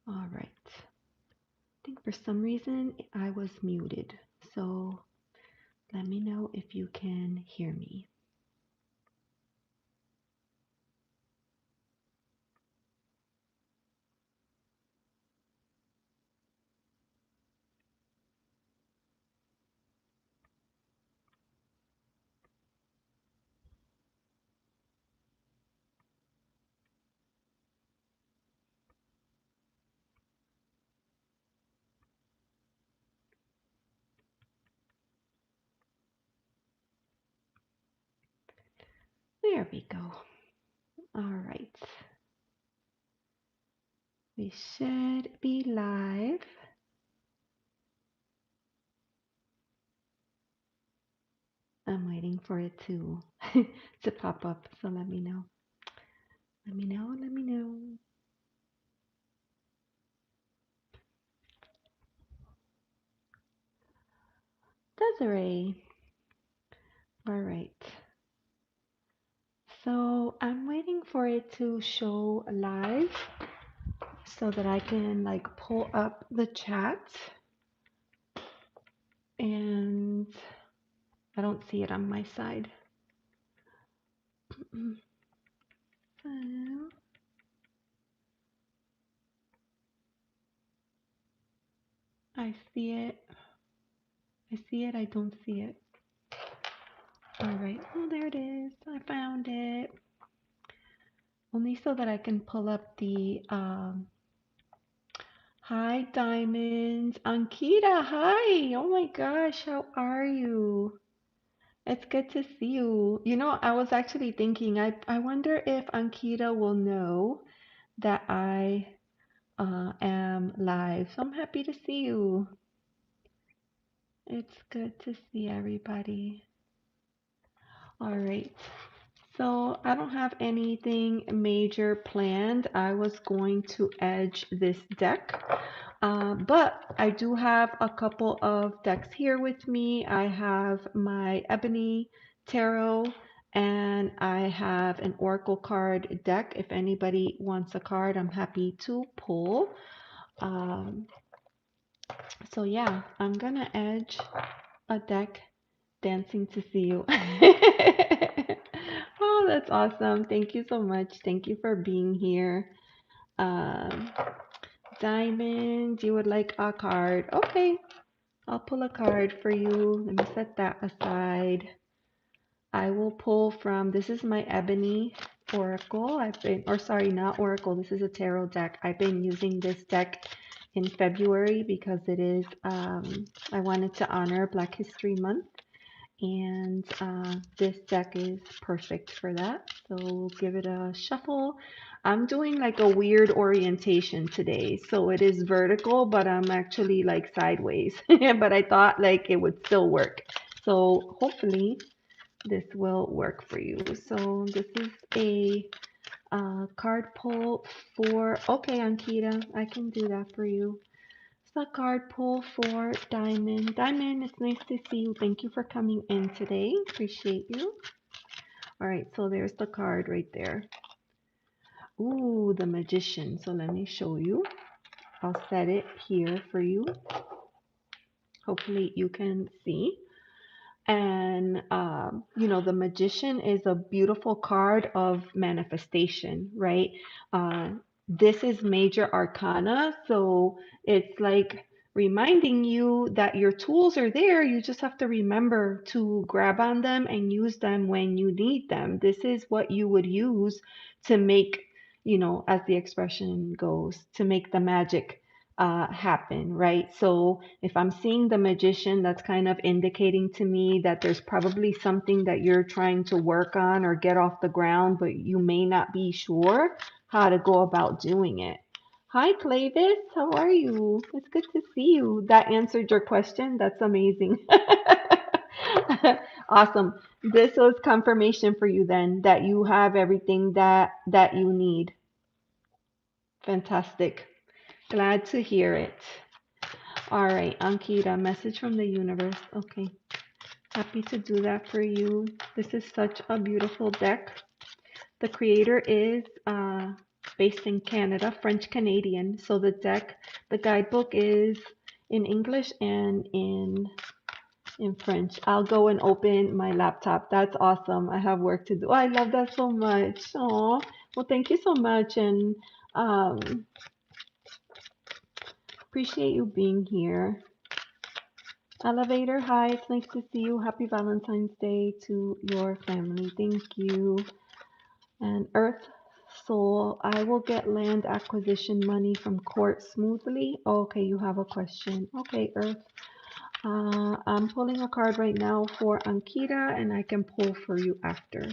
All right. I think for some reason I was muted. So let me know if you can hear me. There we go. All right. We should be live. I'm waiting for it to to pop up, so let me know. Let me know, let me know. Desiree. All right. So I'm waiting for it to show live so that I can like pull up the chat, and I don't see it on my side. So I see it. I see it. I don't see it. All right. Oh, there it is. I found it. Only so that I can pull up the hi, Diamonds. Ankita, hi. Oh my gosh, how are you? It's good to see you. You know, I was actually thinking, I wonder if Ankita will know that I am live. So I'm happy to see you. It's good to see everybody. All right. So I don't have anything major planned. I was going to edge this deck, but I do have a couple of decks here with me. I have my Ebony Tarot and I have an Oracle card deck. If anybody wants a card, I'm happy to pull. Um, so yeah, I'm gonna edge a deck. Dancing to see you. Oh, that's awesome. Thank you so much. Thank you for being here. Um, Diamond, you would like a card. Okay, I'll pull a card for you. Let me set that aside. I will pull from, this is my Ebony Oracle. Or sorry, not Oracle. This is a tarot deck. I've been using this deck in February because it is, I wanted to honor Black History Month. And this deck is perfect for that. So we'll give it a shuffle. I'm doing like a weird orientation today. So it is vertical, but I'm actually like sideways. But I thought like it would still work. So hopefully this will work for you. So this is a card pull for, okay, Ankita, I can do that for you. It's a card pull for Diamond. Diamond, it's nice to see you. Thank you for coming in today. Appreciate you. All right, so there's the card right there. Ooh, the Magician. So let me show you. I'll set it here for you. Hopefully you can see. And, you know, the Magician is a beautiful card of manifestation, right? This is major arcana. So it's like reminding you that your tools are there. You just have to remember to grab on them and use them when you need them. This is what you would use to make, you know, as the expression goes, to make the magic happen, right? So if I'm seeing the Magician, that's kind of indicating to me that there's probably something that you're trying to work on or get off the ground, but you may not be sure how to go about doing it. Hi, Clavis. How are you? It's good to see you. That answered your question. That's amazing. Awesome. This was confirmation for you then that you have everything that you need. Fantastic. Glad to hear it. All right, Ankita, message from the universe. Okay, happy to do that for you. This is such a beautiful deck. The creator is based in Canada, French Canadian. So the deck, the guidebook is in English and in French. I'll go and open my laptop. That's awesome. I have work to do. I love that so much. Oh, well, thank you so much, and um, appreciate you being here. Elevator, hi, it's nice to see you. Happy Valentine's Day to your family. Thank you. And Earth Soul, I will get land acquisition money from court smoothly. Okay, you have a question. Okay, Earth. I'm pulling a card right now for Ankita, and I can pull for you after.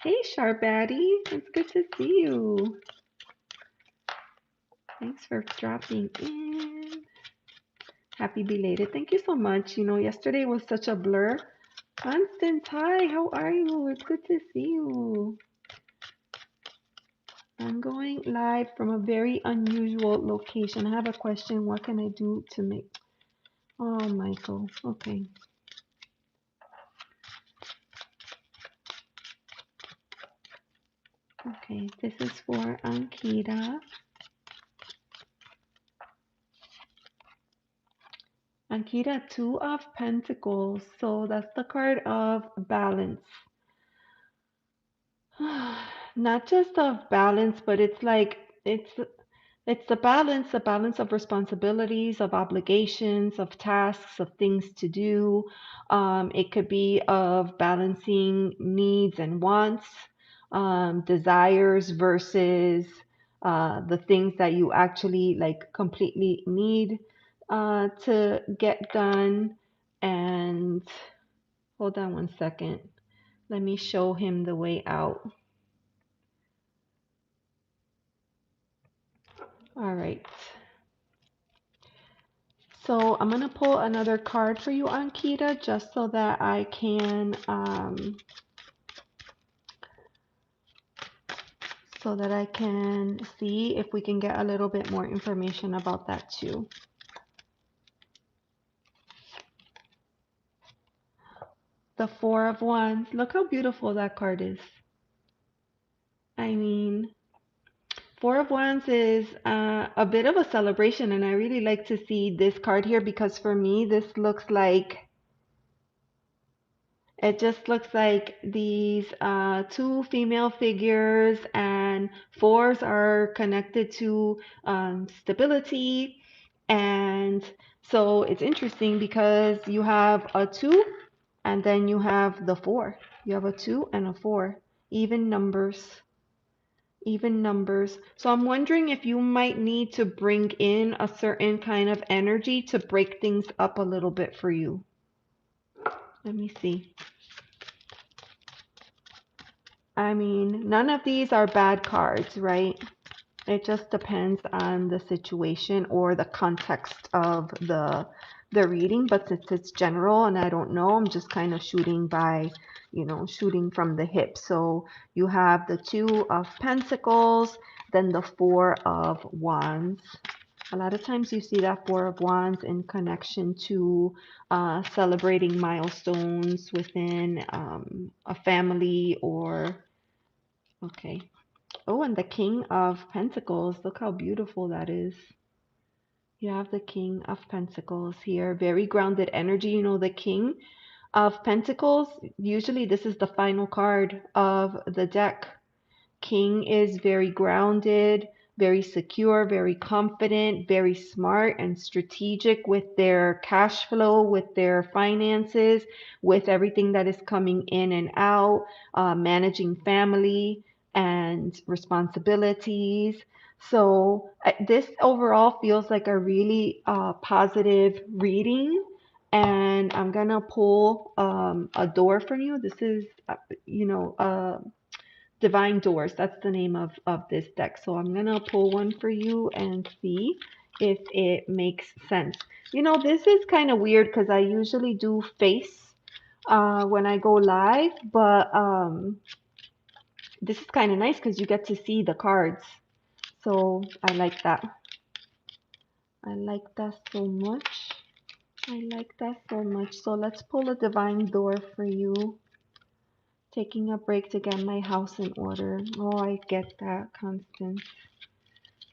Hey, Charbatty, it's good to see you. Thanks for dropping in. Happy belated. Thank you so much. You know, yesterday was such a blur. Constance, hi, how are you? It's good to see you. I'm going live from a very unusual location. I have a question. What can I do to make... Oh, Michael. Okay. Okay, this is for Ankita. Ankita, Two of Pentacles. So that's the card of balance. Not just of balance, but it's like it's the balance of responsibilities, of obligations, of tasks, of things to do. It could be of balancing needs and wants, desires versus the things that you actually like completely need to get done. And hold on one second. Let me show him the way out. All right. So I'm going to pull another card for you, Ankita, just so that I can see if we can get a little bit more information about that too. The Four of Wands. Look how beautiful that card is. I mean, Four of Wands is a bit of a celebration, and I really like to see this card here because for me, this looks like it just looks like these two female figures, and fours are connected to stability. And so it's interesting because you have a two and then you have the four. You have a two and a four, even numbers. Even numbers. So I'm wondering if you might need to bring in a certain kind of energy to break things up a little bit for you. Let me see. I mean, none of these are bad cards, right? It just depends on the situation or the context of the reading. But since it's general and I don't know, I'm just kind of shooting by, you know, shooting from the hip. So you have the Two of Pentacles, then the Four of Wands. A lot of times you see that Four of Wands in connection to celebrating milestones within a family or, okay. Oh, and the King of Pentacles. Look how beautiful that is. You have the King of Pentacles here. Very grounded energy. You know, the King of Pentacles, usually this is the final card of the deck. King is very grounded, very secure, very confident, very smart and strategic with their cash flow, with their finances, with everything that is coming in and out, managing family and responsibilities. So this overall feels like a really positive reading. And I'm gonna pull a door for you. This is, you know, Divine Doors. That's the name of this deck. So I'm going to pull one for you and see if it makes sense. You know, this is kind of weird because I usually do face when I go live, but this is kind of nice because you get to see the cards. So I like that. I like that so much. I like that so much. So let's pull a Divine Door for you. Taking a break to get my house in order. Oh, I get that, Constance.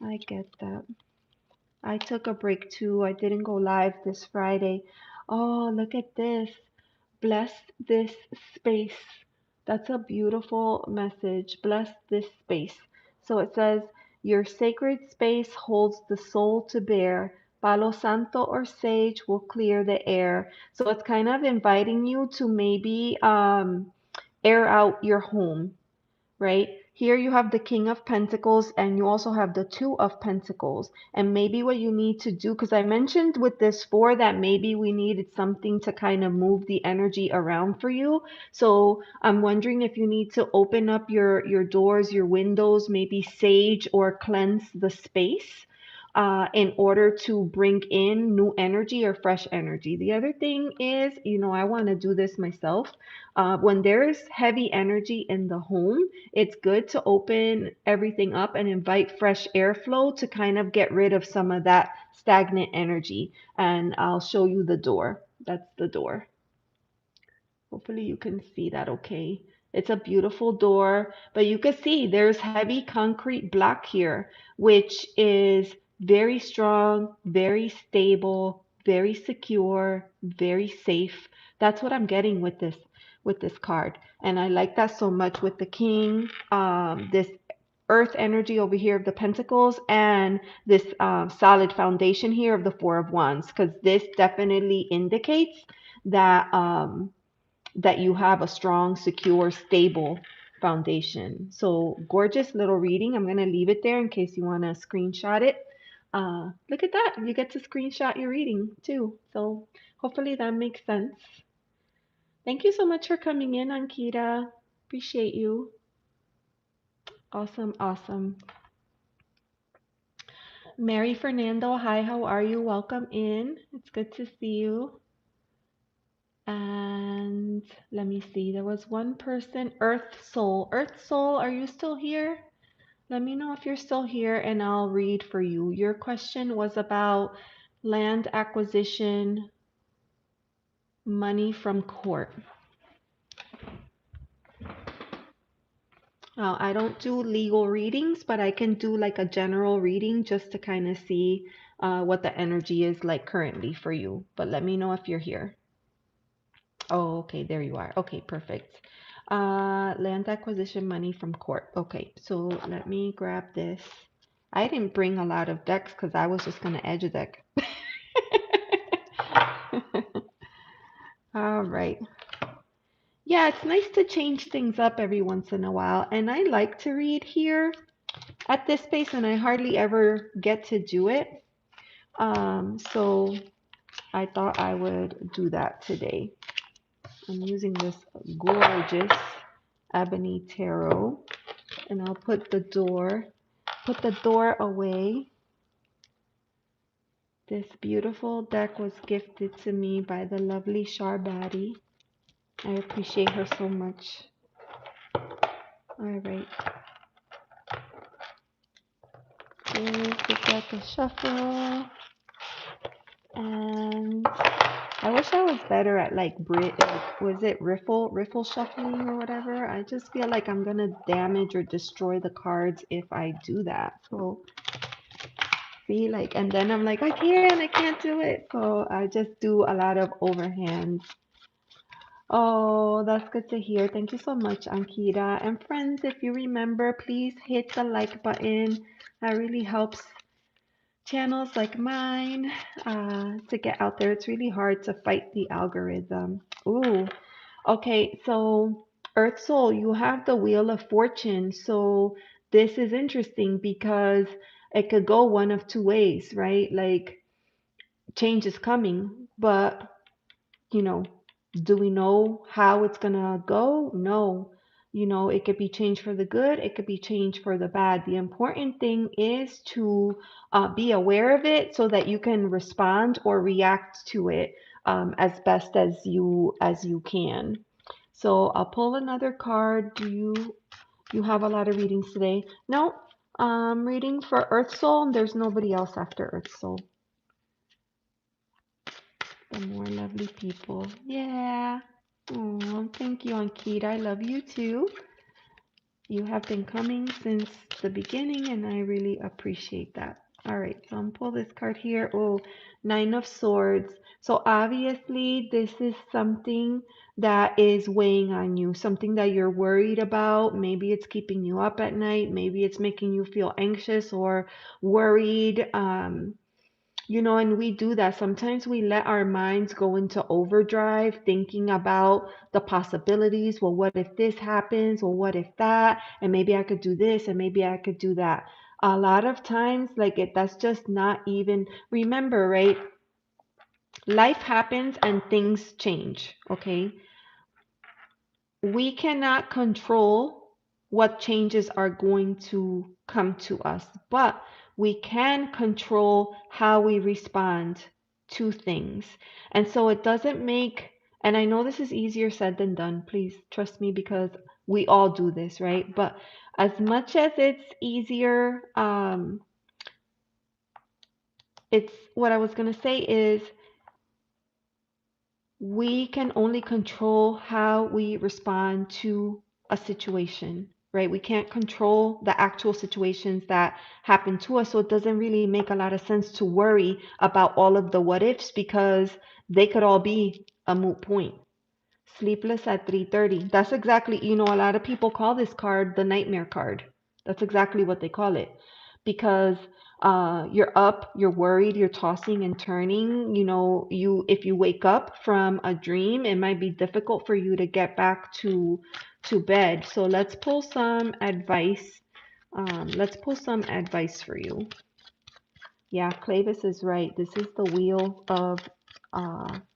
I get that. I took a break too. I didn't go live this Friday. Oh, look at this. Bless this space. That's a beautiful message. Bless this space. So it says, your sacred space holds the soul to bear. Palo Santo or sage will clear the air. So it's kind of inviting you to maybe air out your home, right? Here you have the King of Pentacles and you also have the Two of Pentacles. And maybe what you need to do, because I mentioned with this four that maybe we needed something to kind of move the energy around for you. So I'm wondering if you need to open up your doors, your windows, maybe sage or cleanse the space. In order to bring in new energy or fresh energy. The other thing is, I want to do this myself. When there's heavy energy in the home, it's good to open everything up and invite fresh airflow to kind of get rid of some of that stagnant energy. And I'll show you the door. That's the door. Hopefully you can see that okay. It's a beautiful door, but you can see there's heavy concrete block here, which is very strong, very stable, very secure, very safe. That's what I'm getting with this card. And I like that so much with the king, this earth energy over here of the pentacles, and this solid foundation here of the four of wands, because this definitely indicates that that you have a strong, secure, stable foundation. So gorgeous little reading. I'm going to leave it there in case you want to screenshot it. Look at that. You get to screenshot your reading too. So hopefully that makes sense. Thank you so much for coming in, Ankita. Appreciate you. Awesome, awesome. Mary Fernando, hi, how are you? Welcome in. It's good to see you. And let me see, there was one person, Earth Soul. Earth Soul, are you still here? Let me know if you're still here and I'll read for you. Your question was about land acquisition, money from court. I don't do legal readings, but I can do like a general reading just to kind of see what the energy is like currently for you. But let me know if you're here. Oh, okay, there you are. Okay, perfect. Land acquisition money from court. Okay, so let me grab this. I didn't bring a lot of decks because I was just gonna edge a deck. All right. Yeah, it's nice to change things up every once in a while, and I like to read here at this space, and I hardly ever get to do it. So I thought I would do that today. I'm using this gorgeous ebony tarot, and I'll put the door away. This beautiful deck was gifted to me by the lovely Charbatty. I appreciate her so much. All right. Here's the deck of shuffle. And I wish I was better at like was it riffle shuffling or whatever? I just feel like I'm gonna damage or destroy the cards if I do that. So see, like, and then I'm like, I can't do it. So I just do a lot of overhands. Oh, that's good to hear. Thank you so much, Ankita. And friends, if you remember, please hit the like button. That really helps channels like mine to get out there. It's really hard to fight the algorithm. Ooh, okay. So, Earth Soul, you have the Wheel of Fortune. So, this is interesting because it could go one of two ways, right? Like, change is coming, but you know, do we know how it's gonna go? No. It could be changed for the good, it could be changed for the bad. The important thing is to be aware of it so that you can respond or react to it as best as you can. So I'll pull another card. Do you have a lot of readings today? No. Reading for Earth Soul, and there's nobody else after Earth Soul. The more lovely people. Yeah. Oh, thank you, Ankita. I love you too. You have been coming since the beginning, and I really appreciate that. All right, so I'm pull this card here. Oh, Nine of Swords. So obviously, this is something that is weighing on you, something that you're worried about. Maybe it's keeping you up at night. Maybe it's making you feel anxious or worried. And we do that. Sometimes we let our minds go into overdrive, thinking about the possibilities. Well, what if this happens? Well, what if that? And maybe I could do this and maybe I could do that. A lot of times, that's just not even, remember, right? Life happens and things change, okay? We cannot control what changes are going to come to us, but we can control how we respond to things. And so it doesn't make, and I know this is easier said than done, please trust me because we all do this, right? But as much as it's easier, it's what I was going to say is we can only control how we respond to a situation, right? We can't control the actual situations that happen to us. So it doesn't really make a lot of sense to worry about all of the what ifs because they could all be a moot point. Sleepless at 3:30. That's exactly, a lot of people call this card the nightmare card. That's exactly what they call it. Because you're up, you're worried, you're tossing and turning. If you wake up from a dream, it might be difficult for you to get back to bed. So let's pull some advice. Let's pull some advice for you. Yeah, Clavis is right. This is the wheel of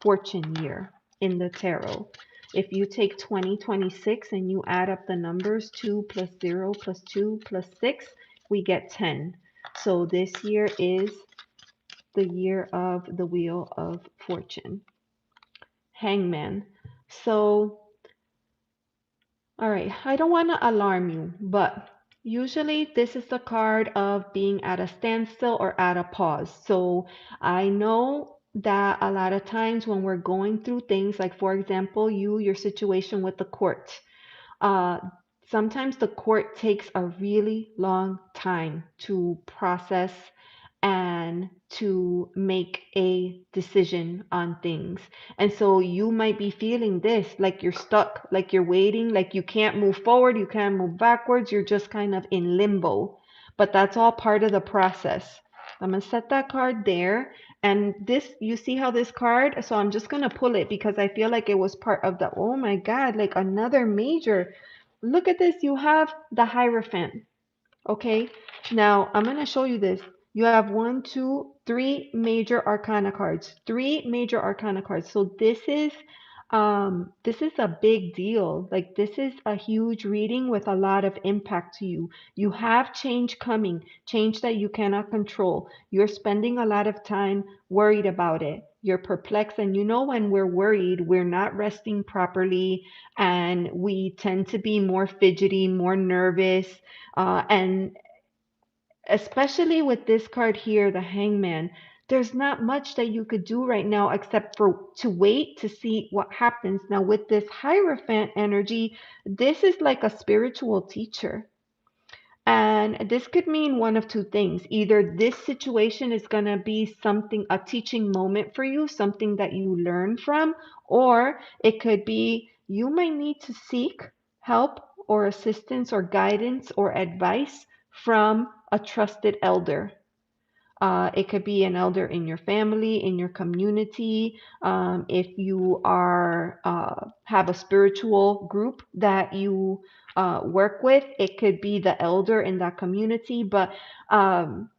fortune year in the tarot. If you take 2026 and you add up the numbers 2 plus 0 plus 2 plus 6, we get 10. So this year is the year of the wheel of fortune. Hangman. So all right, I don't want to alarm you, but usually this is the card of being at a standstill or at a pause. So I know that a lot of times when we're going through things, like for example, your situation with the court, uh, sometimes the court takes a really long time to process and to make a decision on things. And so you might be feeling this like you're stuck, like you're waiting, like you can't move forward, you can't move backwards, you're just kind of in limbo. But that's all part of the process. I'm going to set that card there. And this, you see how this card, so I'm just going to pull it because I feel like it was part of the, oh my God, like another major. Look at this. You have the Hierophant. Okay, now I'm going to show you this. You have one, two, three major arcana cards. Three major arcana cards. So this is a big deal. Like this is a huge reading with a lot of impact to you. You have change coming, change that you cannot control. You're spending a lot of time worried about it. You're perplexed, and when we're worried, we're not resting properly, and we tend to be more fidgety, more nervous, and especially with this card here, the Hangman, there's not much that you could do right now except for to wait to see what happens. Now, with this Hierophant energy, this is like a spiritual teacher. And this could mean one of two things. Either this situation is going to be something, a teaching moment for you, something that you learn from, or it could be you might need to seek help or assistance or guidance or advice from a trusted elder. It could be an elder in your family, in your community. If you are have a spiritual group that you work with, it could be the elder in that community. But um,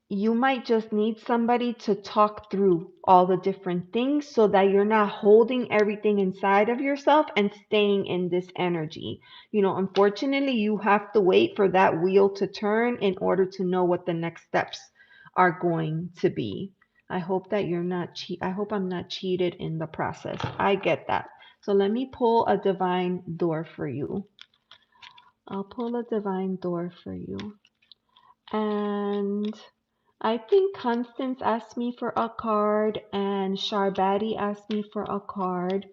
you might just need somebody to talk through all the different things so that you're not holding everything inside of yourself and staying in this energy. Unfortunately, you have to wait for that wheel to turn in order to know what the next steps are going to be. I hope that you're not I hope I'm not cheated in the process. I get that. So let me pull a divine door for you. I'll pull a divine door for you. And I think Constance asked me for a card and Charbatty asked me for a card.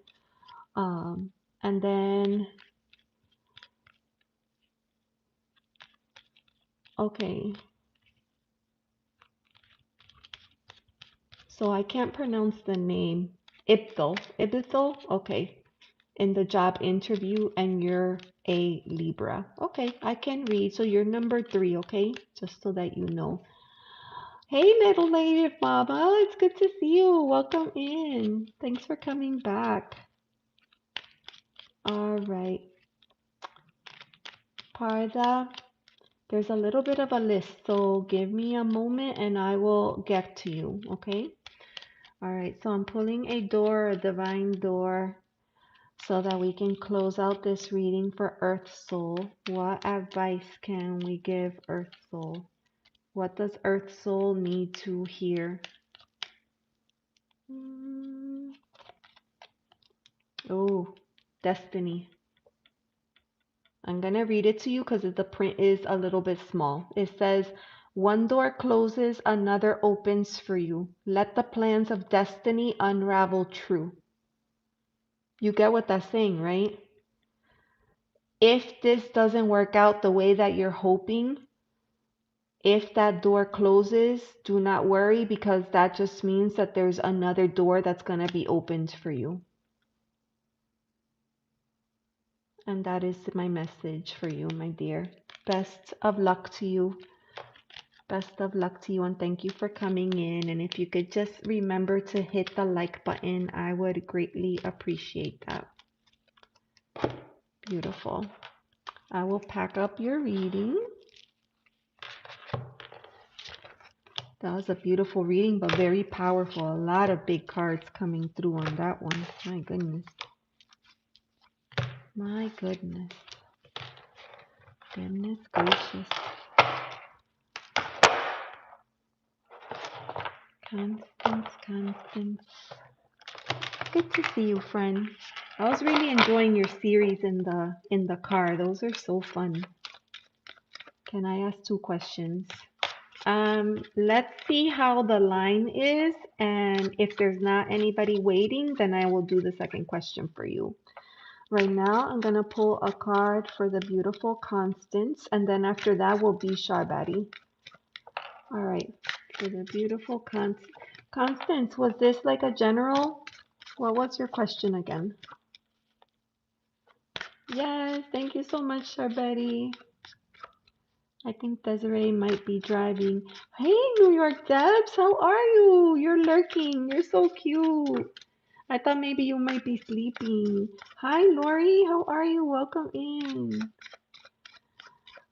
Um, and then, okay, so I can't pronounce the name. Ibithel, okay, in the job interview, and you're a Libra. Okay, I can read. So you're number 3, okay? Just so that you know. Hey, middle native mama, it's good to see you. Welcome in. Thanks for coming back. All right, Partha, there's a little bit of a list, so give me a moment and I will get to you, okay? All right, so I'm pulling a door, a divine door, so that we can close out this reading for Earth Soul. What advice can we give Earth Soul? What does Earth Soul need to hear? Oh, Destiny. I'm going to read it to you because the print is a little bit small. It says, one door closes, another opens for you. Let the plans of destiny unravel true. You get what that's saying, right? If this doesn't work out the way that you're hoping, if that door closes, do not worry, because that just means that there's another door that's going to be opened for you. And that is my message for you, my dear. Best of luck to you. Best of luck to you, and thank you for coming in. And if you could just remember to hit the like button, I would greatly appreciate that. Beautiful. I will pack up your reading. That was a beautiful reading, but very powerful. A lot of big cards coming through on that one. My goodness. My goodness. Goodness gracious. Constance. Good to see you, friend. I was really enjoying your series in the car. Those are so fun. Can I ask 2 questions? Let's see how the line is, and if there's not anybody waiting, then I will do the second question for you. Right now, I'm gonna pull a card for the beautiful Constance, and then after that will be Charbatty. All right, for the beautiful Constance, was this like a general? What was your question again? Yes, thank you so much, Charbatty. I think Desiree might be driving. Hey, New York Debs, how are you? You're lurking. You're so cute. I thought maybe you might be sleeping. Hi, Lori. How are you? Welcome in.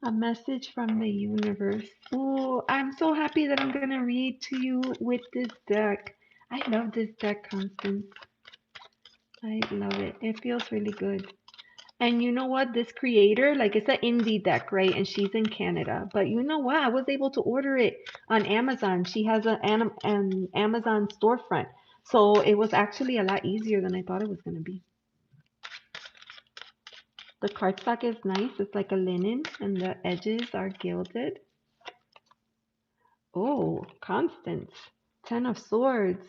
A message from the universe. Oh, I'm so happy that I'm going to read to you with this deck. I love this deck, Constance. I love it. It feels really good. And you know what? This creator, like it's an indie deck, right? And she's in Canada. But you know what? I was able to order it on Amazon. She has an Amazon storefront. So it was actually a lot easier than I thought it was going to be. The cardstock is nice. It's like a linen and the edges are gilded. Oh, Constance. 10 of Swords.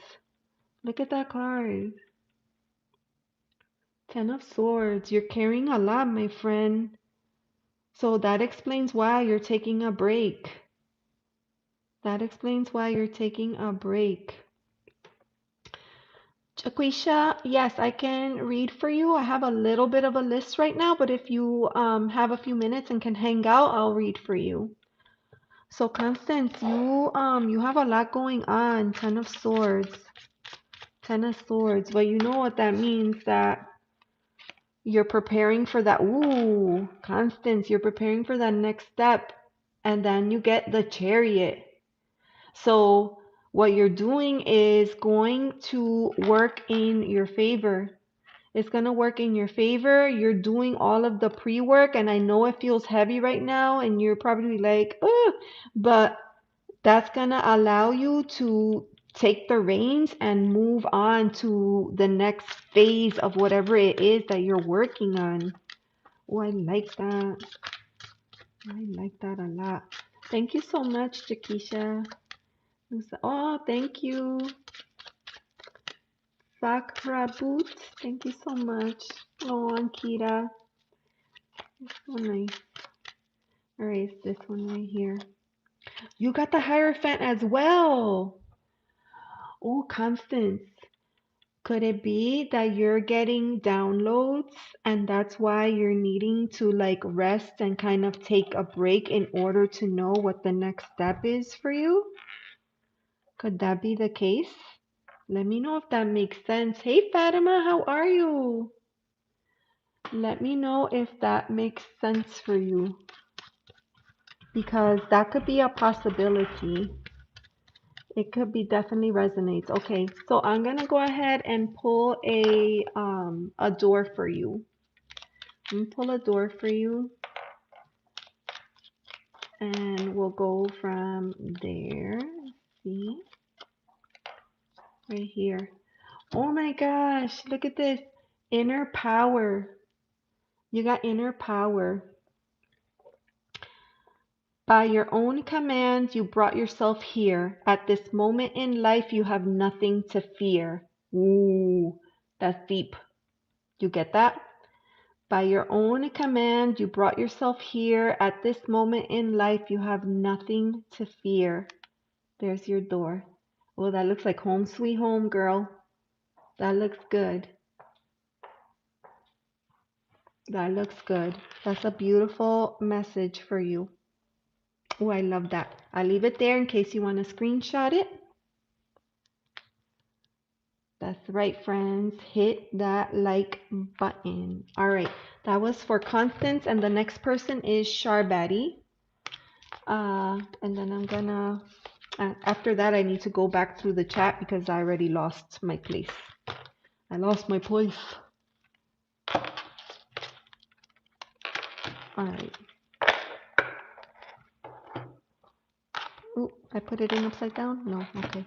Look at that card. 10 of Swords. You're carrying a lot, my friend. So that explains why you're taking a break. That explains why you're taking a break. JaQuisha, yes, I can read for you. I have a little bit of a list right now, but if you have a few minutes and can hang out, I'll read for you. So Constance, you have a lot going on. 10 of Swords. 10 of Swords. But you know what that means, that you're preparing for that. Ooh, Constance, you're preparing for that next step. And then you get the Chariot. So what you're doing is going to work in your favor. It's going to work in your favor. You're doing all of the pre-work, and I know it feels heavy right now, and you're probably like, oh, but that's going to allow you to take the reins and move on to the next phase of whatever it is that you're working on. Oh, I like that. I like that a lot. Thank you so much, JaQuisha. Oh, thank you. Sakura Boots, thank you so much. Oh, Ankita. Oh, nice. Alright, it's this one right here. You got the Hierophant as well. Oh, Constance. Could it be that you're getting downloads and that's why you're needing to like rest and kind of take a break in order to know what the next step is for you? Could that be the case? Let me know if that makes sense. Hey Fatima, how are you? Let me know if that makes sense for you because that could be a possibility. It could be definitely resonates. Okay, so I'm gonna go ahead and pull a door for you. I'm gonna pull a door for you, and we'll go from there. See, right here. Oh my gosh, look at this. Inner power. You got inner power. By your own command, you brought yourself here. At this moment in life, you have nothing to fear. Ooh, that's deep. You get that? By your own command, you brought yourself here. At this moment in life, you have nothing to fear. There's your door. Oh, that looks like home sweet home, girl. That looks good. That looks good. That's a beautiful message for you. Oh, I love that. I'll leave it there in case you want to screenshot it. That's right, friends. Hit that like button. All right. That was for Constance, and the next person is Charbatty. And then I'm gonna, after that, I need to go back through the chat because I already lost my place. I lost my place. All right. Oh, I put it in upside down? No, okay.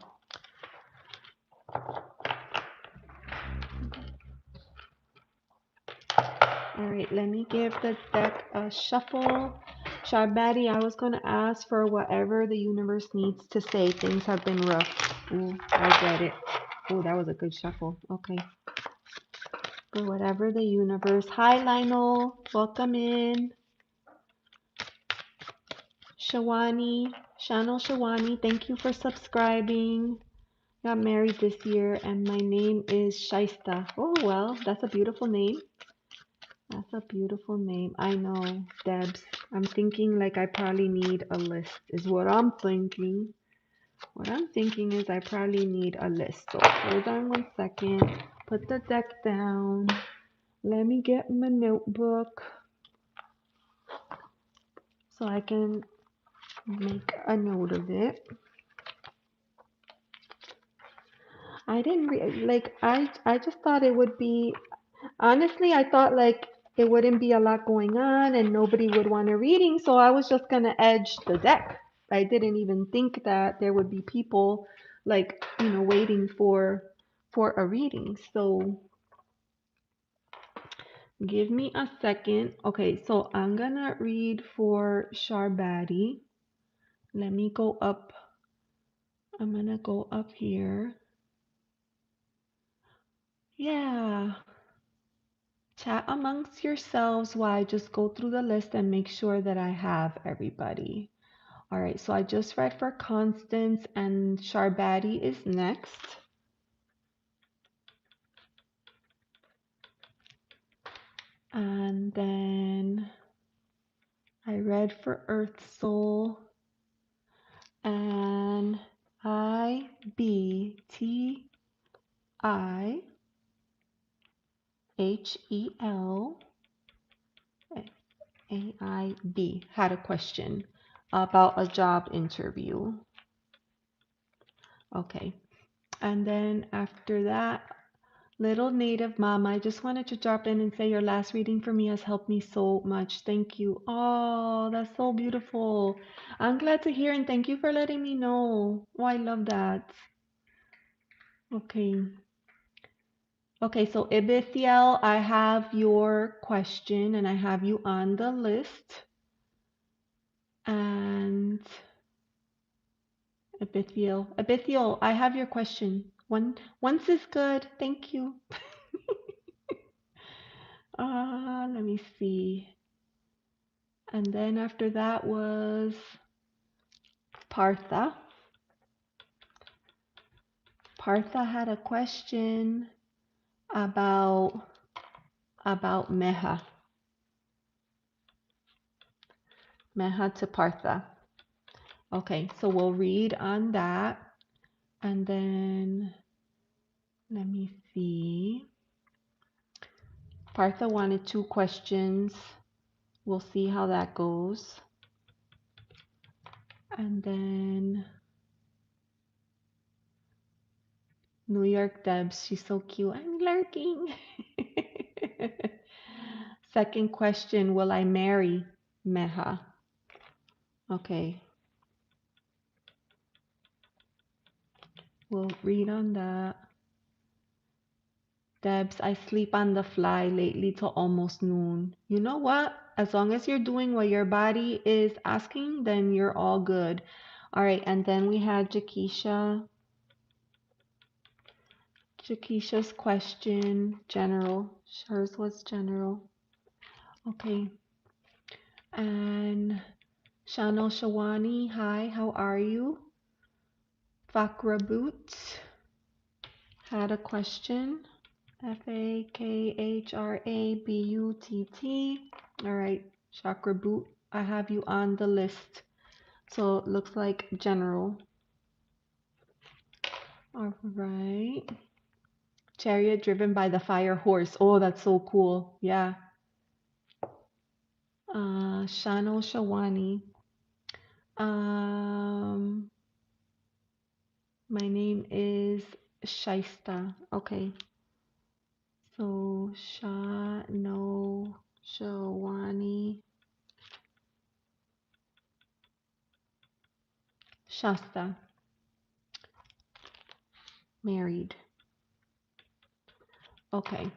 All right, let me give the deck a shuffle. Charbatty, I was gonna ask for whatever the universe needs to say. Things have been rough. Ooh, I get it. Oh, that was a good shuffle. Okay. For whatever the universe. Hi, Lionel. Welcome in. Shawani, Channel Shawani, thank you for subscribing. Got married this year and my name is Shasta. Oh, well, that's a beautiful name. That's a beautiful name. I know, Debs. I'm thinking like I probably need a list, is what I'm thinking. What I'm thinking is I probably need a list. So hold on one second. Put the deck down. Let me get my notebook so I can make a note of it. I didn't like I just thought it would be honestly I thought like it wouldn't be a lot going on and nobody would want a reading, so I was just gonna edge the deck. I didn't even think that there would be people like, you know, waiting for a reading. So give me a second. Okay, so I'm gonna read for Charbatty. Let me go up. I'm gonna go up here. Yeah. Chat amongst yourselves while I just go through the list and make sure that I have everybody. All right, so I just read for Constance and Charbatty is next. And then I read for Earth Soul and IBTIHEL AIB had a question about a job interview. Okay. And then after that, Little Native Mom, I just wanted to drop in and say your last reading for me has helped me so much. Thank you. Oh, that's so beautiful. I'm glad to hear and thank you for letting me know. Oh, I love that. Okay. Okay, so Ibithiel, I have your question and I have you on the list. And Ibithiel, I have your question. Once is good. Thank you. Let me see. And then after that was Partha. Partha had a question about Meha. Meha to Partha. Okay, so we'll read on that. And then let me see. Partha wanted 2 questions. We'll see how that goes. And then New York Debs, she's so cute. I'm lurking. Second question, will I marry Meha? Okay. We'll read on that. Debs, I sleep on the fly lately till almost noon. You know what? As long as you're doing what your body is asking, then you're all good. All right, and then we had JaQuisha. JaQuisha's question, general. Hers was general. Okay. And Shano Shawani, hi, how are you? Fakra Boots had a question. Fakhrabutt. All right, Chakra Boot, I have you on the list. So it looks like general. All right. Chariot driven by the fire horse. Oh, that's so cool. Yeah. Shano Shawani. My name is Shasta. Okay. So Shano Shawani. Shasta. Married. Okay.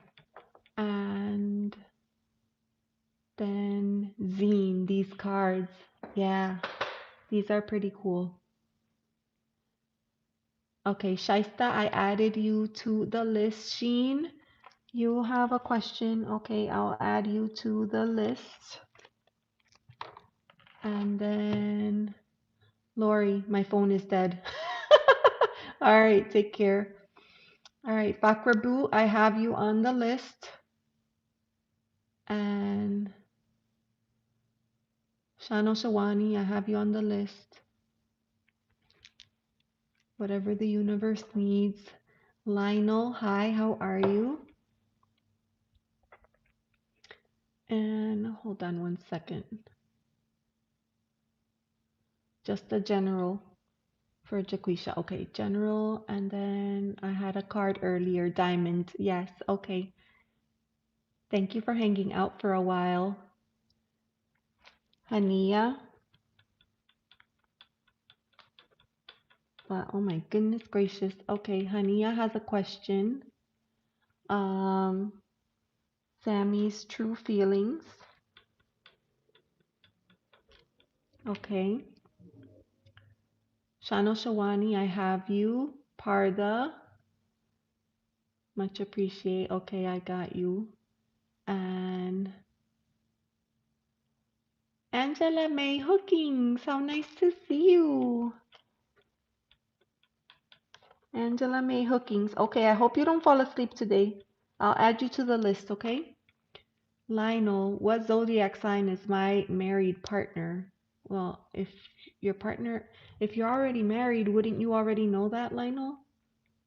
And then zine, these cards. Yeah, these are pretty cool. Okay, Shaista, I added you to the list. Sheen, you have a question. Okay, I'll add you to the list. And then Lori, my phone is dead. All right, take care. All right, Bakrabu, I have you on the list. And Shano Shawani, I have you on the list. Whatever the universe needs. Lionel, hi, how are you? And hold on 1 second. Just the general for JaQuisha. Okay, general, and then I had a card earlier, diamond. Yes, okay. Thank you for hanging out for a while. Haniya. Wow, oh my goodness gracious. Okay, Haniya has a question. Sammy's true feelings. Okay. Shano Shawani, I have you. Partha. Much appreciate. Okay, I got you. And Angela May Hookings, how nice to see you. Angela May Hookings. Okay, I hope you don't fall asleep today. I'll add you to the list, okay? Lionel, what zodiac sign is my married partner? Well, if you're already married, wouldn't you already know that, Lionel?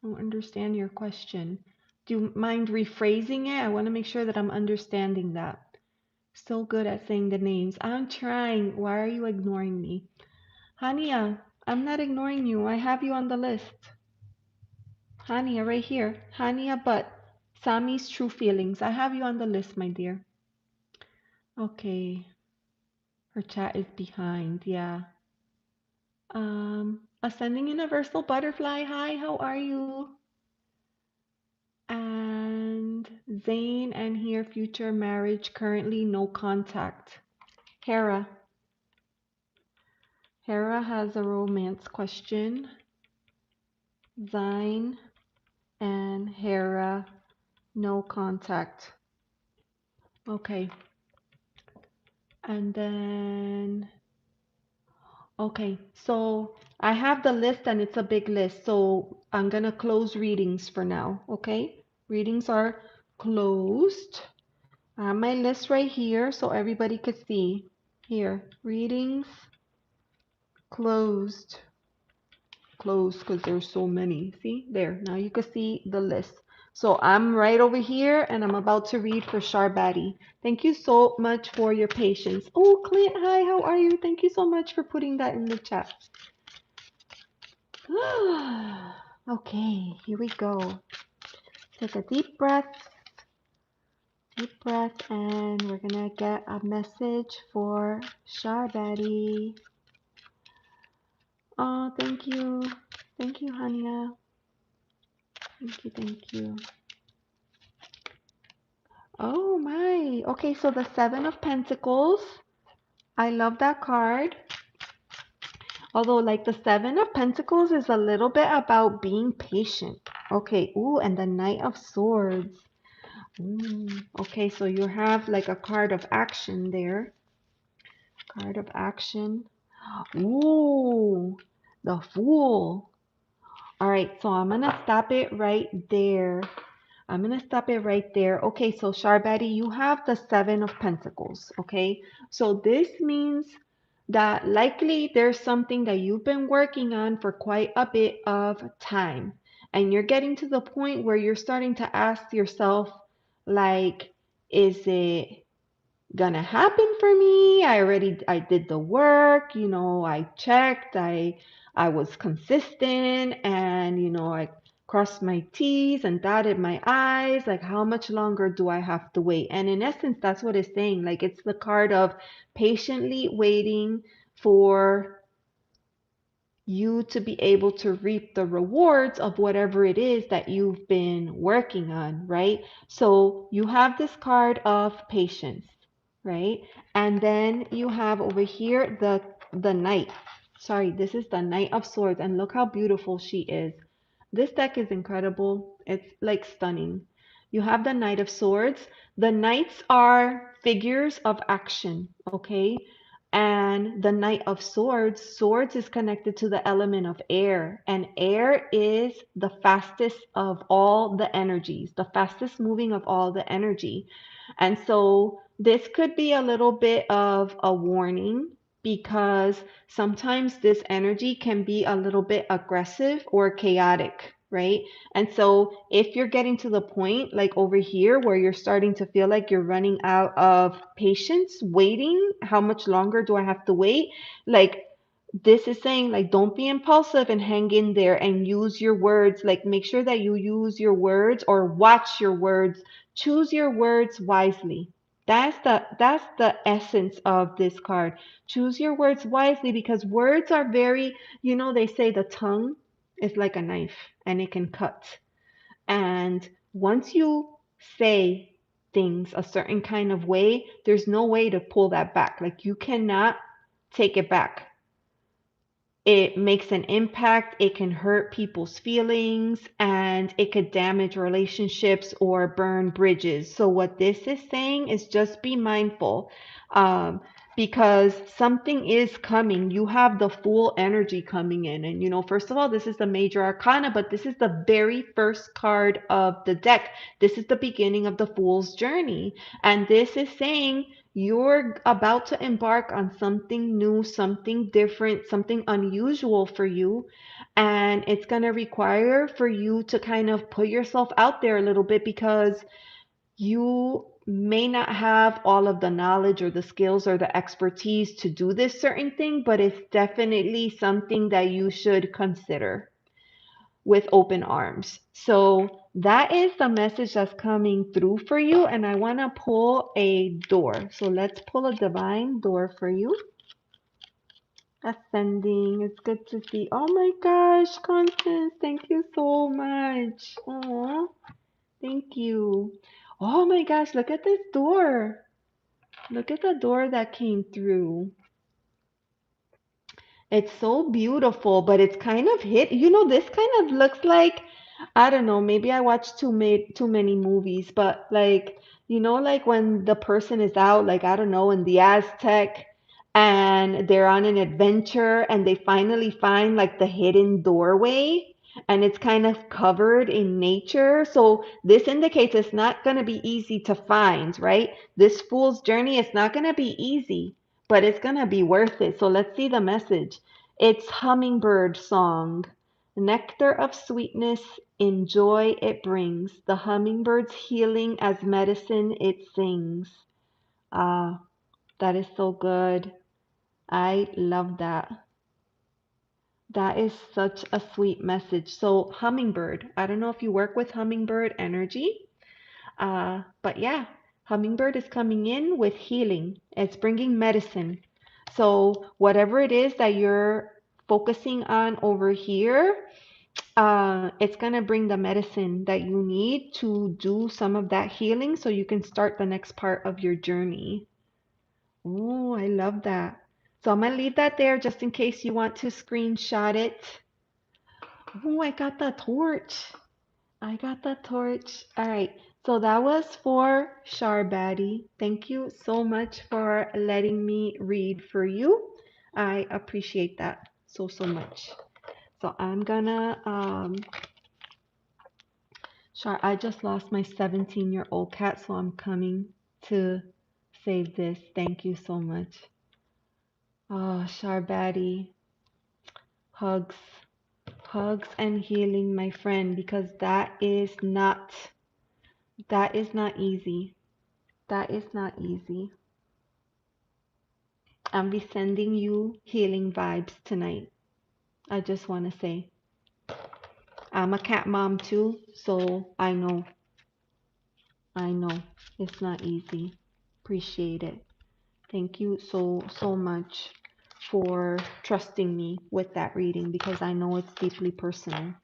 I don't understand your question. Do you mind rephrasing it? I want to make sure that I'm understanding that. So good at saying the names. I'm trying. Why are you ignoring me? Haniya, I'm not ignoring you. I have you on the list. Haniya, right here. Haniya, but Sammy's true feelings. I have you on the list, my dear. Okay. Her chat is behind. Yeah. Ascending Universal Butterfly. Hi, how are you? And Zane and here, future marriage, currently no contact. Hera. Hera has a romance question. Zine. and Hera, no contact. Okay. And then, okay, so I have the list and it's a big list. So I'm gonna close readings for now. Okay. Readings are closed. I have my list right here so everybody could see. Here, readings closed. Closed because there's so many. See there. Now you can see the list. So I'm right over here and I'm about to read for Charbatty. Thank you so much for your patience. Oh, Clint, hi, how are you? Thank you so much for putting that in the chat. Okay, here we go. Take a deep breath, and we're gonna get a message for Charbatty. Oh, thank you, Haniya. Thank you. Oh my. Okay, so the Seven of Pentacles. I love that card. Although, like, the Seven of Pentacles is a little bit about being patient. Okay, ooh, and the Knight of Swords. Okay, so you have like a card of action there. Card of action. Ooh, the Fool. All right, so I'm gonna stop it right there. I'm gonna stop it right there. Okay, so Charbatty, you have the Seven of Pentacles. Okay, so this means that likely there's something that you've been working on for quite a bit of time, and you're getting to the point where you're starting to ask yourself, like, is it gonna happen for me? I did the work, I checked, I was consistent, and I crossed my T's and dotted my I's. Like, how much longer do I have to wait? And in essence, that's what it's saying. Like, it's the card of patiently waiting for you to be able to reap the rewards of whatever it is that you've been working on, right? So you have this card of patience, right? And then you have over here the knight. Sorry, this is the Knight of Swords, and look how beautiful she is. This deck is incredible. It's like stunning. You have the Knight of Swords. The knights are figures of action, okay? And the Knight of Swords, swords is connected to the element of air, and air is the fastest of all the energies, the fastest moving of all the energy. And so this could be a little bit of a warning because sometimes this energy can be a little bit aggressive or chaotic, right? And so if you're getting to the point like over here where you're starting to feel like you're running out of patience, waiting, how much longer do I have to wait? Like, this is saying, like, don't be impulsive and hang in there and use your words. Like, make sure that you use your words or watch your words. Choose your words wisely. That's the essence of this card. Choose your words wisely because words are very, they say the tongue is like a knife and it can cut. And once you say things a certain kind of way, there's no way to pull that back. Like, you cannot take it back. It makes an impact, it can hurt people's feelings, and it could damage relationships or burn bridges. So what this is saying is just be mindful, because something is coming. You have the full energy coming in, and first of all, this is the major arcana, but this is the very first card of the deck. This is the beginning of the Fool's journey, and this is saying you're about to embark on something new, something different, something unusual for you. And it's going to require for you to kind of put yourself out there a little bit because you may not have all of the knowledge or the skills or the expertise to do this certain thing, but it's definitely something that you should consider with open arms. So that is the message that's coming through for you. And I want to pull a door. So let's pull a divine door for you. Ascending. It's good to see. Oh my gosh, Constance, thank you so much. Oh, thank you. Oh my gosh, look at this door. Look at the door that came through. It's so beautiful, but it's kind of hit. This kind of looks like I don't know, maybe I watch too many movies, but like, like when the person is out, like, I don't know, in the Aztec and they're on an adventure and they finally find like the hidden doorway and it's kind of covered in nature. So this indicates it's not going to be easy to find, right? This fool's journey is not going to be easy, but it's going to be worth it. So let's see the message. It's hummingbird song. Nectar of sweetness in joy it brings, the hummingbird's healing as medicine it sings. Ah, that is so good. I love that. That is such a sweet message. So, hummingbird, I don't know if you work with hummingbird energy, but yeah, hummingbird is coming in with healing. It's bringing medicine. So, whatever it is that you're focusing on over here, it's going to bring the medicine that you need to do some of that healing so you can start the next part of your journey. Oh, I love that. So I'm going to leave that there just in case you want to screenshot it. Oh, I got the torch. I got the torch. All right. So that was for Charbatty. Thank you so much for letting me read for you. I appreciate that so, so much. So I'm gonna Char, I just lost my 17-year-old cat, so I'm coming to save this. Thank you so much. Oh, Charbatty, hugs, hugs and healing, my friend, because that is not easy. That is not easy. I'm be sending you healing vibes tonight. I just want to say, I'm a cat mom too, so I know it's not easy. Appreciate it. Thank you so, so much for trusting me with that reading because I know it's deeply personal.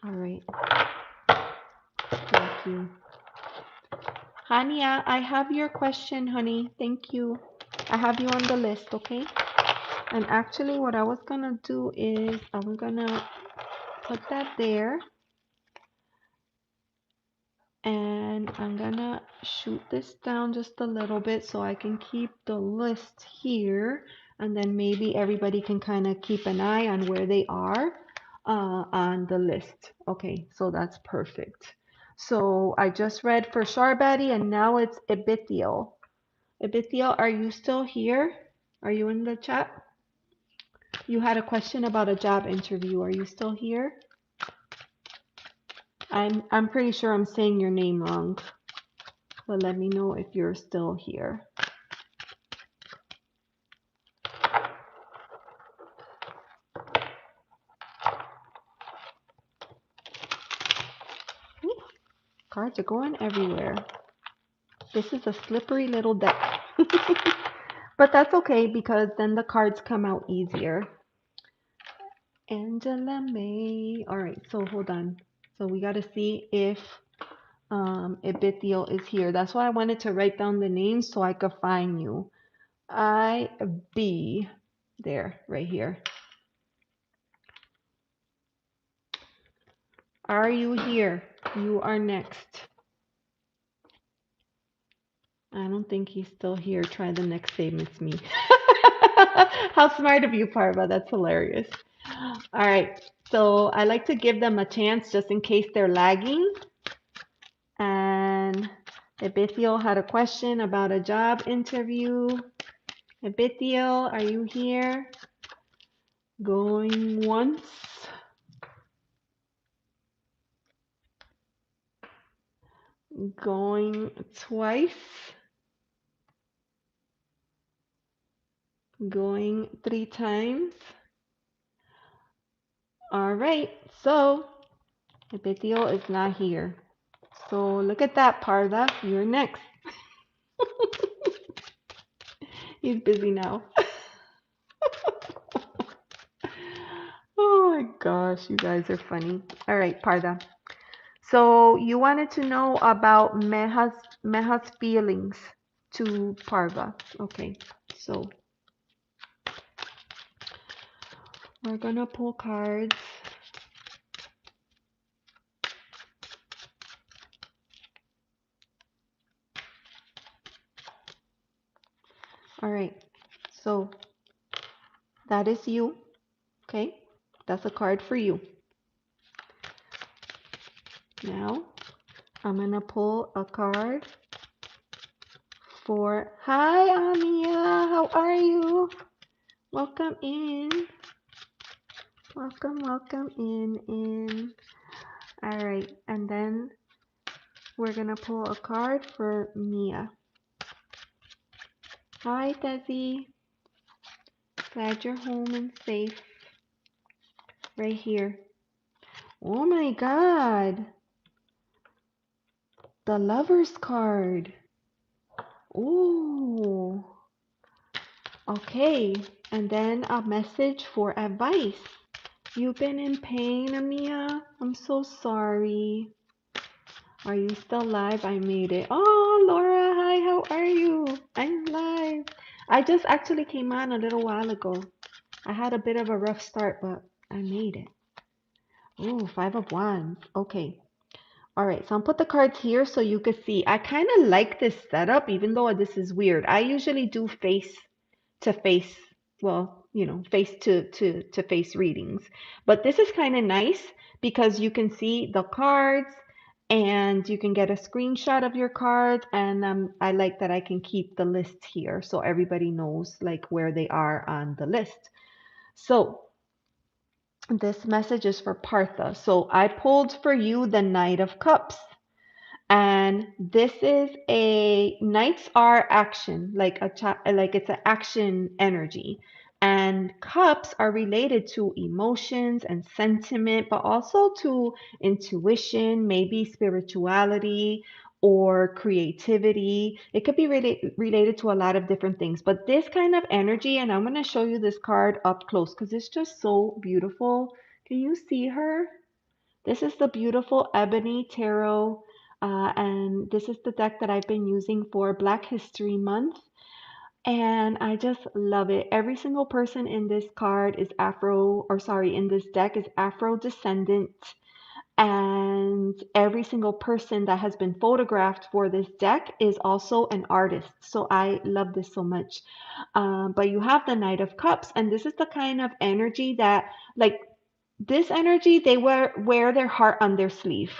All right. Thank you. Haniya, I have your question, honey. Thank you. I have you on the list, okay? And actually, what I was going to do is I'm going to put that there. And I'm going to shoot this down just a little bit so I can keep the list here. And then maybe everybody can kind of keep an eye on where they are on the list. Okay, so that's perfect. So I just read for Charbatty and now it's Ibithiel. Ibithiel, are you still here? Are you in the chat? You had a question about a job interview. Are you still here? I'm pretty sure I'm saying your name wrong, but let me know if you're still here. Ooh, cards are going everywhere. This is a slippery little deck. But that's okay because then the cards come out easier. Angela May. All right, so hold on. So we got to see if Ibithiel is here. That's why I wanted to write down the names so I could find you. IB. There, right here. Are you here? You are next. I don't think he's still here. Try the next save, it's me. How smart of you, Parva. That's hilarious. All right. So I like to give them a chance just in case they're lagging. And Ebithiel had a question about a job interview. Ebithiel, are you here? Going once. Going twice. Going 3 times. All right. So Ebithiel is not here. So look at that, Partha. You're next. He's busy now. Oh my gosh, you guys are funny. All right, Partha. So you wanted to know about Meha's feelings to Parva. Okay, so We're gonna pull cards. All right. So that is you. Okay. That's a card for you. Now I'm gonna pull a card for. Hi, Haniya. How are you? Welcome in. Welcome in. All right. And then we're gonna pull a card for Mia. Hi, Desi. Glad you're home and safe. Right here. Oh my God. The Lover's card. Ooh. Okay. And then a message for advice. You've been in pain, Amia. I'm so sorry. Are you still live? I made it. Oh, Laura, hi, how are you? I'm live. I just actually came on a little while ago. I had a bit of a rough start, but I made it. Ooh, Five of Wands. Okay. All right, so I'll put the cards here so you can see. I kind of like this setup, even though this is weird. I usually do face to face, well, face to face readings. But this is kind of nice because you can see the cards and you can get a screenshot of your cards. And I like that I can keep the list here so everybody knows like where they are on the list. So this message is for Partha. So I pulled for you the Knight of Cups. And this is a knights are action, like like it's an action energy. And cups are related to emotions and sentiment, but also to intuition, maybe spirituality or creativity. It could be related to a lot of different things. But this kind of energy, and I'm going to show you this card up close because it's just so beautiful. Can you see her? This is the beautiful Ebony Tarot, and this is the deck that I've been using for Black History Month. And I just love it. Every single person in this card is in this deck is Afro descendant. And every single person that has been photographed for this deck is also an artist. So I love this so much. But you have the Knight of Cups, and this is the kind of energy that, like, this energy, they wear their heart on their sleeve.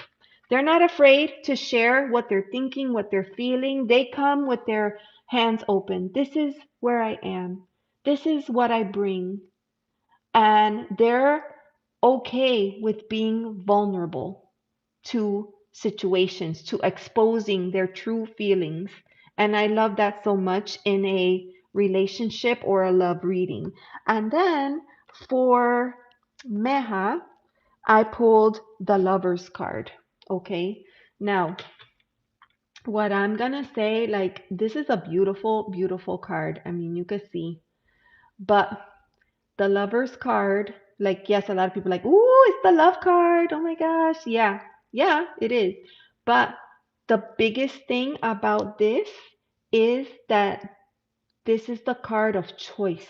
They're not afraid to share what they're thinking, what they're feeling. They come with their hands open. This is where I am. This is what I bring. And they're okay with being vulnerable to situations, to exposing their true feelings. And I love that so much in a relationship or a love reading. And then for Meha, I pulled the Lover's card. Okay. Now, what I'm gonna say, like, this is a beautiful, beautiful card. I mean, you can see, but the Lover's card, like, yes, a lot of people are like, ooh, it's the love card. Oh my gosh. Yeah, yeah, it is. But the biggest thing about this is that this is the card of choice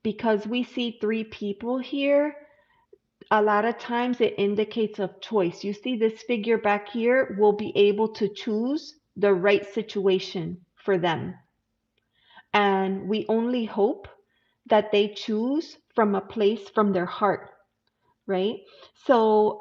because we see three people here. A lot of times it indicates of choice. You see this figure back here will be able to choose the right situation for them. And we only hope that they choose from a place from their heart, right? So,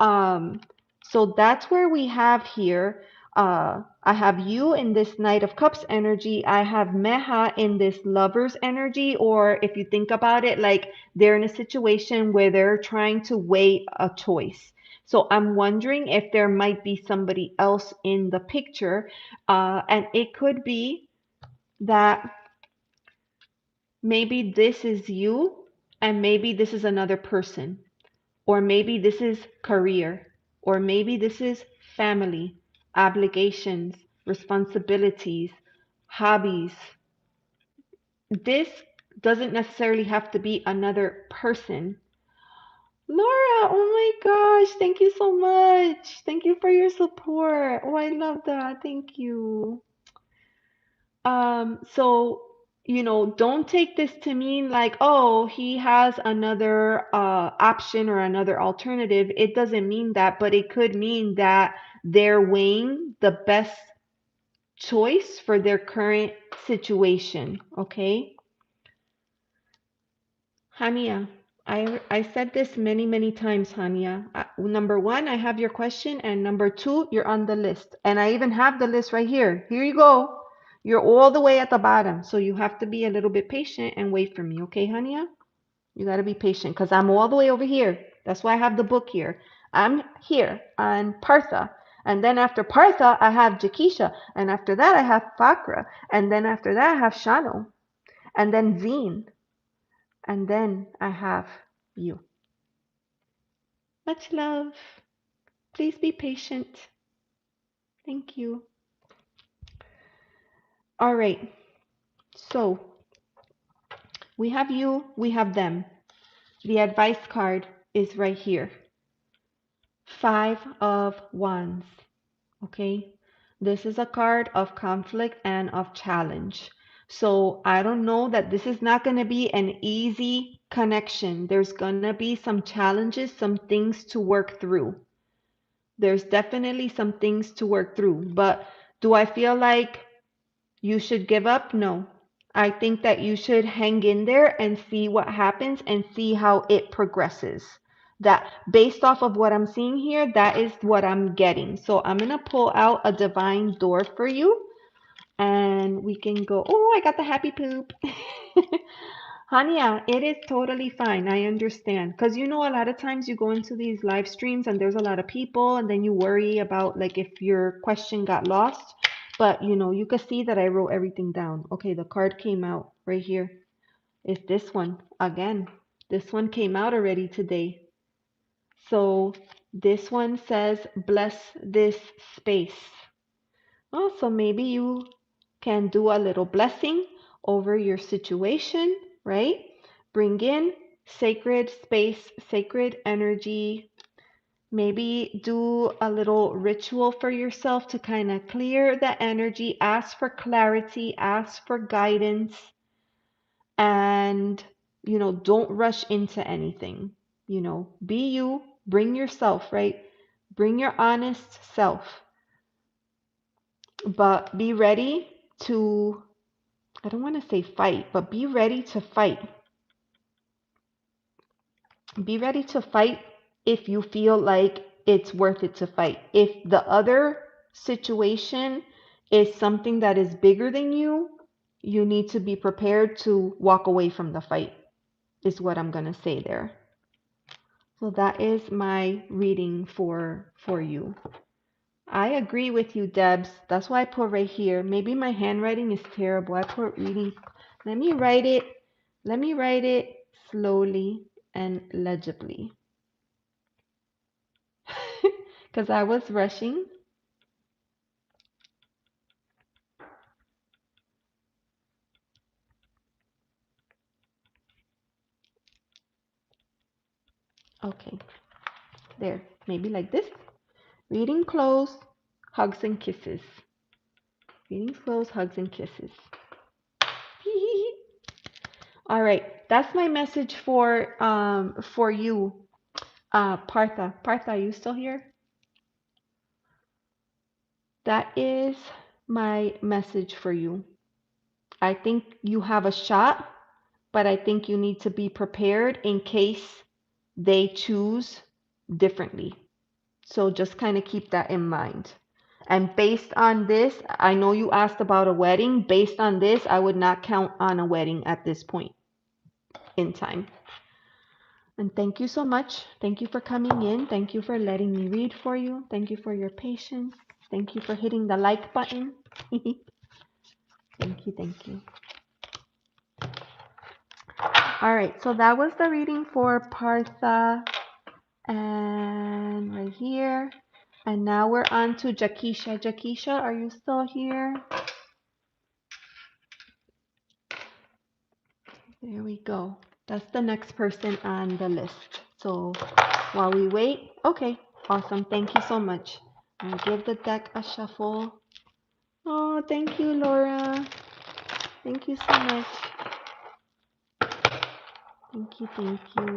so that's where we have here. I have you in this Knight of Cups energy. I have Meha in this Lover's energy, or if you think about it, like they're in a situation where they're trying to weigh a choice. So I'm wondering if there might be somebody else in the picture, and it could be that maybe this is you, and maybe this is another person. Or maybe this is career, or maybe this is family, obligations, responsibilities, hobbies. This doesn't necessarily have to be another person. Laura, oh my gosh, thank you so much. Thank you for your support. Oh, I love that. Thank you. So don't take this to mean like, oh, he has another option or another alternative. It doesn't mean that, but it could mean that they're weighing the best choice for their current situation. Okay. Haniya, I said this many, many times, Haniya. Number one, I have your question, and number two, you're on the list. And I even have the list right here. Here you go. You're all the way at the bottom, so you have to be a little bit patient and wait for me, okay, Haniya? You got to be patient because I'm all the way over here. That's why I have the book here. I'm here on Partha. And then after Partha, I have JaQuisha. And after that, I have Fakra. And then after that, I have Shano. And then Zine. And then I have you. Much love. Please be patient. Thank you. All right. So we have you, we have them. The advice card is right here. 5 of Wands. Okay. This is a card of conflict and of challenge. So I don't know that this is not going to be an easy connection. There's going to be some challenges, some things to work through. There's definitely some things to work through. But do I feel like you should give up? No. I think that you should hang in there and see what happens and see how it progresses. That based off of what I'm seeing here, that is what I'm getting. So I'm going to pull out a divine door for you and we can go. Oh, I got the happy poop. Hania, it is totally fine. I understand. Because a lot of times you go into these live streams and there's a lot of people and then you worry about like if your question got lost. But you can see that I wrote everything down. Okay, the card came out right here. It's this one again. This one came out already today. So this one says, bless this space. Oh, so maybe you can do a little blessing over your situation, right? Bring in sacred space, sacred energy. Maybe do a little ritual for yourself to kind of clear the energy, ask for clarity, ask for guidance, and, don't rush into anything. Be you, bring yourself, right? Bring your honest self, but be ready to, I don't want to say fight, but be ready to fight. Be ready to fight if you feel like it's worth it to fight. If the other situation is something that is bigger than you, you need to be prepared to walk away from the fight, is what I'm going to say there. So that is my reading for you. I agree with you, Debs. That's why I put right here. Maybe my handwriting is terrible. I put reading. Let me write it. Let me write it slowly and legibly. Because I was rushing. Okay, there. Maybe like this. Reading close, hugs and kisses. Reading close, hugs and kisses. All right, that's my message for you, Partha. Partha, are you still here? That is my message for you. I think you have a shot, but I think you need to be prepared in case they choose differently. So just kind of keep that in mind. And based on this, I know you asked about a wedding. Based on this, I would not count on a wedding at this point in time. And thank you so much. Thank you for coming in. Thank you for letting me read for you. Thank you for your patience. Thank you for hitting the like button. Thank you. Thank you. All right. So that was the reading for Partha. And right here. And now we're on to JaQuisha. JaQuisha, are you still here? There we go. That's the next person on the list. So while we wait, okay, awesome. Thank you so much. I'll give the deck a shuffle. Oh, thank you, Laura. Thank you so much. Thank you, thank you.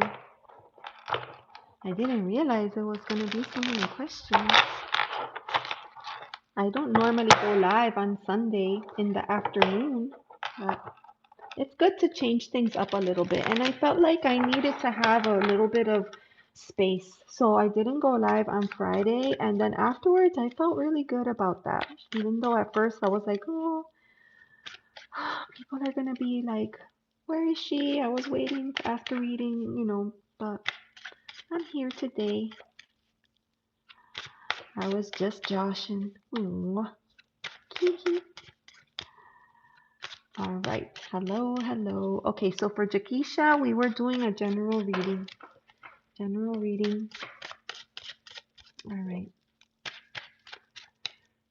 I didn't realize there was going to be so many questions. I don't normally go live on Sunday in the afternoon, but it's good to change things up a little bit. And I felt like I needed to have a little bit of space. So I didn't go live on Friday. And then afterwards, I felt really good about that. Even though at first I was like, oh, people are going to be like, where is she? I was waiting after reading, but I'm here today. I was just joshing. Aww. All right. Hello, hello. Okay, so for JaQuisha, we were doing a general reading. General reading. All right.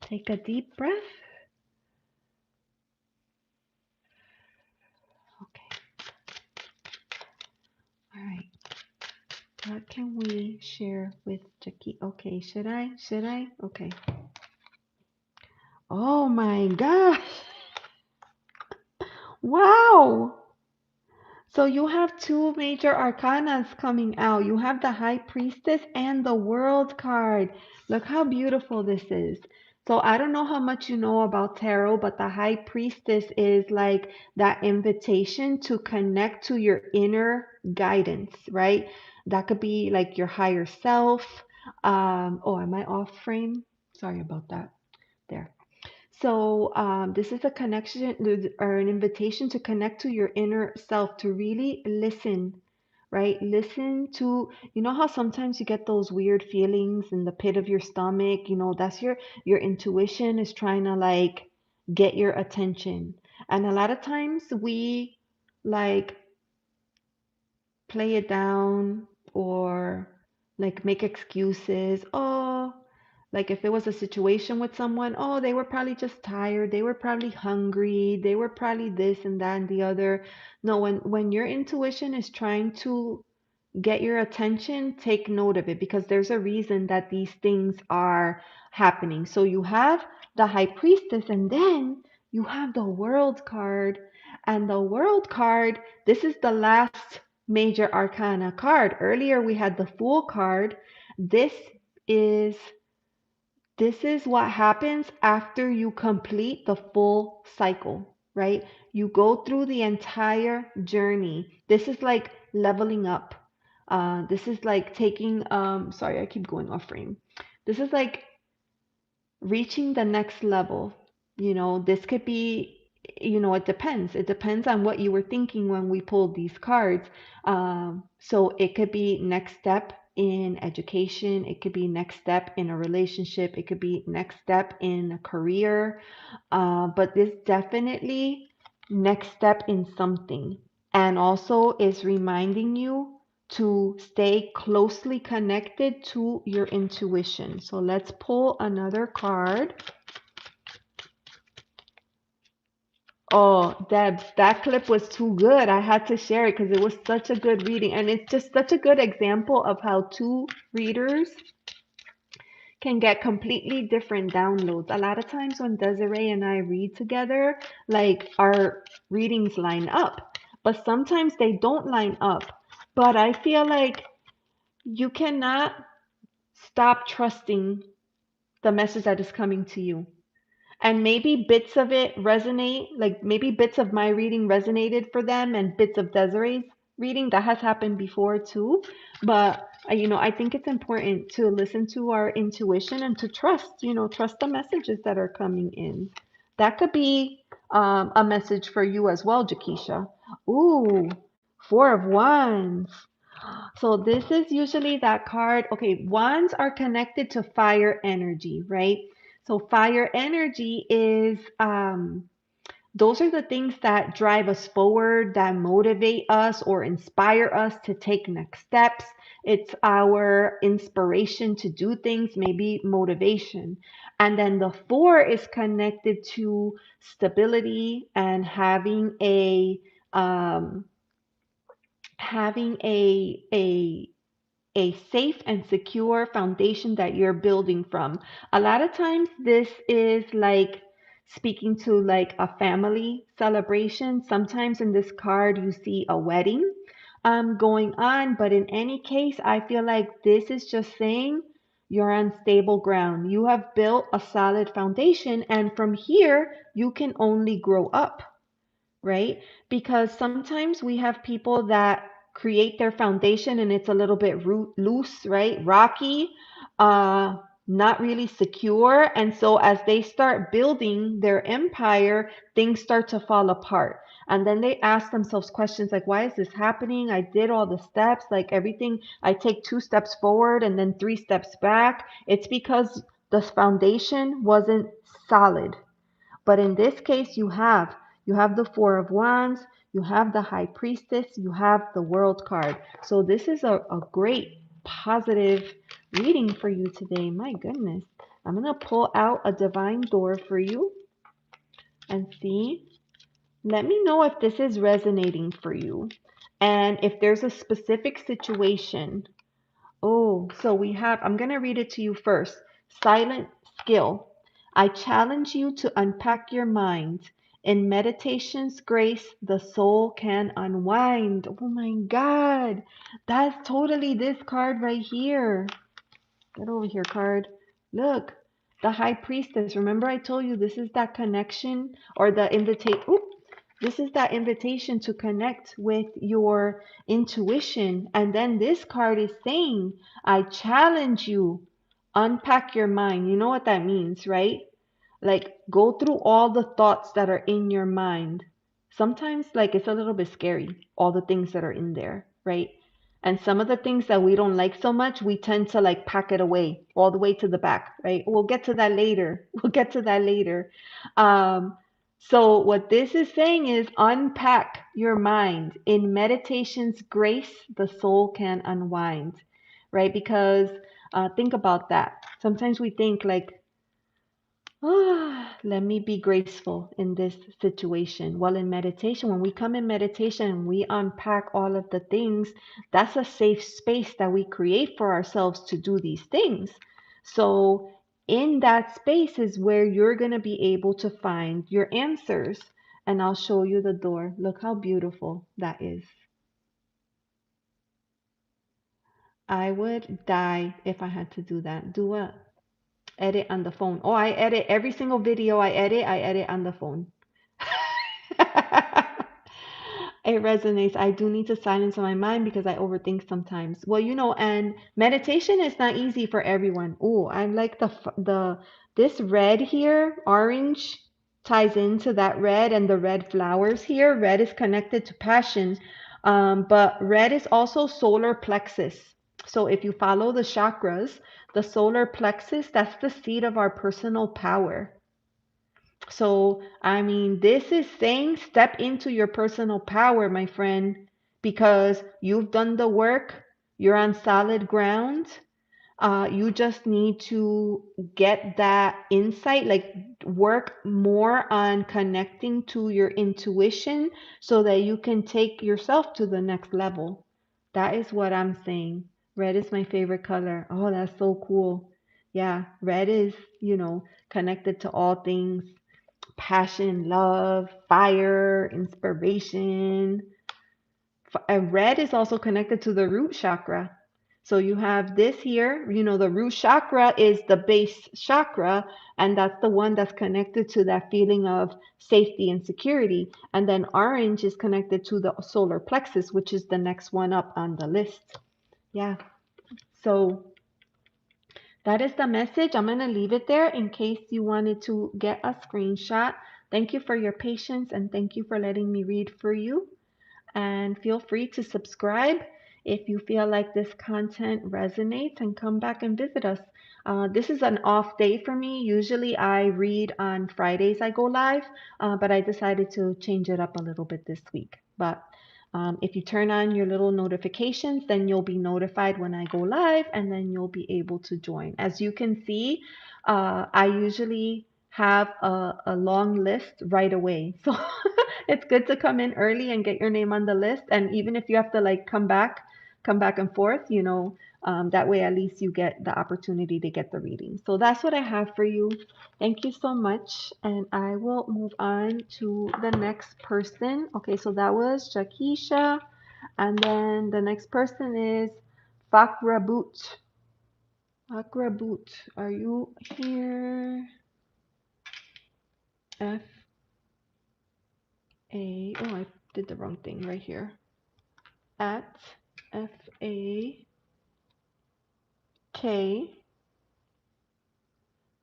Take a deep breath. Okay. All right. What can we share with JaQuisha? Okay, should I? Should I? Okay. Oh my gosh. Wow. So you have two major arcanas coming out. You have the High Priestess and the World card. Look how beautiful this is. So I don't know how much you know about tarot, but the High Priestess is like that invitation to connect to your inner guidance, right? That could be like your higher self. Oh, am I off frame? Sorry about that. There. So, this is a connection or an invitation to connect to your inner self, to really listen, right? Listen to, you know how sometimes you get those weird feelings in the pit of your stomach, that's your intuition is trying to like get your attention. And a lot of times we like play it down or like make excuses. Oh, like if it was a situation with someone, oh, they were probably just tired, they were probably hungry, they were probably this and that and the other. No, when your intuition is trying to get your attention, take note of it because there's a reason that these things are happening. So you have the High Priestess, and then you have the World card. And the World card, this is the last major arcana card. Earlier we had the Fool card. This is this is what happens after you complete the full cycle, right? You go through the entire journey. This is like leveling up. This is like taking, sorry, I keep going off frame. This is like reaching the next level. This could be, it depends. It depends on what you were thinking when we pulled these cards. So it could be next step in education, it could be next step in a relationship, it could be next step in a career. But this definitely next step in something. And also is reminding you to stay closely connected to your intuition. So let's pull another card. Oh, Debs, that clip was too good. I had to share it because it was such a good reading. And it's just such a good example of how two readers can get completely different downloads. A lot of times when Desiree and I read together, like our readings line up, but sometimes they don't line up. But I feel like you cannot stop trusting the message that is coming to you. And maybe bits of it resonate, like maybe bits of my reading resonated for them and bits of Desiree's reading. That has happened before too. But, I think it's important to listen to our intuition and to trust the messages that are coming in. That could be a message for you as well, JaQuisha. Ooh, Four of Wands. So this is usually that card. Okay, wands are connected to fire energy, right? So fire energy is those are the things that drive us forward, that motivate us or inspire us to take next steps. It's our inspiration to do things, maybe motivation. And then the four is connected to stability and um, having a safe and secure foundation that you're building from. A lot of times, this is like speaking to like a family celebration. Sometimes in this card, you see a wedding going on, but in any case, I feel like this is just saying you're on stable ground. You have built a solid foundation, and from here, you can only grow up, right? Because sometimes we have people that create their foundation and it's a little bit loose, right? Rocky, uh, not really secure. And so as they start building their empire, things start to fall apart. And then they ask themselves questions like, why is this happening? I did all the steps, like everything. I take 2 steps forward and then 3 steps back. It's because the foundation wasn't solid. But in this case, you have the Four of Wands, you have the High Priestess, you have the World card. So this is a great positive reading for you today. My goodness. I'm going to pull out a divine door for you and see. Let me know if this is resonating for you and if there's a specific situation. Oh, so I'm going to read it to you first. Silent skill. I challenge you to unpack your mind. In meditation's grace, the soul can unwind. Oh my God. That's totally this card right here. Get over here, card. Look, the High Priestess. Remember I told you this is that connection or the invitation. This is that invitation to connect with your intuition. And then this card is saying, I challenge you, unpack your mind. You know what that means, right? Like go through all the thoughts that are in your mind. Sometimes like it's a little bit scary, all the things that are in there, right? And some of the things that we don't like so much, we tend to like pack it away all the way to the back, right? We'll get to that later. We'll get to that later. So what this is saying is unpack your mind. In meditation's grace, the soul can unwind, right? Because think about that. Sometimes we think like, let me be graceful in this situation. Well, in meditation, when we come in meditation and we unpack all of the things, that's a safe space that we create for ourselves to do these things. So, in that space is where you're going to be able to find your answers. And I'll show you the door. Look how beautiful that is. I would die if I had to do that. Do what? Edit on the phone. Oh, I edit every single video I edit on the phone. It resonates. I do need to silence my mind because I overthink sometimes. Well, and meditation is not easy for everyone. Oh, I like this red here, orange ties into that red and the red flowers here. Red is connected to passion, but red is also solar plexus. So if you follow the chakras, the solar plexus, that's the seat of our personal power. So, I mean, this is saying step into your personal power, my friend, because you've done the work, you're on solid ground. You just need to get that insight, like work more on connecting to your intuition so that you can take yourself to the next level. That is what I'm saying. Red is my favorite color. Oh, that's so cool. Yeah, red is, connected to all things passion, love, fire, inspiration. And red is also connected to the root chakra. So you have this here, the root chakra is the base chakra, and that's the one that's connected to that feeling of safety and security. And then orange is connected to the solar plexus, which is the next one up on the list. Yeah. So that is the message. I'm going to leave it there in case you wanted to get a screenshot. Thank you for your patience and thank you for letting me read for you. And feel free to subscribe if you feel like this content resonates and come back and visit us. This is an off day for me. Usually I read on Fridays, I go live, but I decided to change it up a little bit this week. But if you turn on your little notifications, then you'll be notified when I go live and then you'll be able to join. As you can see, I usually have a long list right away. So it's good to come in early and get your name on the list. And even if you have to like come back come back and forth, that way at least you get the opportunity to get the reading. So that's what I have for you. Thank you so much. And I will move on to the next person. Okay, so that was JaQuisha. And then the next person is Fakraboot. Fakraboot, are you here? F A. Oh, I did the wrong thing right here. At FAK.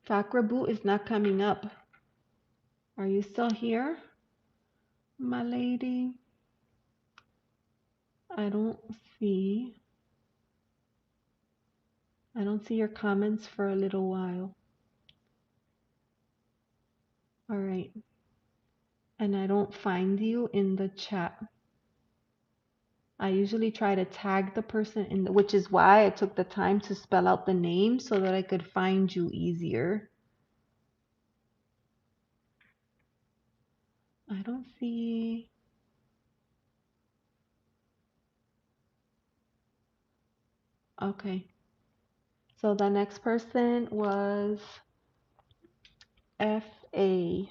Fakraboot is not coming up. Are you still here, my lady? I don't see. I don't see your comments for a little while. All right. And I don't find you in the chat. I usually try to tag the person in the, which is why I took the time to spell out the name so that I could find you easier. I don't see. Okay. So the next person was FAKHRABUTT.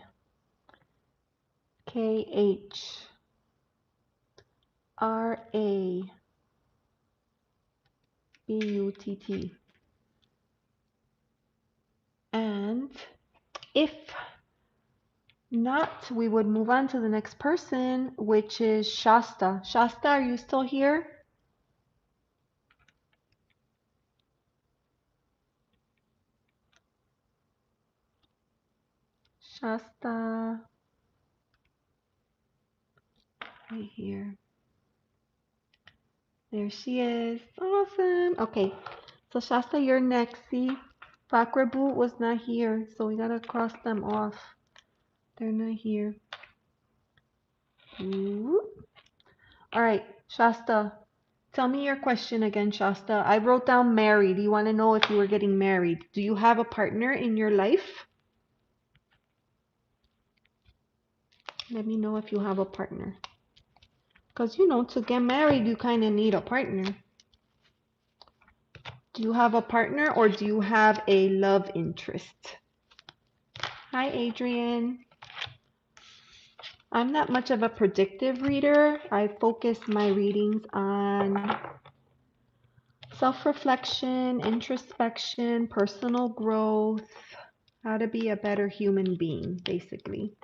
And if not, we would move on to the next person, which is Shasta. Shasta, are you still here? Shasta, right here. There she is. Awesome. Okay, so Shasta, you're next. See, Fakraboot was not here, so we gotta cross them off. They're not here. Ooh. All right, Shasta, tell me your question again, Shasta. I wrote down married. You want to know if you were getting married. Do you have a partner in your life? Let me know if you have a partner. Because, to get married, you kind of need a partner. Do you have a partner or do you have a love interest? Hi, Adrian. I'm not much of a predictive reader. I focus my readings on self-reflection, introspection, personal growth, how to be a better human being, basically.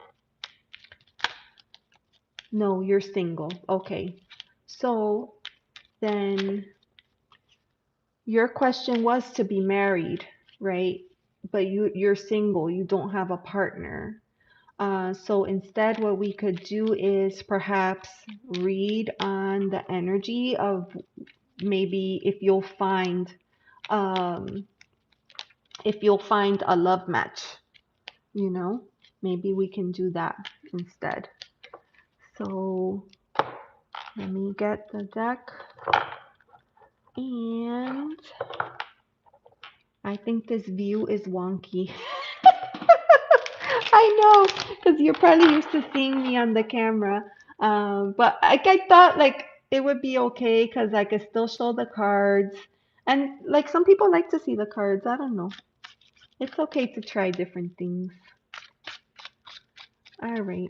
No, you're single. Okay. So then your question was to be married, right? But you're single, you don't have a partner. So instead, what we could do is perhaps read on the energy of maybe if you'll find a love match, maybe we can do that instead. So let me get the deck, and I think this view is wonky. I know, because you're probably used to seeing me on the camera. But I thought like it would be okay because I could still show the cards. And like some people like to see the cards. I don't know. It's okay to try different things. All right.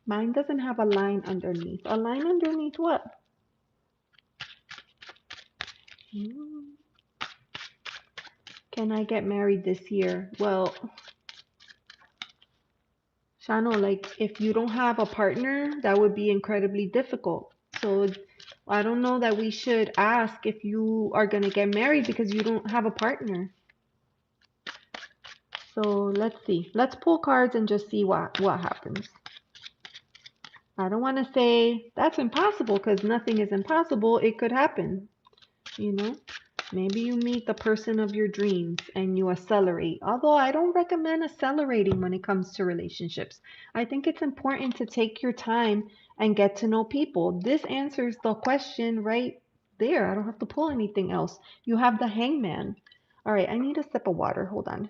Mine doesn't have a line underneath. A line underneath what? Can I get married this year? Well, Shano, like if you don't have a partner, that would be incredibly difficult. So I don't know that we should ask if you are going to get married because you don't have a partner. So let's see. Let's pull cards and just see what happens. I don't want to say that's impossible because nothing is impossible. It could happen, Maybe you meet the person of your dreams and you accelerate. Although I don't recommend accelerating when it comes to relationships. I think it's important to take your time and get to know people. This answers the question right there. I don't have to pull anything else. You have the hangman. All right, I need a sip of water. Hold on.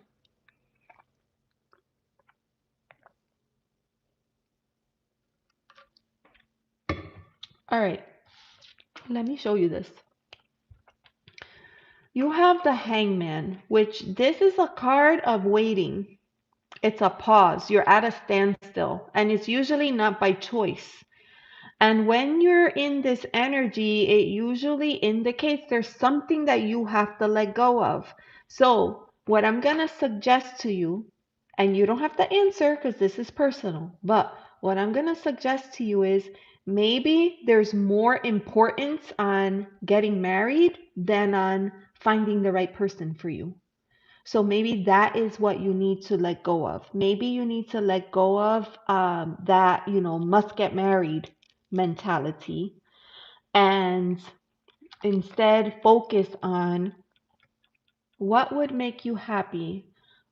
All right, let me show you this. You have the Hangman, which this is a card of waiting. It's a pause. You're at a standstill, and it's usually not by choice. And when you're in this energy, it usually indicates there's something that you have to let go of. So, what I'm going to suggest to you, and you don't have to answer because this is personal, but what I'm going to suggest to you is maybe there's more importance on getting married than on finding the right person for you. So maybe that is what you need to let go of. Maybe you need to let go of that, must get married mentality and instead focus on what would make you happy?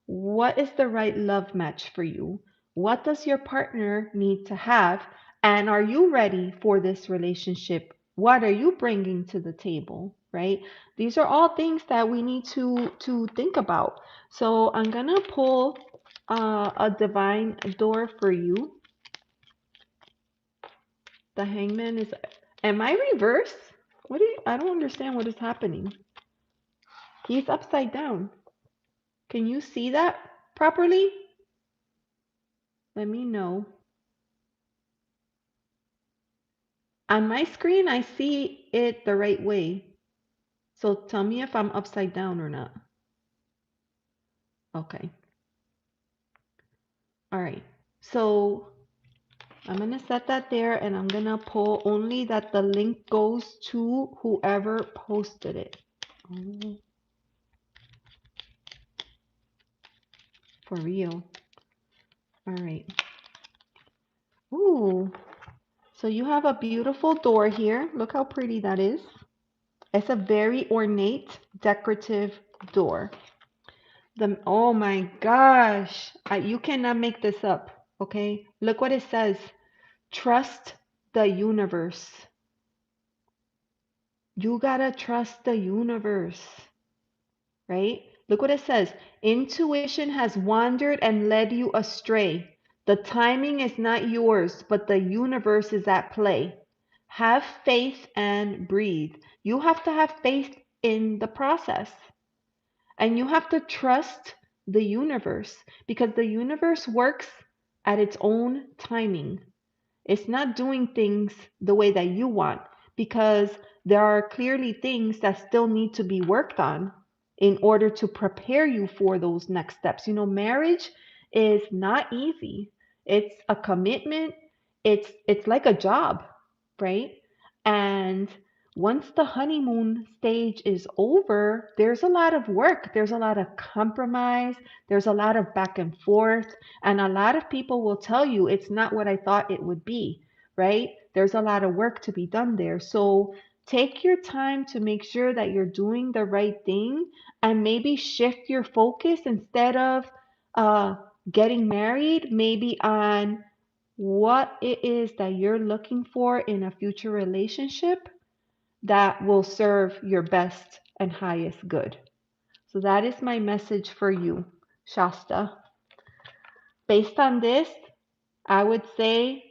What is the right love match for you? What does your partner need to have? And are you ready for this relationship? What are you bringing to the table, right? These are all things that we need to think about. So I'm gonna pull a divine door for you. The Hangman is. Am I reversed? I don't understand what is happening. He's upside down. Can you see that properly? Let me know. On my screen, I see it the right way. So tell me if I'm upside down or not. Okay. All right. So I'm going to set that there and I'm going to pull only that the link goes to whoever posted it. Oh, for real. All right. Ooh. So you have a beautiful door here. Look how pretty that is. It's a very ornate, decorative door. Oh my gosh. You cannot make this up. Okay. Look what it says. Trust the universe. You gotta trust the universe. Right? Look what it says. Intuition has wandered and led you astray. The timing is not yours, but the universe is at play. Have faith and breathe. You have to have faith in the process. And you have to trust the universe because the universe works at its own timing. It's not doing things the way that you want because there are clearly things that still need to be worked on in order to prepare you for those next steps. Marriage is not easy. It's a commitment. It's like a job, right? And once the honeymoon stage is over, there's a lot of work, there's a lot of compromise, there's a lot of back and forth, and a lot of people will tell you it's not what I thought it would be, right? There's a lot of work to be done there. So take your time to make sure that you're doing the right thing and maybe shift your focus instead of uh, getting married, maybe on what it is that you're looking for in a future relationship that will serve your best and highest good. So that is my message for you, Shasta. Based on this, I would say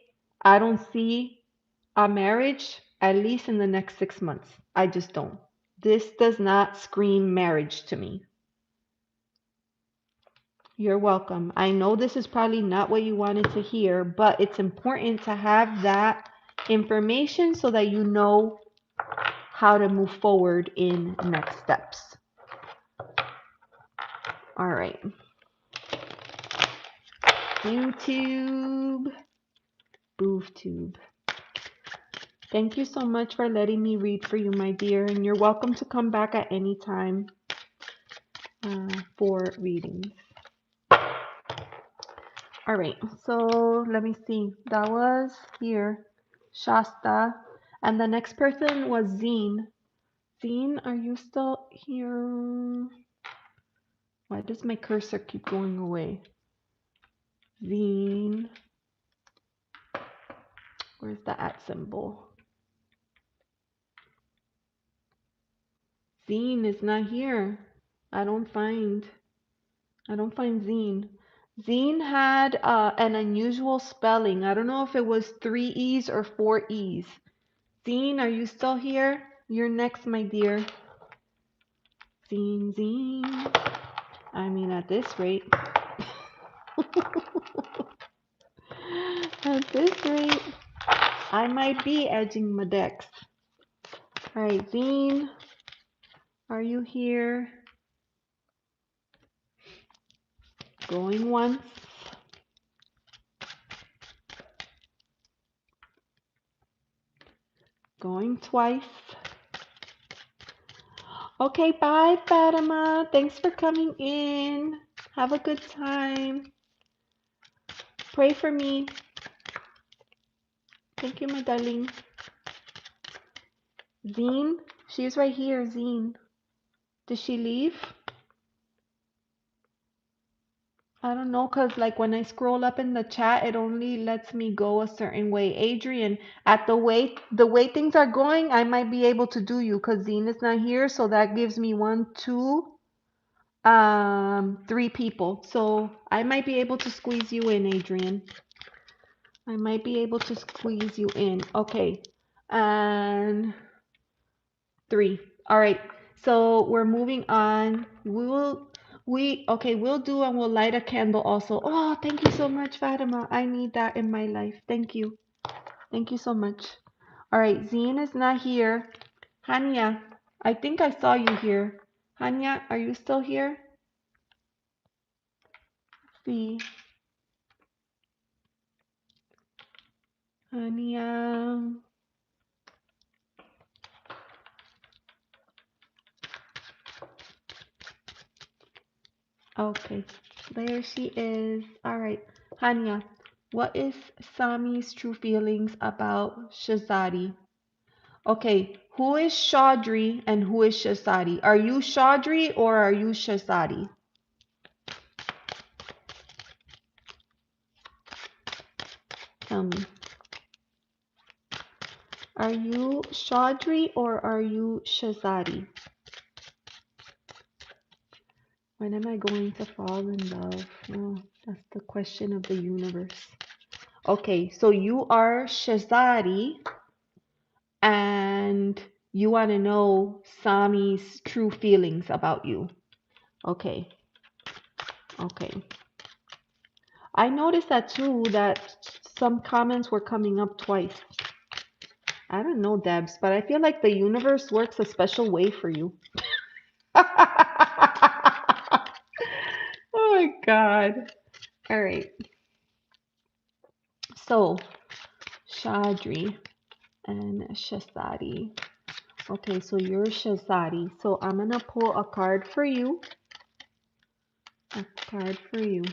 I don't see a marriage at least in the next 6 months. I just don't. This does not scream marriage to me. You're welcome. I know this is probably not what you wanted to hear, but it's important to have that information so that you know how to move forward in next steps. All right. YouTube, BoofTube. Thank you so much for letting me read for you, my dear, and you're welcome to come back at any time for readings. All right, so let me see. That was here, Shasta, and the next person was Zine. Zine, are you still here? Why does my cursor keep going away? Zine. Where's the @ symbol? Zine is not here. I don't find Zine. Zine had an unusual spelling. I don't know if it was 3 E's or 4 E's. Zine, are you still here? You're next, my dear. Zine, Zine. I mean, at this rate. At this rate, I might be edging my decks. All right, Zine, are you here? Going once. Going twice. Okay, bye, Fatima. Thanks for coming in. Have a good time. Pray for me. Thank you, my darling. Zine, she's right here, Zine. Did she leave? I don't know, cause like when I scroll up in the chat, it only lets me go a certain way. Adrian, at the way things are going, I might be able to do you, cause Zine is not here, so that gives me 1, 2, 3 people. So I might be able to squeeze you in, Adrian. I might be able to squeeze you in. Okay, and 3. All right. So we're moving on. We'll do and we'll light a candle also. Oh, thank you so much, Fatima. I need that in my life. Thank you. Thank you so much. All right, Zine is not here. Haniya, I think I saw you here. Haniya, are you still here? See. Haniya. Okay, there she is. All right, Haniya, what is Sami's true feelings about Shazadi? Okay, who is Chaudhry and who is Shazadi? Are you Chaudhry or are you Shazadi? Tell me. Are you Chaudhry or are you Shazadi? When am I going to fall in love? Oh, that's the question of the universe. Okay, so you are Shazadi and you want to know Sami's true feelings about you. Okay, okay. I noticed that too, that some comments were coming up twice. I don't know, Debs, but I feel like the universe works a special way for you. Oh my God. All right. So, Chaudhry and Shazadi. Okay, so you're Shazadi. So I'm going to pull a card for you. A card for you.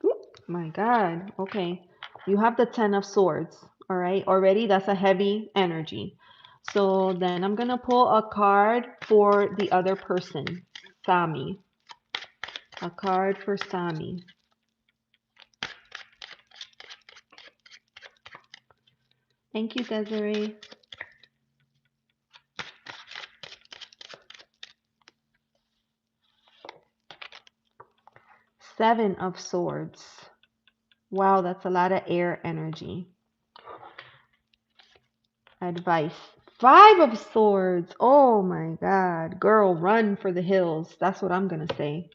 Oop, my God. Okay. You have the 10 of swords. All right. Already that's a heavy energy. So then I'm going to pull a card for the other person, Sami. A card for Sami. Thank you, Desiree. Seven of swords. Wow, that's a lot of air energy. Advice. Five of swords. Oh my God. Girl, run for the hills. That's what I'm going to say.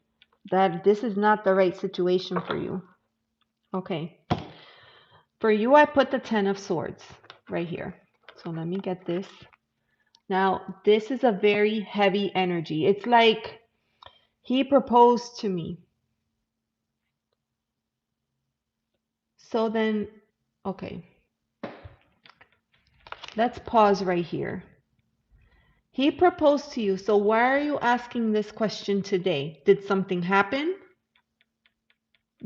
That this is not the right situation for you. Okay. For you, I put the 10 of swords right here. So let me get this. Now, this is a very heavy energy. It's like he proposed to me. So then, okay. Let's pause right here. He proposed to you. So why are you asking this question today? Did something happen?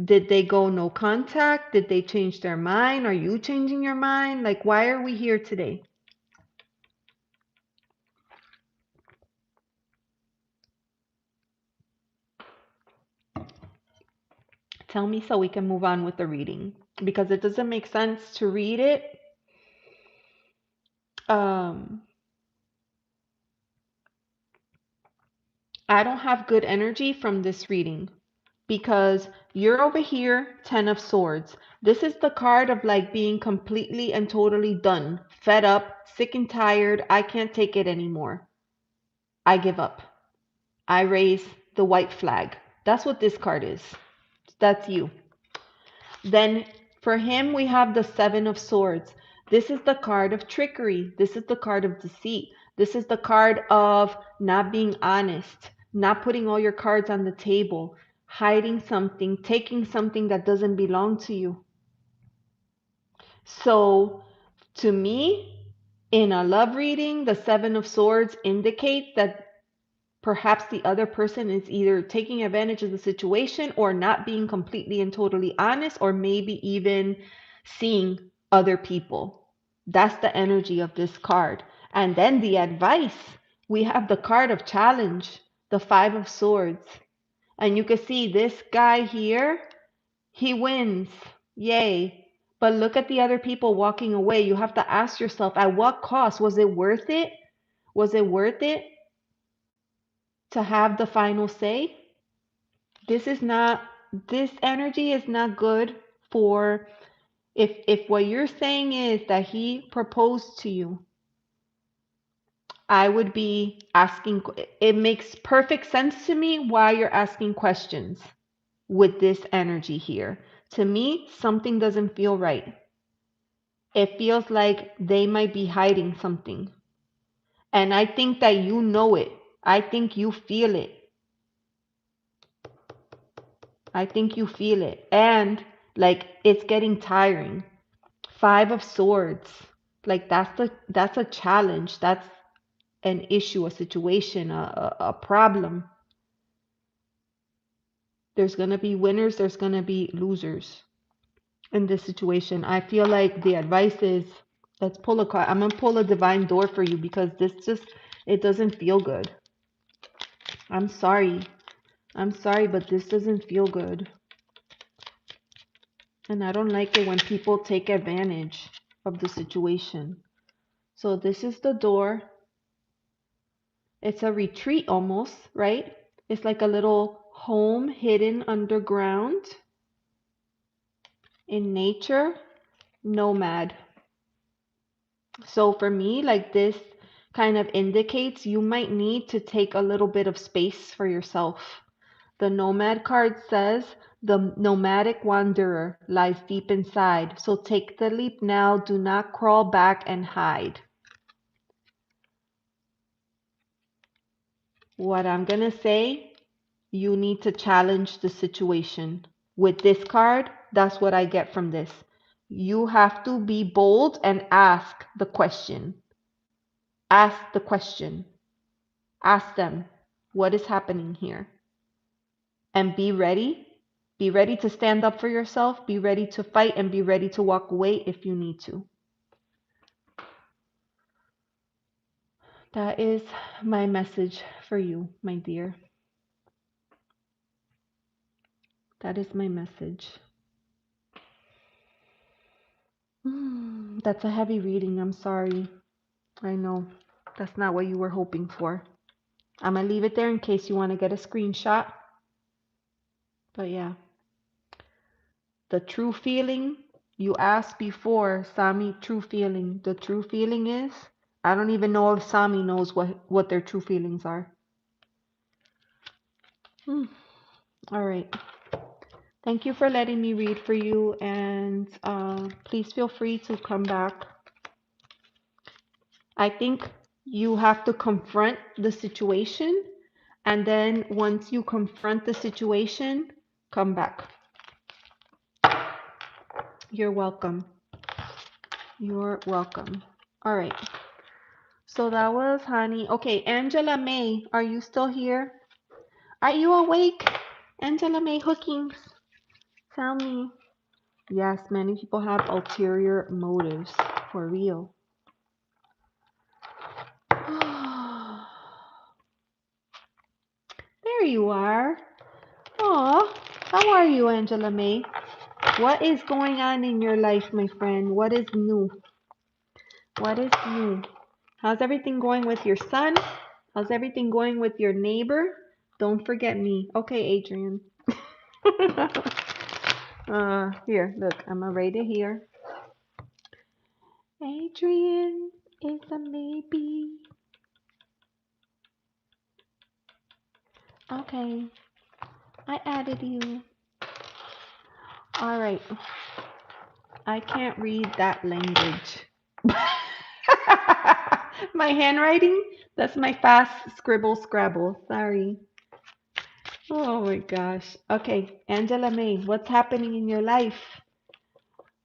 Did they go no contact? Did they change their mind? Are you changing your mind? Like, why are we here today? Tell me so we can move on with the reading. Because it doesn't make sense to read it. I don't have good energy from this reading. because you're over here, 10 of Swords. This is the card of like being completely and totally done, fed up, sick and tired. I can't take it anymore. I give up. I raise the white flag. That's what this card is. That's you. Then for him, we have the Seven of Swords. This is the card of trickery. This is the card of deceit. This is the card of not being honest, not putting all your cards on the table, hiding something, taking something that doesn't belong to you. So to me, in a love reading, the Seven of Swords indicates that perhaps the other person is either taking advantage of the situation or not being completely and totally honest, or maybe even seeing other people. That's the energy of this card. And then the advice, we have the card of challenge, the Five of Swords. And you can see this guy here, he wins. Yay. But look at the other people walking away. You have to ask yourself, at what cost? Was it worth it? Was it worth it to have the final say? This energy is not good for, if what you're saying is that he proposed to you, I would be asking, it makes perfect sense to me why you're asking questions with this energy here. To me, something doesn't feel right. It feels like they might be hiding something. And I think that you know it. I think you feel it. I think you feel it. And like it's getting tiring. Five of Swords. Like that's a challenge. That's an issue, a situation, a problem. There's gonna be winners, there's gonna be losers in this situation. I feel like the advice is, let's pull a card. I'm gonna pull a divine door for you because this just, it doesn't feel good. I'm sorry. I'm sorry, but this doesn't feel good. And I don't like it when people take advantage of the situation. So this is the door. It's a retreat almost, right? It's like a little home hidden underground in nature, nomad. So for me, like this kind of indicates you might need to take a little bit of space for yourself. The nomad card says the nomadic wanderer lies deep inside. So take the leap now. Do not crawl back and hide. What I'm going to say, you need to challenge the situation. With this card, that's what I get from this. You have to be bold and ask the question. Ask the question. Ask them, what is happening here? And be ready. Be ready to stand up for yourself. Be ready to fight and be ready to walk away if you need to. That is my message for you, my dear. That is my message. That's a heavy reading. I'm sorry. I know. That's not what you were hoping for. I'm going to leave it there in case you want to get a screenshot. But yeah. The true feeling, you asked before, Sami, true feeling. The true feeling is, I don't even know if Sami knows what their true feelings are. All right. Thank you for letting me read for you, and please feel free to come back. I think you have to confront the situation, and then once you confront the situation, come back. You're welcome. You're welcome. All right. So that was Honey. Okay, Angela May, are you still here? Are you awake? Angela May Hookings. Tell me. Yes, many people have ulterior motives, for real. There you are. Aw, how are you, Angela May? What is going on in your life, my friend? What is new? What is new? How's everything going with your son? How's everything going with your neighbor? Don't forget me. Okay, Adrian. Here, look, I'm gonna write it here. Adrian is a maybe. Okay, I added you. All right, I can't read that language. My handwriting, that's my fast scribble scrabble. Sorry. Oh my gosh. Okay, Angela May, what's happening in your life?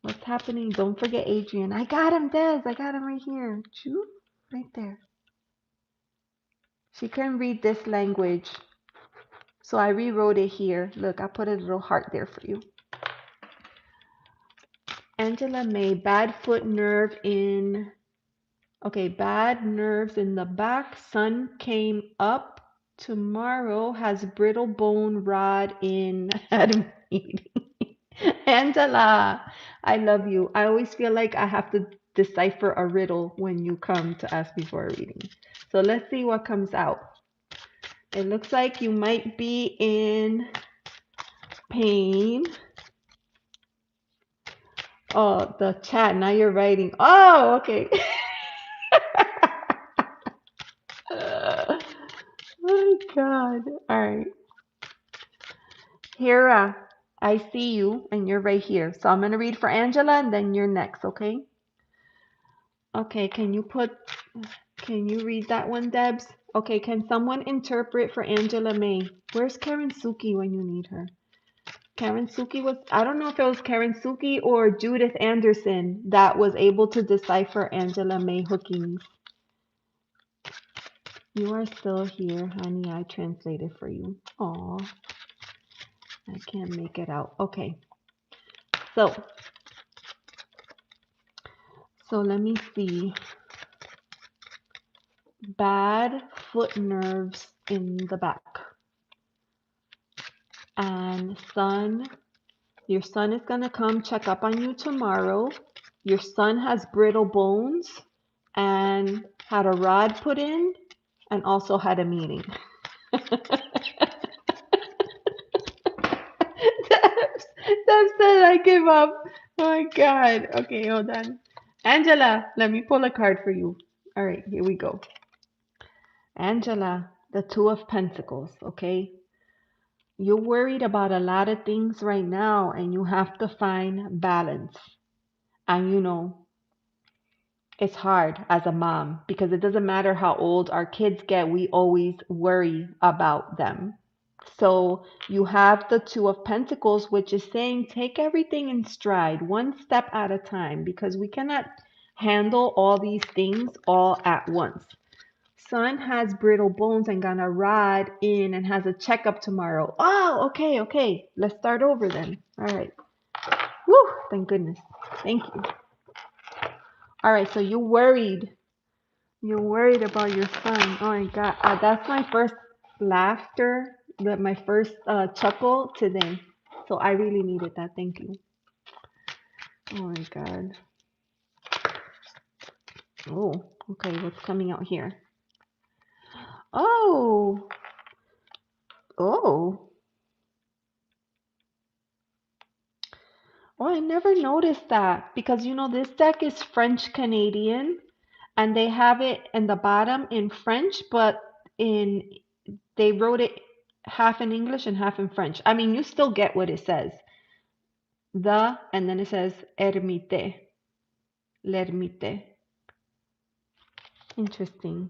What's happening? Don't forget Adrian. I got him, Des. I got him right here. Choo, right there. She couldn't read this language, so I rewrote it here. Look, I put a little heart there for you. Angela May, bad foot nerve in. Okay, bad nerves in the back. Sun came up. Tomorrow has brittle bone rod in at a meeting. Angela, I love you. I always feel like I have to decipher a riddle when you come to ask me for a reading. So let's see what comes out. It looks like you might be in pain. Oh, the chat. Now you're writing. Oh, okay. Oh my God. All right. Hera, I see you and you're right here. So I'm going to read for Angela and then you're next, okay? Okay, can you read that one, Debs? Okay, can someone interpret for Angela May? Where's Karen Suki when you need her? Karen Suki was, I don't know if it was Karen Suki or Judith Anderson that was able to decipher Angela May hookings. You are still here, honey. I translated for you. Aw, I can't make it out. Okay, so let me see. Bad foot nerves in the back. And your son is going to come check up on you tomorrow. Your son has brittle bones and had a rod put in and also had a meeting. Deb said I give up. Oh my God. Okay, hold on. Angela, let me pull a card for you. All right, here we go. Angela, the Two of Pentacles, okay? You're worried about a lot of things right now and you have to find balance. And it's hard as a mom because it doesn't matter how old our kids get, we always worry about them. So you have the Two of Pentacles, which is saying take everything in stride, one step at a time, because we cannot handle all these things all at once. Son has brittle bones and gonna ride in and has a checkup tomorrow. Oh, okay. Let's start over then. All right. Woo, thank goodness. Thank you. All right, so you're worried. You're worried about your son. Oh my God. That's my first laughter, my first chuckle today. So I really needed that. Thank you. Oh my God. Oh, okay. What's coming out here? Oh. Oh. Oh, I never noticed that because this deck is French Canadian and they have it in the bottom in French, but they wrote it half in English and half in French. I mean, you still get what it says. And then it says ermite, l'ermite. Interesting.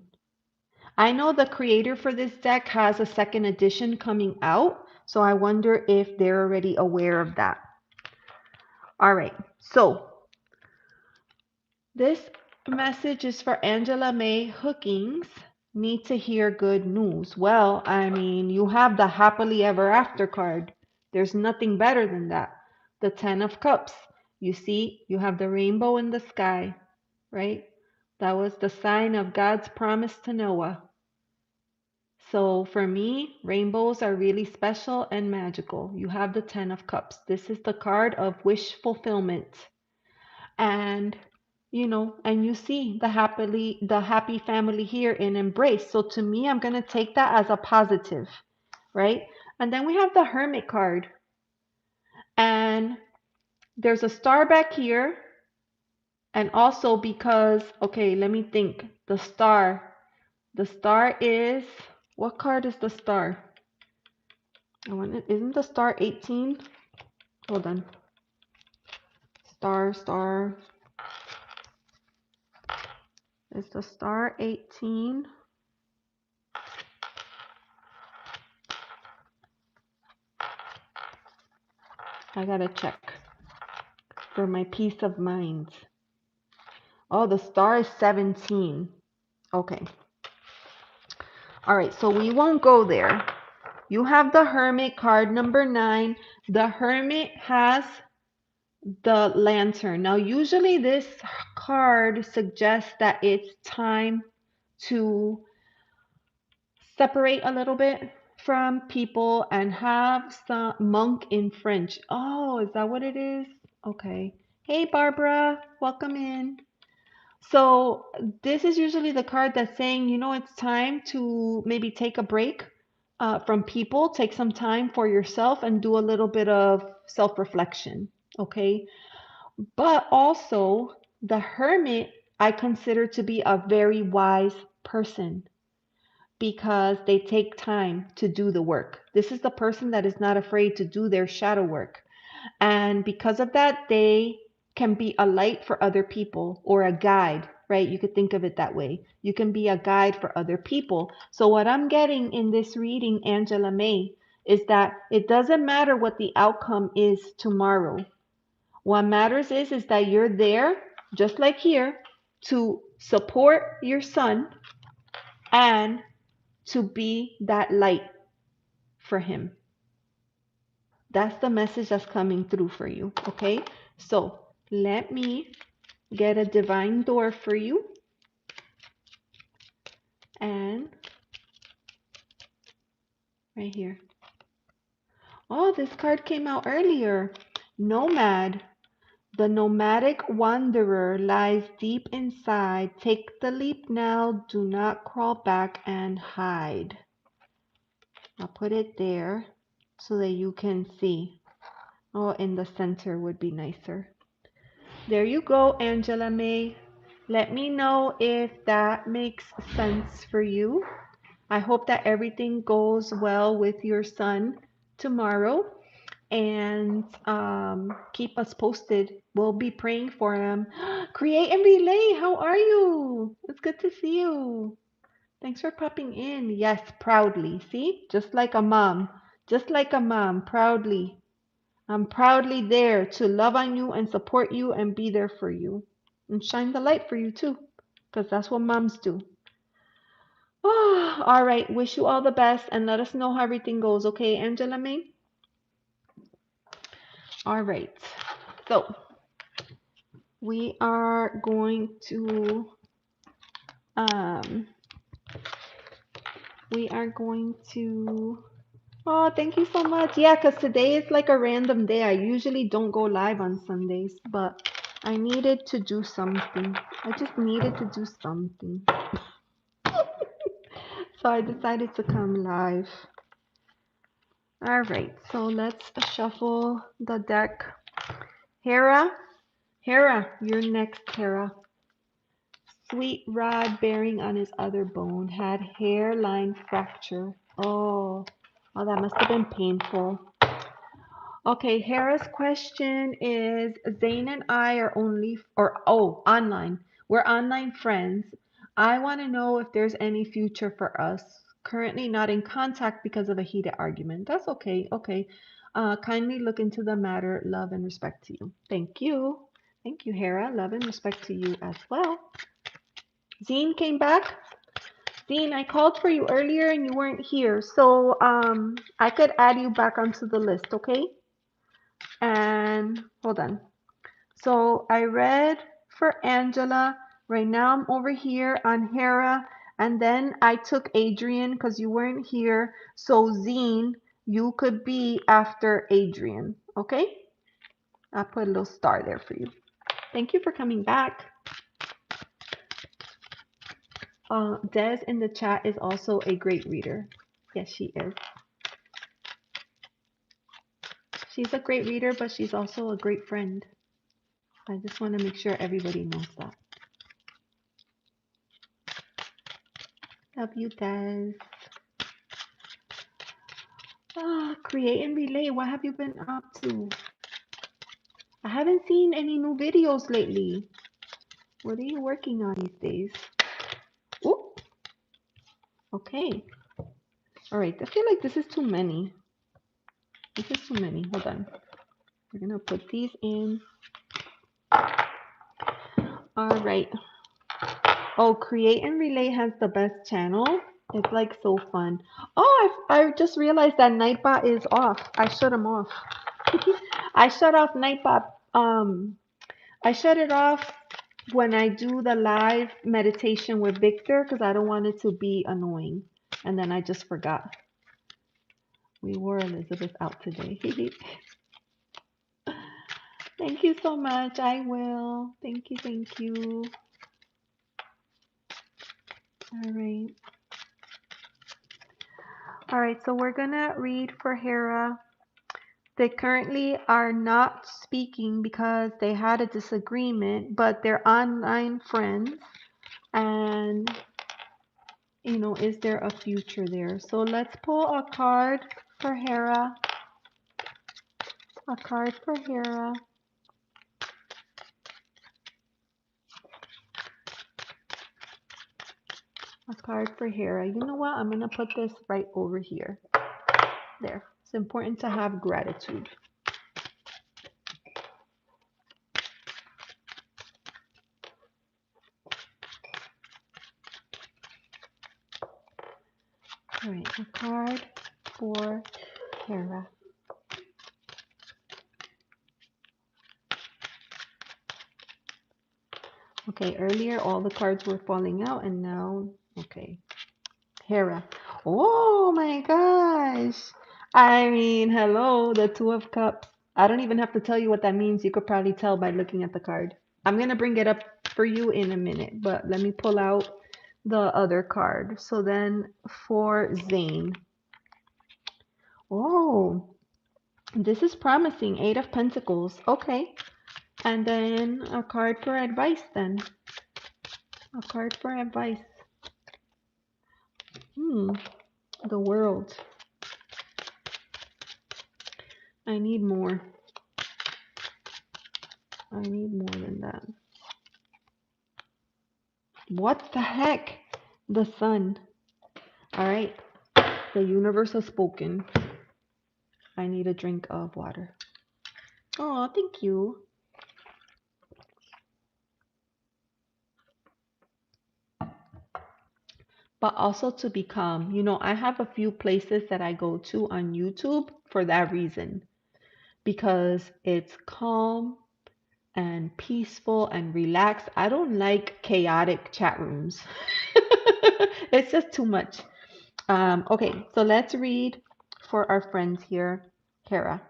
I know the creator for this deck has a second edition coming out, so I wonder if they're already aware of that. All right, so this message is for Angela May Hookings. Need to hear good news. Well, I mean, you have the happily ever after card. There's nothing better than that. The 10 of Cups. You see, you have the rainbow in the sky, right? That was the sign of God's promise to Noah. So for me, rainbows are really special and magical. You have the 10 of Cups. This is the card of wish fulfillment. And and you see the happy family here in embrace. So to me, I'm going to take that as a positive, right? And then we have the Hermit card. And there's a star back here. And also because, okay, let me think. The star. The star is, what card is the star? Isn't the star 18? Hold on. Star. Is the star 18? I gotta check for my peace of mind. Oh, the star is 17. Okay. All right, so we won't go there. You have the Hermit card number 9. The Hermit has the Lantern. Now, usually this card suggests that it's time to separate a little bit from people and have some monk in French. Oh, is that what it is? Okay. Hey, Barbara, welcome in. So this is usually the card that's saying, you know, it's time to maybe take a break from people, take some time for yourself and do a little bit of self-reflection, okay? But also, the hermit I consider to be a very wise person because they take time to do the work. This is the person that is not afraid to do their shadow work. And because of that, they can be a light for other people or a guide, right? You could think of it that way. You can be a guide for other people. So, what I'm getting in this reading, Angela May, is that it doesn't matter what the outcome is tomorrow. What matters is that you're there, just like here, to support your son and to be that light for him. That's the message that's coming through for you, okay? So let me get a divine door for you. And right here. Oh, this card came out earlier. Nomad. The nomadic wanderer lies deep inside. Take the leap now. Do not crawl back and hide. I'll put it there so that you can see. Oh, in the center would be nicer. There you go, Angela May. Let me know if that makes sense for you. I hope that everything goes well with your son tomorrow. And keep us posted. We'll be praying for him. Create and relay, how are you? It's good to see you. Thanks for popping in. Yes, proudly. See? Just like a mom. Just like a mom, proudly. I'm proudly there to love on you and support you and be there for you. And shine the light for you too. Because that's what moms do. Oh, all right. Wish you all the best and let us know how everything goes. Okay, Angela May? All right. So we are going to um we are going to oh, thank you so much. Yeah, because today is like a random day. I usually don't go live on Sundays, but I needed to do something. I just needed to do something. So I decided to come live. All right, so let's shuffle the deck. Hera, you're next, Hera. Sweet rod bearing on his other bone had hairline fracture. Oh, that must have been painful. Okay, Hera's question is Zane and I are online. We're online friends. I want to know if there's any future for us. Currently not in contact because of a heated argument. That's okay. Okay. Kindly look into the matter. Love and respect to you. Thank you. Thank you, Hera. Love and respect to you as well. Zine came back. Zine, I called for you earlier and you weren't here. So I could add you back onto the list, okay? And hold on. So I read for Angela. Right now I'm over here on Hera. And then I took Adrian because you weren't here. So Zine, you could be after Adrian. Okay? I put a little star there for you. Thank you for coming back. Des in the chat is also a great reader. Yes, she is. She's a great reader, but she's also a great friend. I just want to make sure everybody knows that. Love you, Des. Create and relay. What have you been up to? I haven't seen any new videos lately. What are you working on these days? Ooh. Okay. All right. I feel like this is too many. This is too many. Hold on. We're going to put these in. All right. Oh, Create and Relay has the best channel. It's like so fun. Oh, I just realized that Nightbot is off. I shut him off. I shut off Nightbot. I shut it off when I do the live meditation with Victor because I don't want it to be annoying. And then I just forgot. We wore Elizabeth out today. Thank you so much. I will. Thank you. Thank you. All right. All right. So we're going to read for Hera. They currently are not speaking because they had a disagreement, but they're online friends. And, you know, is there a future there? So let's pull a card for Hera. A card for Hera. A card for Hera. You know what? I'm going to put this right over here. There. It's important to have gratitude. All right. A card for Hera. Okay, earlier all the cards were falling out and now, okay. Hera. Oh my gosh. I mean, hello, the Two of Cups. I don't even have to tell you what that means. You could probably tell by looking at the card. I'm going to bring it up for you in a minute, but let me pull out the other card. So then for Zane. Oh, this is promising. Eight of Pentacles. Okay. And then a card for advice then. A card for advice. The World. I need more. I need more than that. What the heck? The Sun. All right. The universe has spoken. I need a drink of water. Oh, thank you. But also to be calm. You know, I have a few places that I go to on YouTube for that reason. Because it's calm and peaceful and relaxed. I don't like chaotic chat rooms. It's just too much. Okay, so let's read for our friends here, Hera.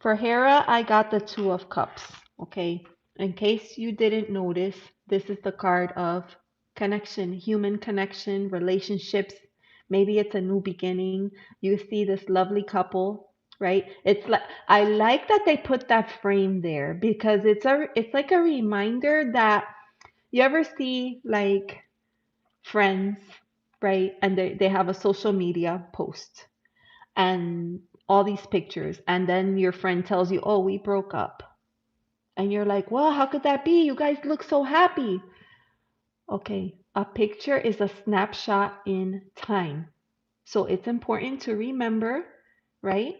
For Hera, I got the Two of Cups. Okay, in case you didn't notice, this is the card of connection, human connection, relationships. Maybe it's a new beginning. You see this lovely couple, right? It's like I like that they put that frame there because it's like a reminder that you ever see like friends, right? And they have a social media post and all these pictures, and then your friend tells you, oh, we broke up, and you're like, well, how could that be? You guys look so happy. Okay, a picture is a snapshot in time, so it's important to remember, right?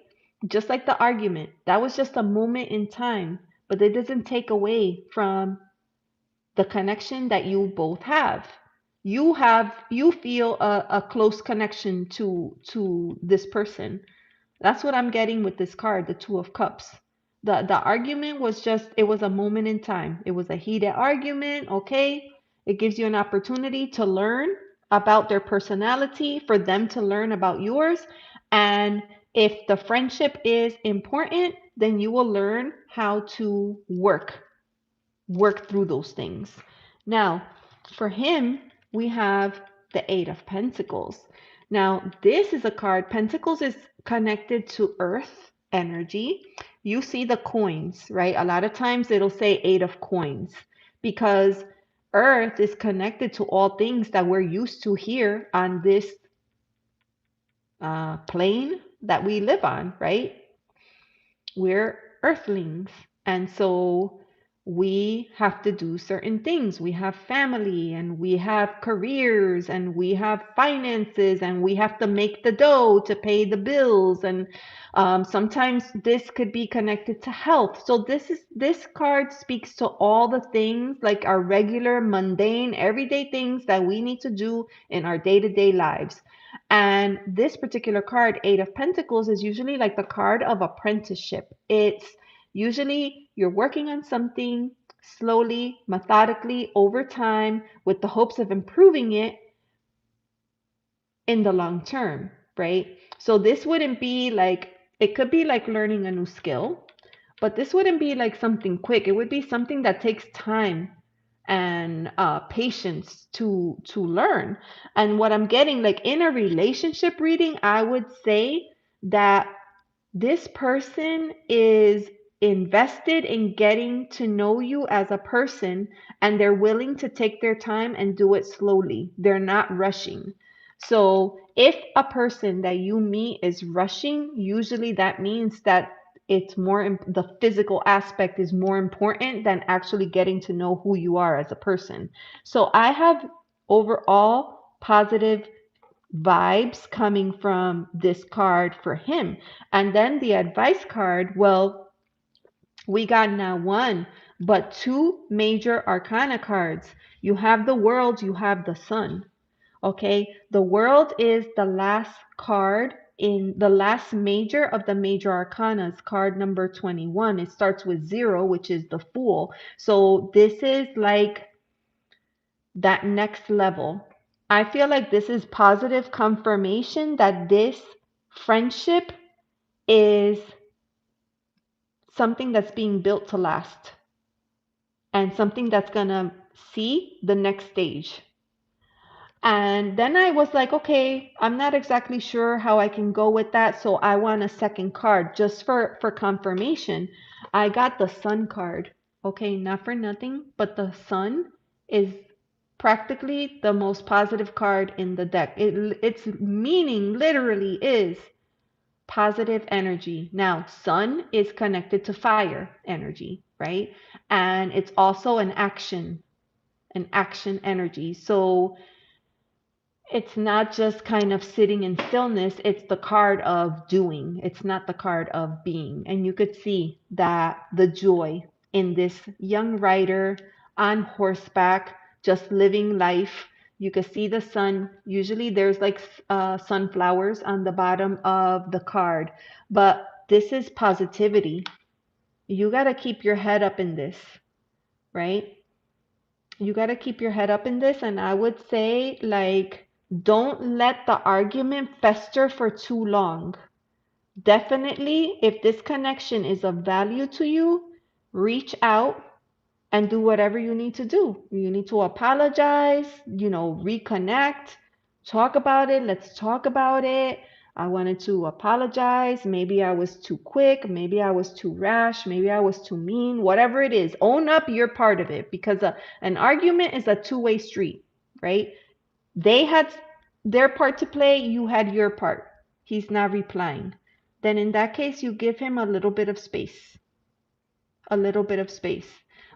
Just like the argument, that was just a moment in time, but it doesn't take away from the connection that you both have. You feel a close connection to this person. That's what I'm getting with this card, the Two of Cups. The argument was just, it was a moment in time. It was a heated argument, okay? It gives you an opportunity to learn about their personality, for them to learn about yours. And if the friendship is important, then you will learn how to work through those things. Now, for him, we have the Eight of Pentacles. Now, this is a card, Pentacles is connected to Earth, energy, you see the coins, right? A lot of times it'll say 8 of coins because Earth is connected to all things that we're used to here on this plane that we live on, right? We're earthlings. And so we have to do certain things. We have family and we have careers and we have finances and we have to make the dough to pay the bills. And sometimes this could be connected to health. So this card speaks to all the things like our regular, mundane, everyday things that we need to do in our day-to-day lives. And this particular card, Eight of Pentacles, is usually like the card of apprenticeship. It's usually you're working on something slowly, methodically, over time, with the hopes of improving it in the long term, right? So this wouldn't be like, it could be like learning a new skill, but this wouldn't be like something quick. It would be something that takes time and patience to learn. And what I'm getting, like in a relationship reading, I would say that this person is invested in getting to know you as a person, and they're willing to take their time and do it slowly. They're not rushing. So if a person that you meet is rushing, usually that means that it's more, the physical aspect is more important than actually getting to know who you are as a person. So I have overall positive vibes coming from this card for him. And then the advice card, well, we got not one, but two major arcana cards. You have the world, you have the sun. Okay, the world is the last card in the last major of the major arcanas, card number 21. It starts with 0, which is the fool. So this is like that next level. I feel like this is positive confirmation that this friendship is something that's being built to last and something that's going to see the next stage. And then I was like, okay, I'm not exactly sure how I can go with that. So I want a second card just for confirmation. I got the sun card. Okay, not for nothing, but the sun is practically the most positive card in the deck. Its meaning literally is positive energy. Now, sun is connected to fire energy, right? And it's also an action energy. So it's not just kind of sitting in stillness, it's the card of doing. It's not the card of being. And you could see that the joy in this young rider on horseback, just living life. You could see the sun. Usually there's like sunflowers on the bottom of the card, but this is positivity. You got to keep your head up in this, right? You got to keep your head up in this. And I would say, like, don't let the argument fester for too long. Definitely, if this connection is of value to you, reach out and do whatever you need to do. You need to apologize, reconnect, talk about it. Let's talk about it. I wanted to apologize. Maybe I was too quick. Maybe I was too rash. Maybe I was too mean. Whatever it is, own up your part of it, because an argument is a two-way street, right? They had their part to play. You had your part. He's not replying. Then in that case, you give him a little bit of space. A little bit of space.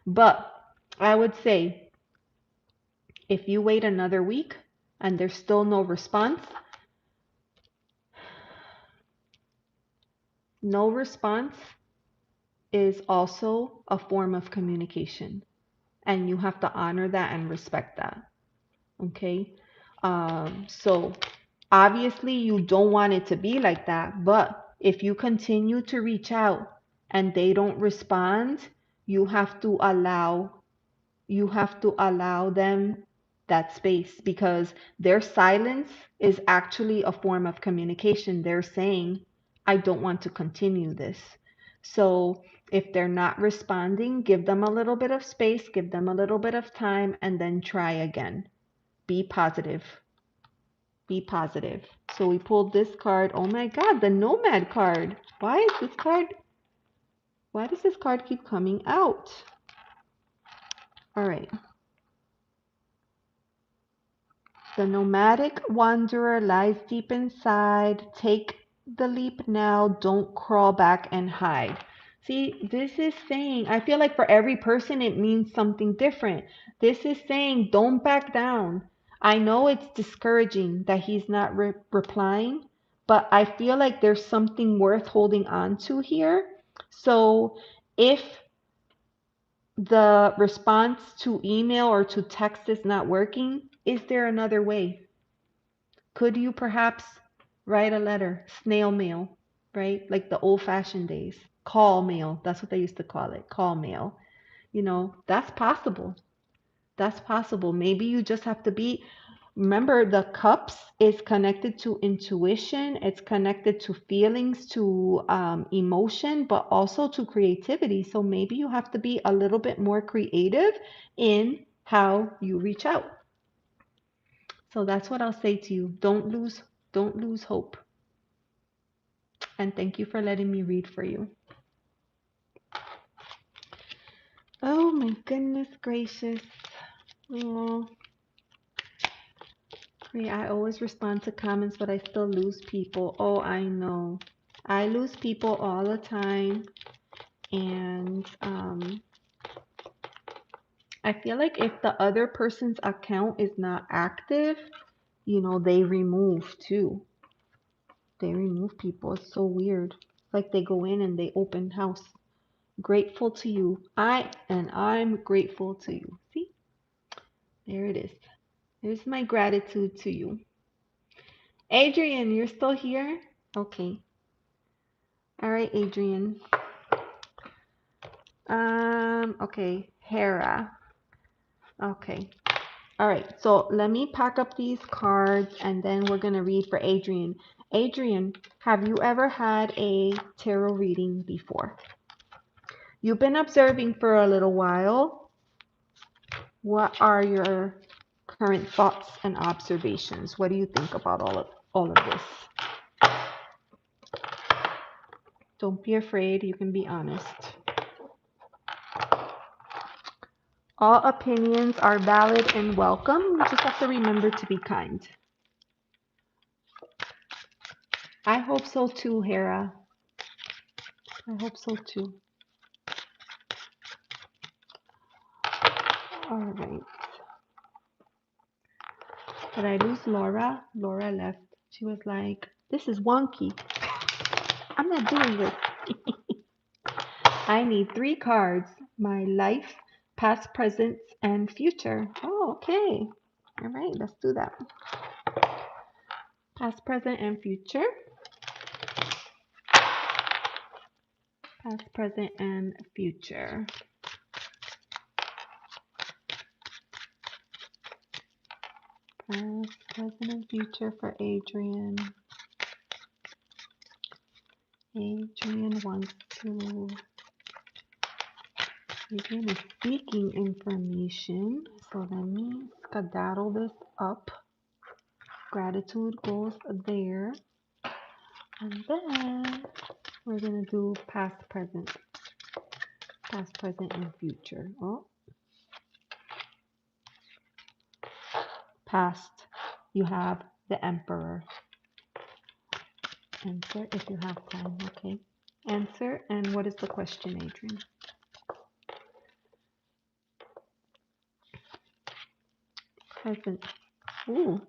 But I would say if you wait another week and there's still no response, is also a form of communication. And you have to honor that and respect that. Okay? So obviously you don't want it to be like that, but if you continue to reach out and they don't respond, you have to allow them that space, because their silence is actually a form of communication. They're saying, I don't want to continue this. So if they're not responding, give them a little bit of space, give them a little bit of time, and then try again. Be positive. Be positive. So we pulled this card. Oh my God, the Nomad card. Why is this card? Why does this card keep coming out? All right. The nomadic wanderer lies deep inside. Take the leap now. Don't crawl back and hide. See, this is saying, I feel like for every person it means something different. This is saying, don't back down. I know it's discouraging that he's not replying, but I feel like there's something worth holding on to here. So if the response to email or to text is not working, is there another way? Could you perhaps write a letter, snail mail, right? Like the old fashioned days, call mail. That's what they used to call it, call mail. You know, that's possible. That's possible. Maybe you just have to be, remember, the cups is connected to intuition, it's connected to feelings, to emotion, but also to creativity. So maybe you have to be a little bit more creative in how you reach out. So that's what I'll say to you. Don't lose hope. And thank you for letting me read for you. Oh my goodness gracious. Oh, I always respond to comments, but I still lose people. Oh, I know. I lose people all the time. And I feel like if the other person's account is not active, you know, they remove too. They remove people. It's so weird. Like they go in and they open house. Grateful to you. I'm grateful to you. See? There it is. There's my gratitude to you. Adrian, you're still here? Okay. All right, Adrian. Okay, Hera. Okay. All right, so let me pack up these cards and then we're going to read for Adrian. Adrian, have you ever had a tarot reading before? You've been observing for a little while. What are your current thoughts and observations? What do you think about all of this? Don't be afraid, you can be honest. All opinions are valid and welcome. You just have to remember to be kind. I hope so too, Hera. I hope so too. All right. Did I lose Laura? Laura left. She was like, this is wonky. I'm not doing this. I need 3 cards. My life, past, present, and future. Oh, okay. All right, let's do that. Past, present, and future. Past, present, and future. Past, present, and future for Adrian. Adrian wants to... Adrian is seeking information. So let me skedaddle this up. Gratitude goes there. And then we're going to do past, present. Past, present, and future. Oh. Past, you have the Emperor. Answer if you have time, okay? Answer, and what is the question, Adrian? Present. Ooh.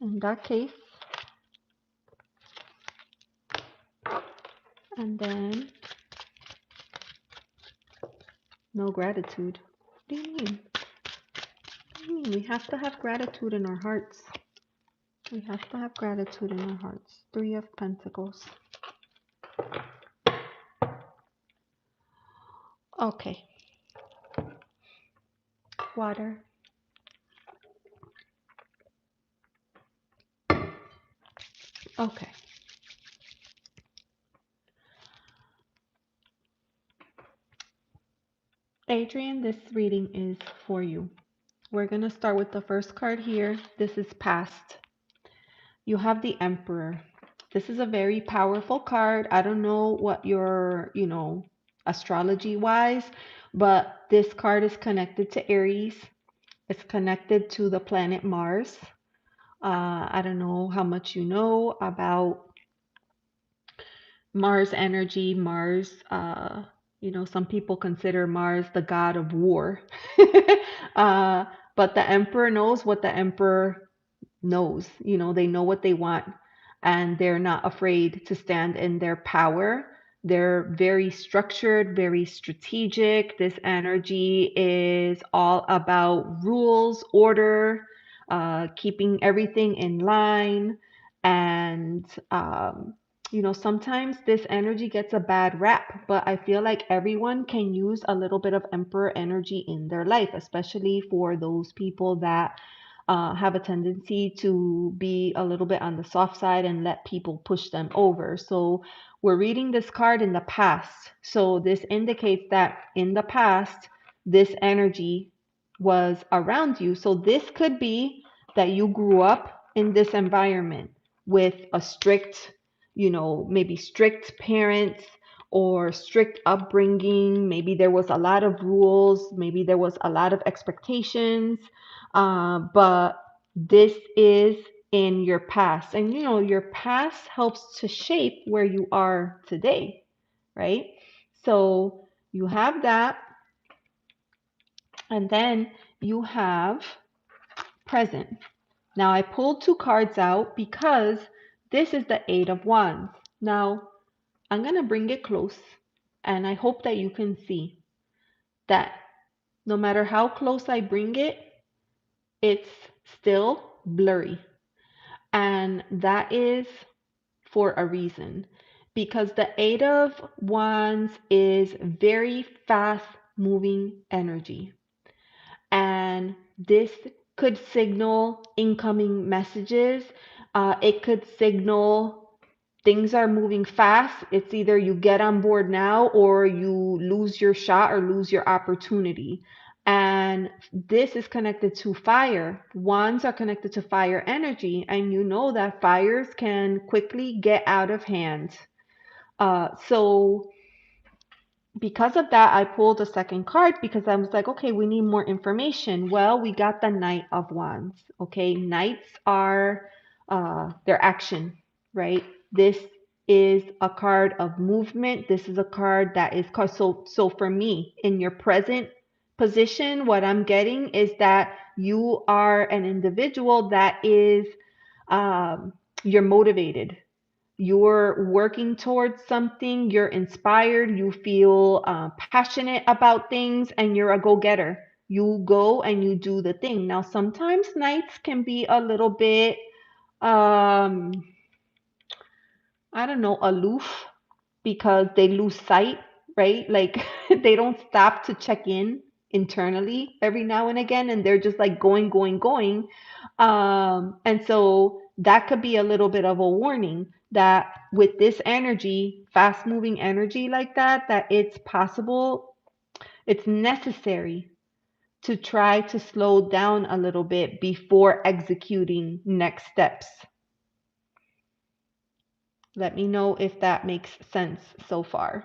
In that case. And then no gratitude. What do you mean? What do you mean? We have to have gratitude in our hearts. We have to have gratitude in our hearts. 3 of Pentacles. Okay. Water. Okay. Adrian, this reading is for you. We're going to start with the first card here. This is past. You have the Emperor. This is a very powerful card. I don't know what your, astrology wise, but this card is connected to Aries. It's connected to the planet Mars. I don't know how much you know about Mars energy. Mars, some people consider Mars the god of war. uh, but the emperor knows what the emperor knows. They know what they want and they're not afraid to stand in their power. They're very structured, very strategic. This energy is all about rules, order, keeping everything in line. And, sometimes this energy gets a bad rap, but I feel like everyone can use a little bit of emperor energy in their life, especially for those people that have a tendency to be a little bit on the soft side and let people push them over. So we're reading this card in the past. So this indicates that in the past, this energy was around you. So this could be that you grew up in this environment with a strict, maybe strict parents or strict upbringing. Maybe there was a lot of rules. Maybe there was a lot of expectations, but this is in your past. And your past helps to shape where you are today, right? So you have that, and then you have present. Now I pulled two cards out because this is the Eight of Wands. Now I'm going to bring it close, and I hope that you can see that no matter how close I bring it, it's still blurry. And that is for a reason, because the Eight of Wands is very fast moving energy. And this could signal incoming messages. It could signal things are moving fast. It's either you get on board now or you lose your shot or lose your opportunity. And this is connected to fire. Wands are connected to fire energy. And you know that fires can quickly get out of hand. So because of that, I pulled a second card because I was like, okay, we need more information. Well, we got the Knight of Wands. Okay, Knights are their action, right? This is a card of movement. This is a card that is called, so for me, in your present position, what I'm getting is that you are an individual that is you're motivated, you're working towards something, you're inspired, you feel passionate about things, and you're a go-getter. You go and you do the thing. Now, sometimes nights can be a little bit, um, I don't know, aloof because they lose sight, right? Like they don't stop to check in internally every now and again, and they're just like going, going, going. And so that could be a little bit of a warning that with this energy, fast moving energy like that, that it's possible, it's necessary to try to slow down a little bit before executing next steps. Let me know if that makes sense so far.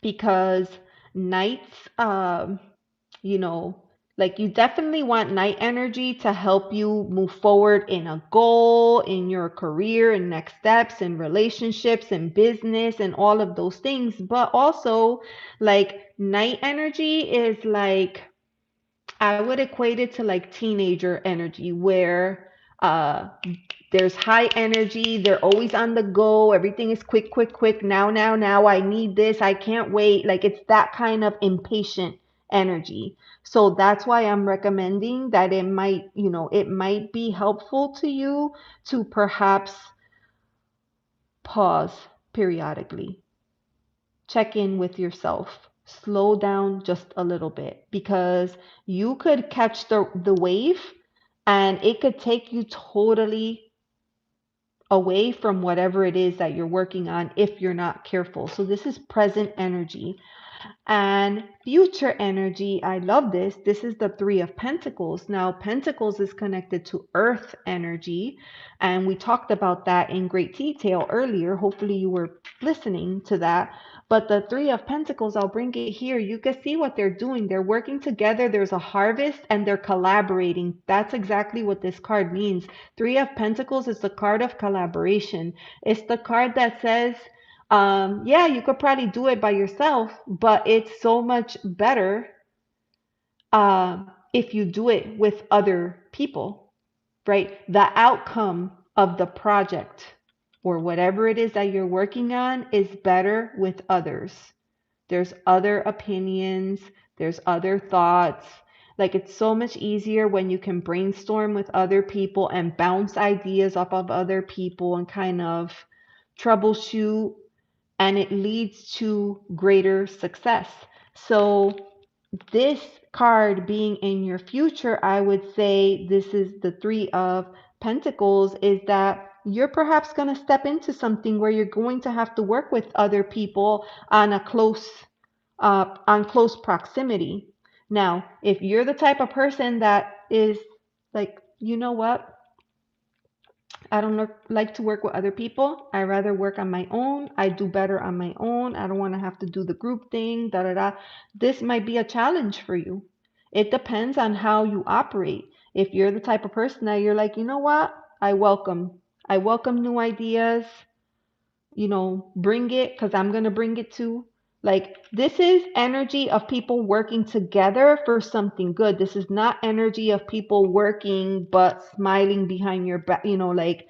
Because nights, you know, like you definitely want night energy to help you move forward in a goal, in your career, and next steps, and relationships, and business, and all of those things. But also, like, night energy is like, I would equate it to like teenager energy, where there's high energy, they're always on the go, everything is quick, quick, quick, now, now, now, I need this, I can't wait. Like it's that kind of impatient energy. So that's why I'm recommending that it might be helpful to you to perhaps pause periodically, check in with yourself, slow down just a little bit, because you could catch the wave and it could take you totally away from whatever it is that you're working on if you're not careful. So this is present energy. And future energy, I love this. This is the Three of Pentacles. Now, Pentacles is connected to Earth energy, and we talked about that in great detail earlier. Hopefully, you were listening to that. But the Three of Pentacles, I'll bring it here. You can see what they're doing. They're working together. There's a harvest, and they're collaborating. That's exactly what this card means. Three of Pentacles is the card of collaboration. It's the card that says, yeah, you could probably do it by yourself, but it's so much better if you do it with other people, right? The outcome of the project or whatever it is that you're working on is better with others. There's other opinions, there's other thoughts. Like, it's so much easier when you can brainstorm with other people and bounce ideas off of other people and kind of troubleshoot, and it leads to greater success. So this card being in your future, I would say this is the Three of Pentacles, is that you're perhaps going to step into something where you're going to have to work with other people on a close proximity. Now, if you're the type of person that is like, you know what, I don't like to work with other people. I rather work on my own. I do better on my own. I don't want to have to do the group thing, da da da. This might be a challenge for you. It depends on how you operate. If you're the type of person that you're like, you know what? I welcome new ideas, bring it, because I'm going to bring it too. Like, this is energy of people working together for something good. This is not energy of people working but smiling behind your back, like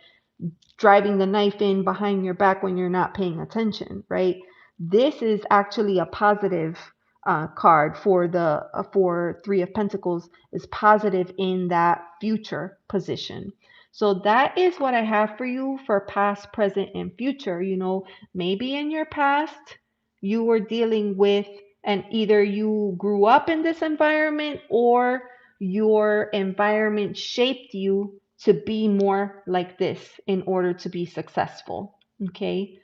driving the knife in behind your back when you're not paying attention, right? This is actually a positive card for the for Three of Pentacles, is positive in that future position. So that is what I have for you for past, present, and future. Maybe in your past you were dealing with, and either you grew up in this environment or your environment shaped you to be more like this in order to be successful. Okay.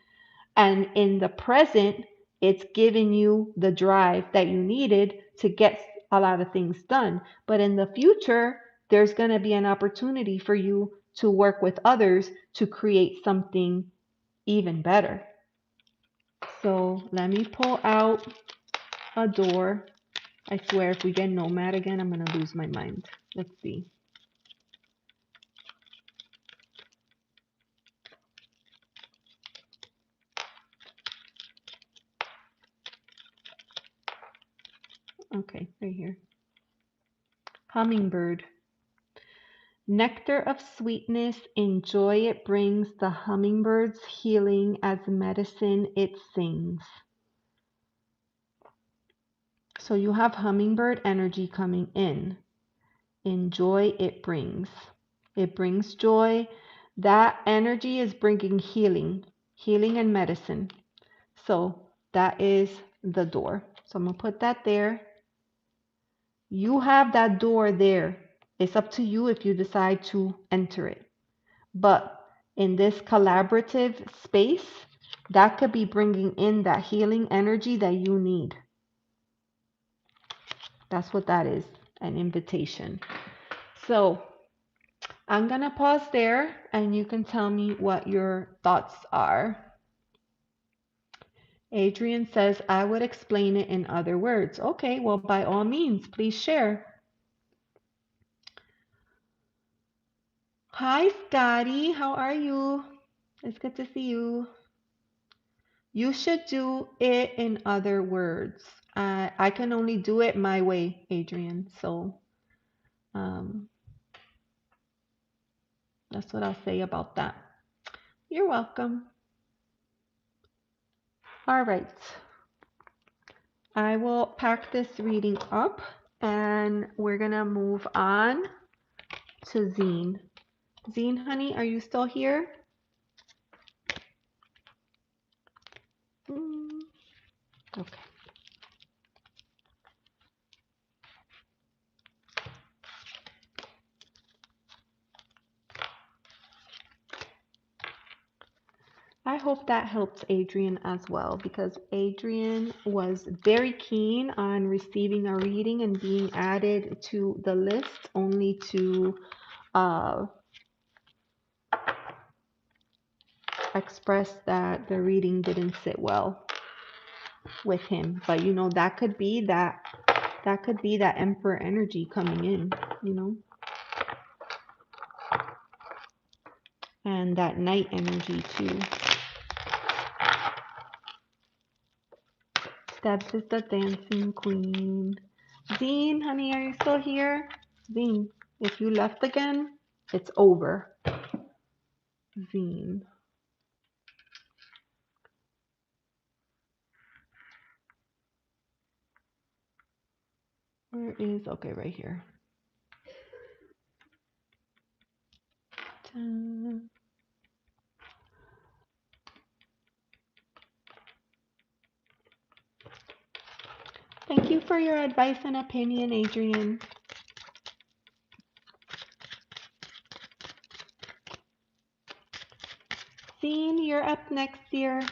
And in the present, it's giving you the drive that you needed to get a lot of things done. But in the future, there's going to be an opportunity for you to work with others to create something even better. So let me pull out a door. I swear, if we get nomad again, I'm going to lose my mind. Let's see. Okay, right here. Hummingbird. Nectar of sweetness, in joy it brings, the hummingbird's healing as medicine it sings. So you have hummingbird energy coming in. In joy it brings. It brings joy. That energy is bringing healing and medicine. So that is the door. So I'm going to put that there. You have that door there. It's up to you if you decide to enter it. But in this collaborative space, that could be bringing in that healing energy that you need. That's what that is, an invitation. So I'm going to pause there and you can tell me what your thoughts are. Adrian says, I would explain it in other words. Okay, well, by all means, please share. Hi, Scotty. How are you? It's good to see you. You should do it in other words. I can only do it my way, Adrian. So that's what I'll say about that. You're welcome. All right. I will pack this reading up and we're going to move on to Zine. Zine, honey, are you still here? Okay. I hope that helps Adrian as well, because Adrian was very keen on receiving a reading and being added to the list, only to uh, express that the reading didn't sit well with him. But you know, that could be that Emperor energy coming in, you know, and that Knight energy too. Debs is the dancing queen. Zine, honey, are you still here? Zine, if you left again, it's over. Zine. Where is, okay, right here. Ta. Thank you for your advice and opinion, Adrian. Zine, you're up next, dear.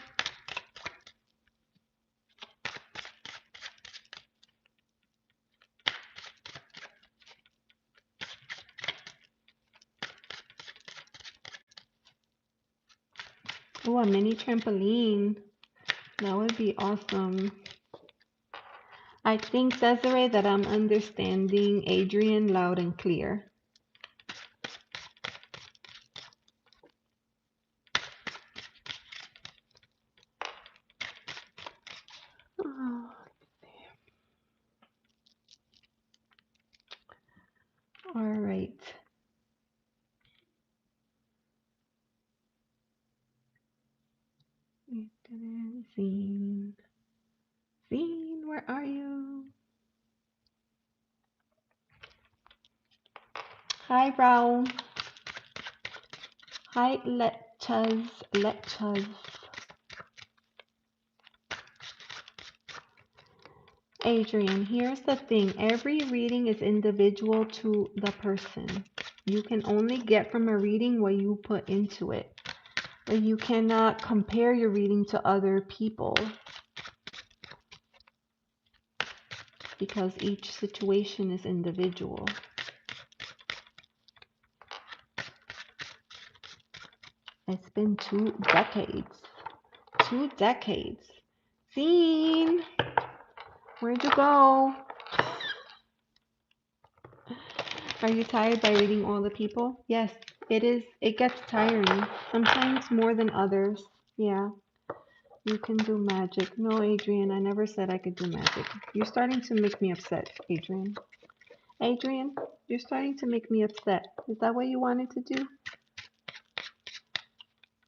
Oh, a mini trampoline. That would be awesome. I think, Desiree, that I'm understanding Adrian loud and clear. Oh, all right. Zine. Zine, where are you? Hi, Raul. Hi, Letchas. Adrian, here's the thing. Every reading is individual to the person. You can only get from a reading what you put into it. You cannot compare your reading to other people because each situation is individual. It's been 2 decades. 2 decades. Scene! Where'd you go? Are you tired by reading all the people? Yes, it is. It gets tiring. Sometimes more than others. Yeah. You can do magic. No, Adrian, I never said I could do magic. You're starting to make me upset, Adrian. Adrian, you're starting to make me upset. Is that what you wanted to do?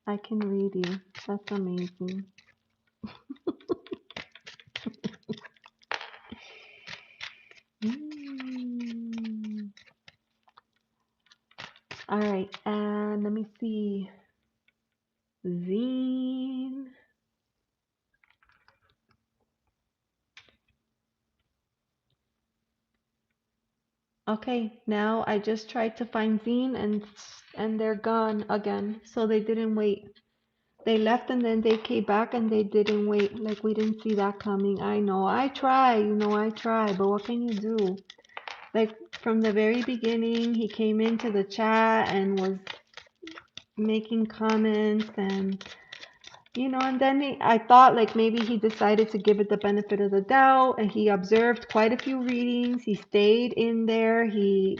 I can read you. That's amazing. All right, and let me see. Zine. Okay, now I just tried to find Zine and they're gone again. So they didn't wait. They left and then they came back and they didn't wait. Like we didn't see that coming. I know. I try, I try, but what can you do? Like from the very beginning, he came into the chat and was making comments and and then I thought like maybe he decided to give it the benefit of the doubt and he observed quite a few readings. He stayed in there. He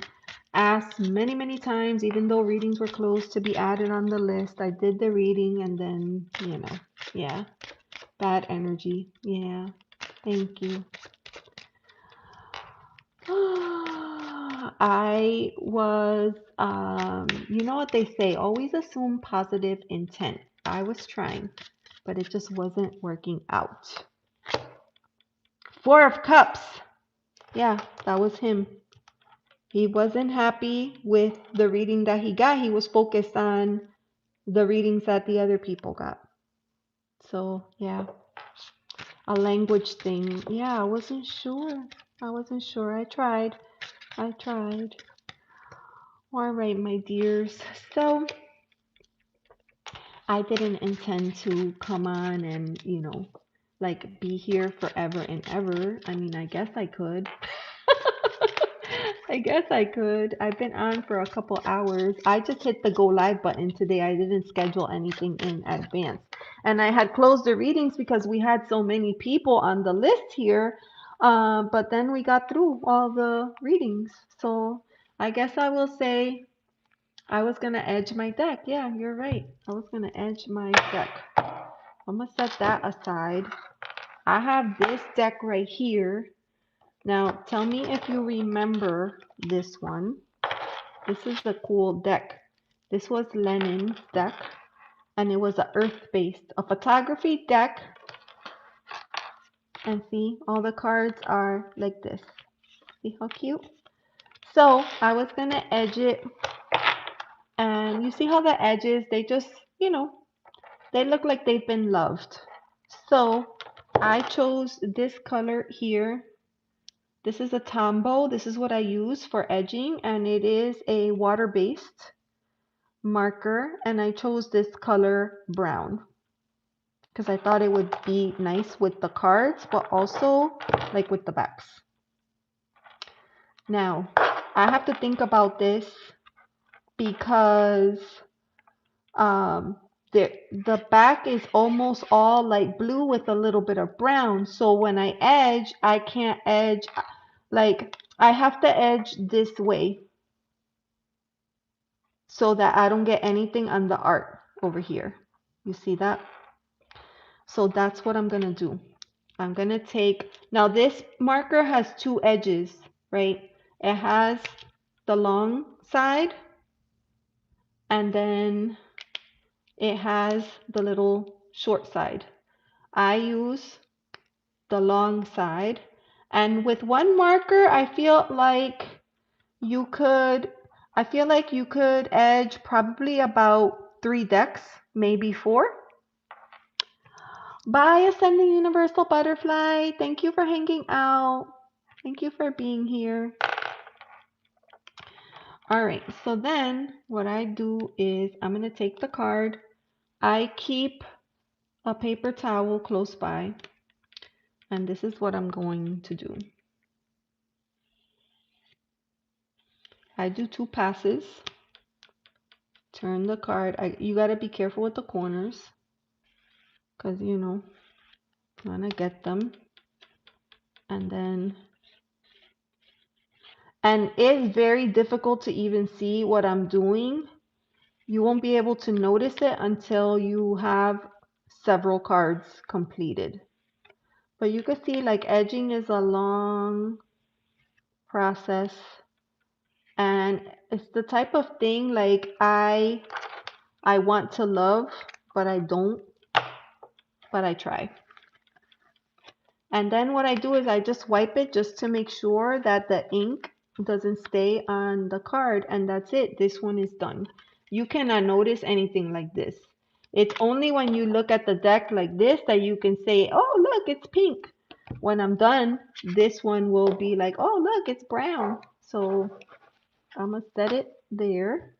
asked many, many times, even though readings were closed, to be added on the list. I did the reading and then, yeah, bad energy. Yeah, thank you. I was, you know what they say, always assume positive intent. I was trying, but it just wasn't working out. 4 of Cups. Yeah, that was him. He wasn't happy with the reading that he got. He was focused on the readings that the other people got. So, yeah, a language thing. Yeah, I wasn't sure. I tried. All right, my dears. So, I didn't intend to come on and, like be here forever and ever. I mean, I guess I could. I guess I could. I've been on for a couple hours. I just hit the go live button today. I didn't schedule anything in advance. And I had closed the readings because we had so many people on the list here. But then we got through all the readings. So I guess I will say I was going to edge my deck. Yeah, you're right. I was going to edge my deck. I'm going to set that aside. I have this deck right here. Now, tell me if you remember this one. This is a cool deck. This was Lennon's deck, and it was a earth-based, a photography deck. And see, all the cards are like this. See how cute? So I was gonna edge it, and you see how the edges, they just, they look like they've been loved. So I chose this color here. This is a Tombow. This is what I use for edging, and it is a water-based marker, and I chose this color brown because I thought it would be nice with the cards, but also like with the backs. Now, I have to think about this because the back is almost all light blue with a little bit of brown. So when I edge, I can't edge, like I have to edge this way so that I don't get anything on the art over here. You see that? So that's what I'm gonna do. I'm gonna take, now this marker has two edges, right? It has the long side and then it has the little short side. I use the long side, and with one marker, I feel like you could edge probably about 3 decks, maybe 4. Bye, Ascending Universal Butterfly. Thank you for hanging out. Thank you for being here. All right, so then what I do is I'm going to take the card. I keep a paper towel close by, and this is what I'm going to do. I do 2 passes. Turn the card. You got to be careful with the corners because, want to get them. And it's very difficult to even see what I'm doing. You won't be able to notice it until you have several cards completed. But you can see like edging is a long process, and it's the type of thing like I want to love, but I don't, but I try. And then what I do is I just wipe it just to make sure that the ink doesn't stay on the card, and that's it. This one is done. You cannot notice anything like this. It's only when you look at the deck like this that you can say, oh, look, it's pink. When I'm done, this one will be like, oh, look, it's brown. So I'm going to set it there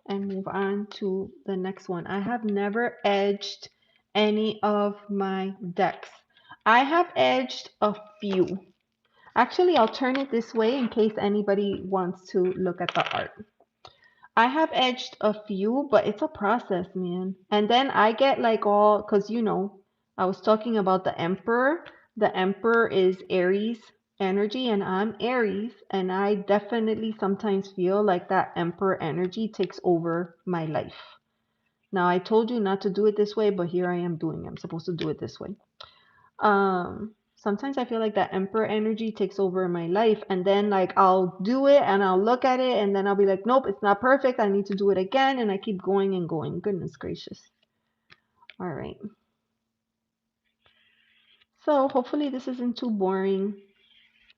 and move on to the next one. I have never edged any of my decks. I have edged a few. Actually, I'll turn it this way in case anybody wants to look at the art. I have edged a few, but it's a process, man. And then I get like all, because I was talking about the Emperor. The Emperor is Aries energy, and I'm Aries, and I definitely sometimes feel like that Emperor energy takes over my life. Now, I told you not to do it this way, but here I am doing it. I'm supposed to do it this way. Sometimes I feel like that Emperor energy takes over my life, and then like I'll do it and I'll look at it and then I'll be like, nope, it's not perfect. I need to do it again, and I keep going and going. Goodness gracious. All right. So hopefully this isn't too boring.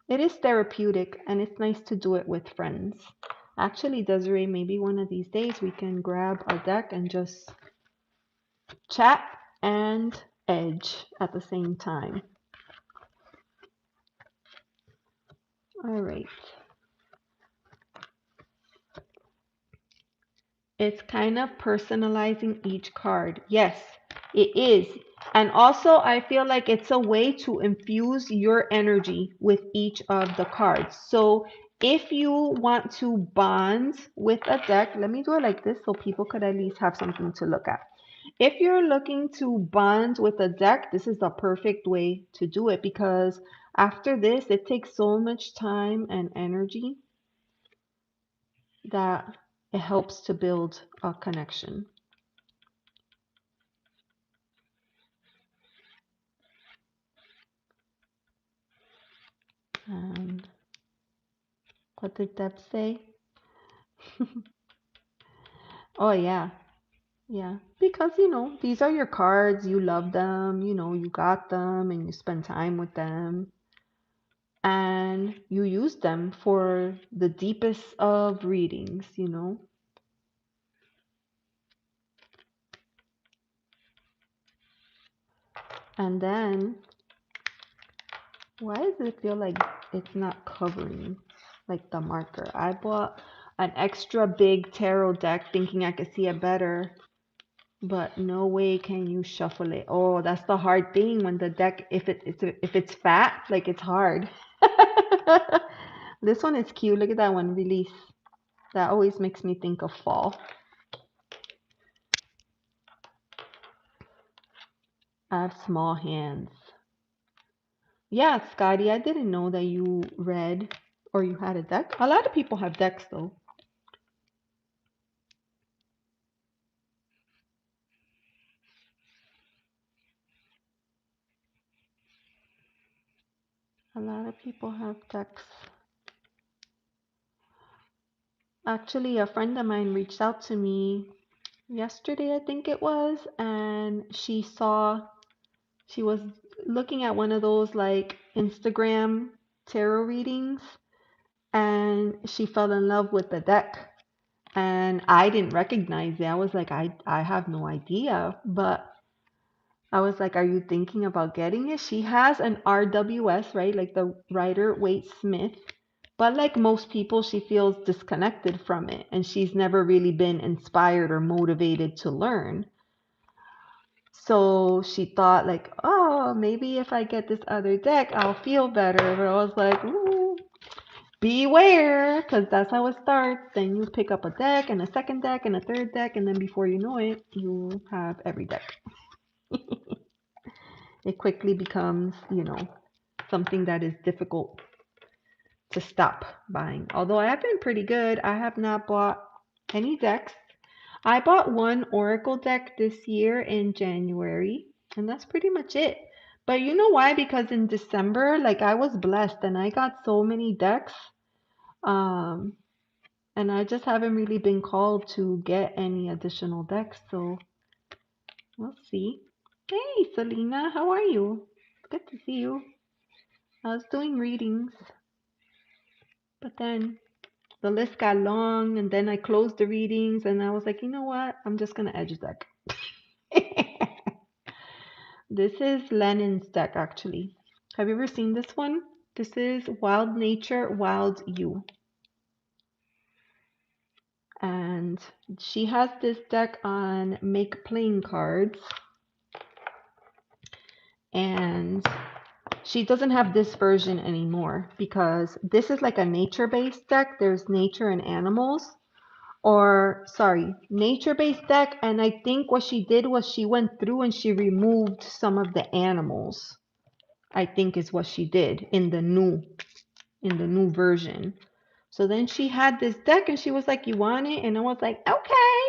It is therapeutic and it's nice to do it with friends. Actually, Desiree, maybe one of these days we can grab a deck and just chat and edge at the same time. All right. It's kind of personalizing each card. Yes, it is. And also, I feel like it's a way to infuse your energy with each of the cards. So if you want to bond with a deck, let me do it like this so people could at least have something to look at. If you're looking to bond with a deck, this is the perfect way to do it because after this, it takes so much time and energy that it helps to build a connection. And what did Deb say? Oh, yeah. Yeah. Because, these are your cards. You love them. You got them and you spend time with them. And you use them for the deepest of readings. And then, why does it feel like it's not covering like the marker? I bought an extra big tarot deck thinking I could see it better. But no way can you shuffle it. Oh, that's the hard thing when the deck, if it's fat, like it's hard. This one is cute. Look at that one, release. That always makes me think of fall. I have small hands. Yeah, Scotty, I didn't know that you read or you had a deck. A lot of people have decks though. A lot of people have decks. Actually, a friend of mine reached out to me yesterday, I think it was, and she was looking at one of those like Instagram tarot readings and she fell in love with the deck. And I didn't recognize it. I was like, I have no idea. But I was like, are you thinking about getting it? She has an RWS, right? Like the Rider Waite Smith. But like most people, she feels disconnected from it. And she's never really been inspired or motivated to learn. So she thought like, oh, maybe if I get this other deck, I'll feel better. But I was like, ooh, beware, because that's how it starts. Then you pick up a deck and a second deck and a third deck, and then before you know it, you have every deck. It quickly becomes, something that is difficult to stop buying. Although I have been pretty good, I have not bought any decks. I bought one Oracle deck this year in January, and that's pretty much it. But you know why? Because in December, like I was blessed and I got so many decks. Um, and I just haven't really been called to get any additional decks, so we'll see. Hey, Selena, how are you? Good to see you. I was doing readings, but then the list got long, and then I closed the readings, and I was like, you know what? I'm just gonna edge deck. This is Lennan's deck, actually. Have you ever seen this one? This is Wild Nature, Wild You. And she has this deck on Make Playing cards. And she doesn't have this version anymore because this is like a nature-based deck. There's nature and animals. Or, sorry, nature-based deck. And I think what she did was she went through and she removed some of the animals. I think is what she did in the new version. So then she had this deck and she was like, you want it? And I was like, okay,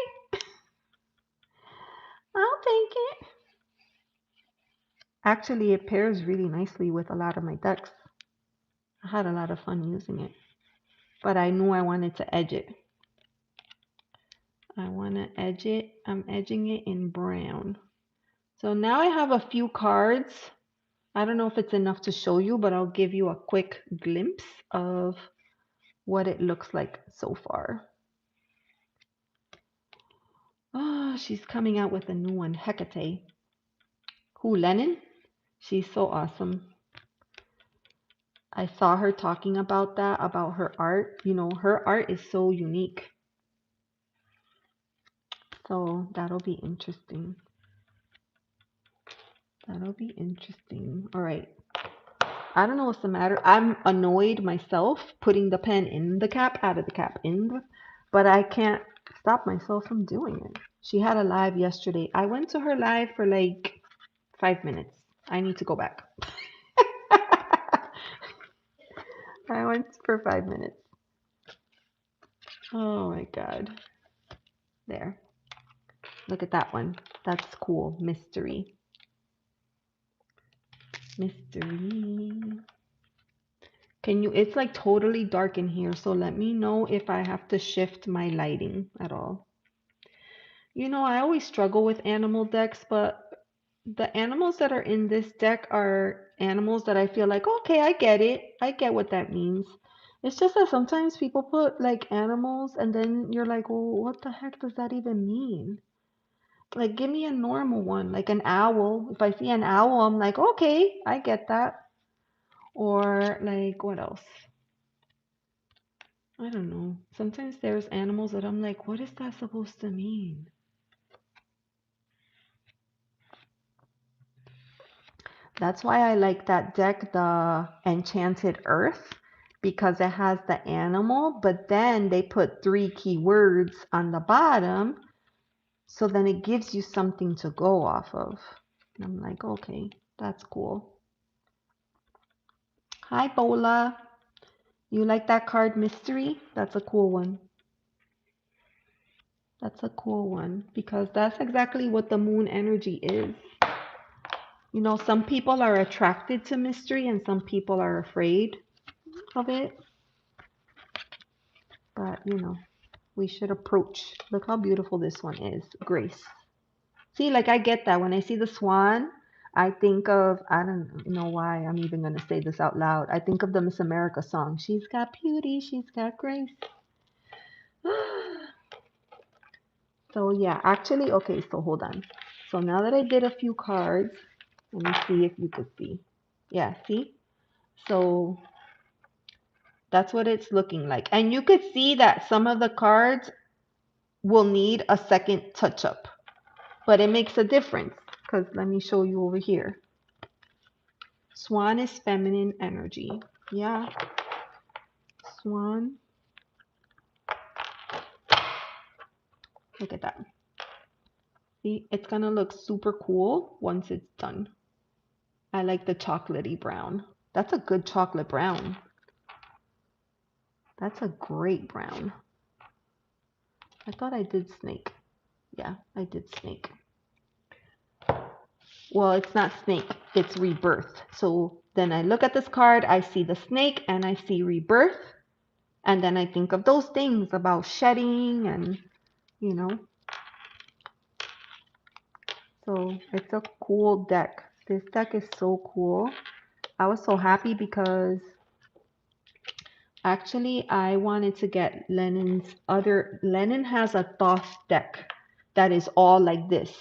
I'll take it. Actually, it pairs really nicely with a lot of my decks. I had a lot of fun using it. But I knew I wanted to edge it. I want to edge it. I'm edging it in brown. So now I have a few cards. I don't know if it's enough to show you, but I'll give you a quick glimpse of what it looks like so far. Oh, she's coming out with a new one, Hecate. Who, Lennan? She's so awesome. I saw her talking about that, about her art. Her art is so unique. So that'll be interesting. That'll be interesting. All right. I don't know what's the matter. I'm annoyed myself putting the pen in the cap, out of the cap, but I can't stop myself from doing it. She had a live yesterday. I went to her live for like 5 minutes. I need to go back. I went for 5 minutes. Oh my God. There. Look at that one. That's cool. Mystery. Mystery. Can you, it's like totally dark in here, so let me know if I have to shift my lighting at all. You know, I always struggle with animal decks, but the animals that are in this deck are animals that I feel like, okay, I get it. I get what that means. It's just that sometimes people put like animals and then you're like, well, what the heck does that even mean? Like, give me a normal one, like an owl. If I see an owl, I'm like, okay, I get that. Or like, what else? I don't know. Sometimes there's animals that I'm like, what is that supposed to mean? That's why I like that deck, the Enchanted Earth, because it has the animal, but then they put 3 keywords on the bottom, so then it gives you something to go off of. And I'm like, okay, that's cool. Hi, Bola. You like that card, Mystery? That's a cool one. That's a cool one, because that's exactly what the moon energy is. You know, some people are attracted to mystery and some people are afraid of it. But, you know, we should approach. Look how beautiful this one is. Grace. See, like I get that. When I see the swan, I think of, I don't know why I'm even going to say this out loud. I think of the Miss America song. She's got beauty, she's got grace. So, yeah, actually, okay, so hold on. So now that I did a few cards, let me see if you could see. Yeah, see? So that's what it's looking like. And you could see that some of the cards will need a second touch up, but it makes a difference because let me show you over here. Swan is feminine energy. Yeah. Swan. Look at that. See, it's going to look super cool once it's done. I like the chocolatey brown. That's a good chocolate brown. That's a great brown. I thought I did snake. Yeah, I did snake. Well, it's not snake, it's rebirth. So then I look at this card, I see the snake and I see rebirth. And then I think of those things about shedding and, you know. So it's a cool deck. This deck is so cool. I was so happy because actually I wanted to get Lennon's other, Lennan has a Thoth deck that is all like this.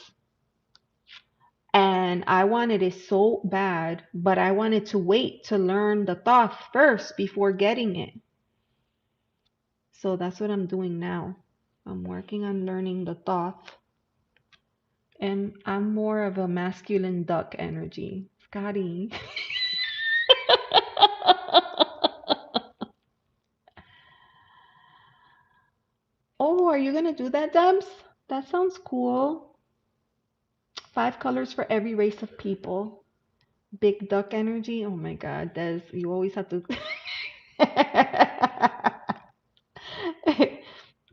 And I wanted it so bad, but I wanted to wait to learn the Thoth first before getting it. So that's what I'm doing now. I'm working on learning the Thoth. And I'm more of a masculine duck energy. Scotty. Oh, are you gonna do that, Debs? That sounds cool. 5 colors for every race of people. Big duck energy. Oh my God, Des, you always have to.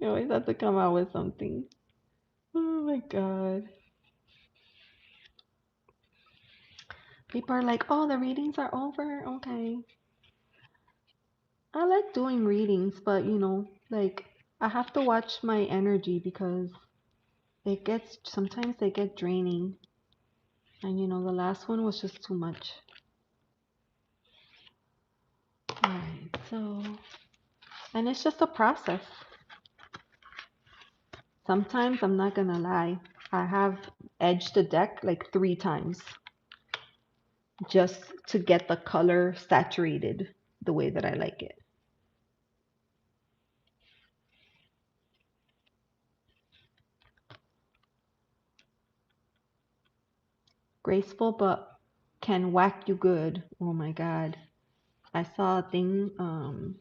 You always have to come out with something. Oh my God. People are like, oh, the readings are over. Okay. I like doing readings, but you know, like I have to watch my energy because it gets sometimes they get draining. And you know, the last one was just too much. Alright, so and it's just a process. Sometimes I'm not gonna lie, I have edged the deck like 3 times just to get the color saturated the way that I like it. Graceful but can whack you good. Oh my God. I saw a thing on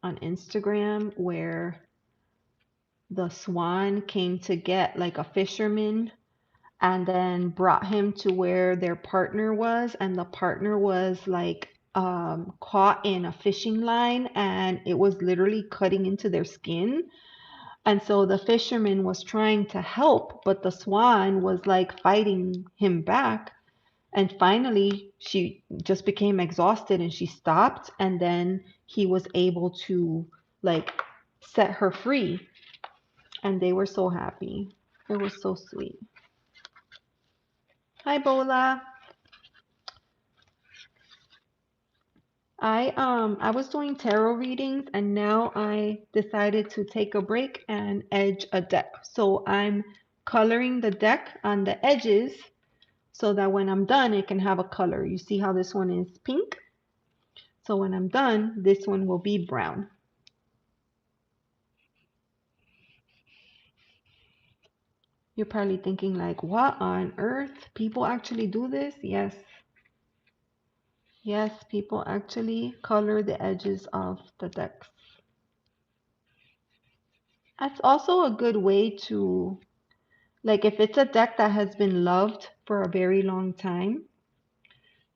Instagram where the swan came to get like a fisherman and then brought him to where their partner was, and the partner was like caught in a fishing line and it was literally cutting into their skin. And so the fisherman was trying to help, but the swan was like fighting him back. And finally, she just became exhausted and she stopped. And then he was able to like set her free. And they were so happy. It was so sweet. Hi, Bola. I was doing tarot readings and now I decided to take a break and edge a deck. So I'm coloring the deck on the edges so that when I'm done it can have a color. You see how this one is pink? So when I'm done, this one will be brown. You're probably thinking like, what on earth? People actually do this? Yes. Yes, people actually color the edges of the decks. That's also a good way to, like, if it's a deck that has been loved for a very long time,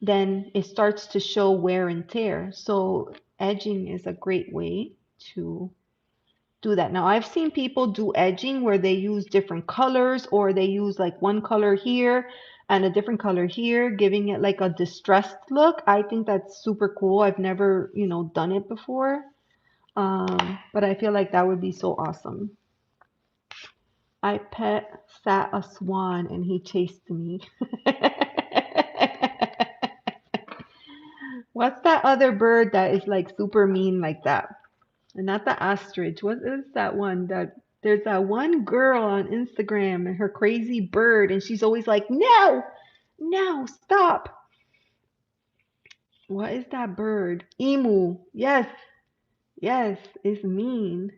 then it starts to show wear and tear. So edging is a great way to do that. Now, I've seen people do edging where they use different colors or they use like one color here and a different color here, giving it like a distressed look. I think that's super cool. I've never, done it before. But I feel like that would be so awesome. I pet sat a swan and he chased me. What's that other bird that is like super mean like that? And not the ostrich. What is that one that there's that one girl on Instagram and her crazy bird and she's always like, "No! No, stop." What is that bird? Emu. Yes. Yes, it's mean.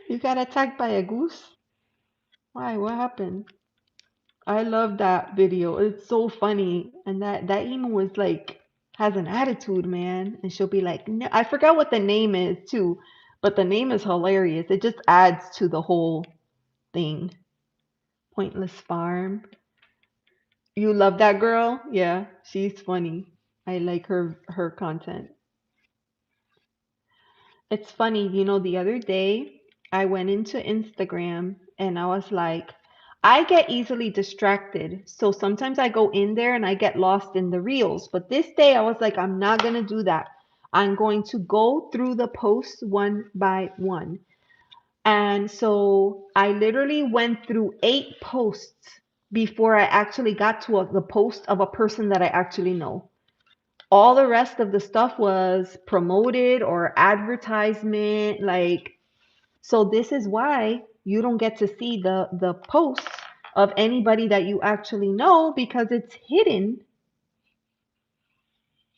You got attacked by a goose? Why? What happened? I love that video. It's so funny. And that emu was like has an attitude, man. And she'll be like, no, I forgot what the name is too, but the name is hilarious. It just adds to the whole thing. Pointless Farm. You love that girl? Yeah, she's funny. I like her content. It's funny, the other day I went into Instagram and I was like, I get easily distracted. So sometimes I go in there and I get lost in the reels. But this day I was like, I'm not going to do that. I'm going to go through the posts one by one. And so I literally went through 8 posts before I actually got to the post of a person that I actually know. All the rest of the stuff was promoted or advertisement, like, so this is why you don't get to see the posts of anybody that you actually know because it's hidden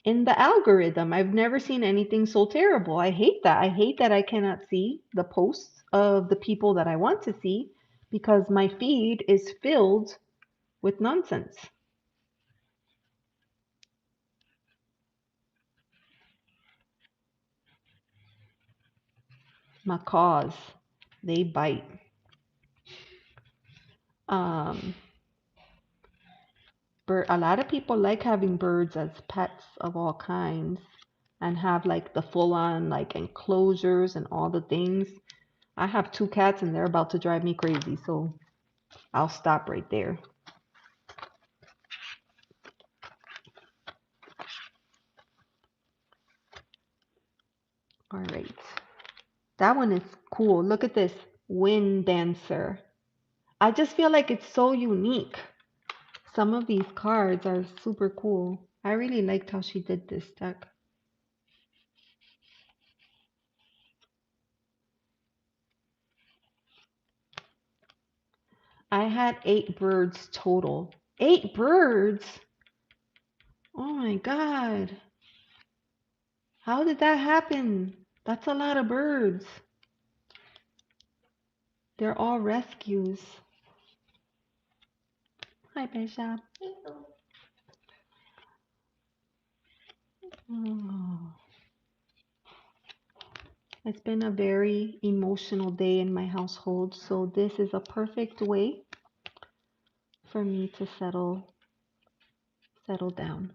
in the algorithm. I've never seen anything so terrible. I hate that. I hate that I cannot see the posts of the people that I want to see because my feed is filled with nonsense. Macaws, they bite. Um, a lot of people like having birds as pets of all kinds and have like the full on like enclosures and all the things. I have 2 cats and they're about to drive me crazy, so I'll stop right there. All right. That one is cool. Look at this. Wind Dancer. I just feel like it's so unique. Some of these cards are super cool. I really liked how she did this deck. I had 8 birds total. 8 birds? Oh my God. How did that happen? That's a lot of birds. They're all rescues. Hi, Bishop. Oh, it's been a very emotional day in my household, so this is a perfect way for me to settle down.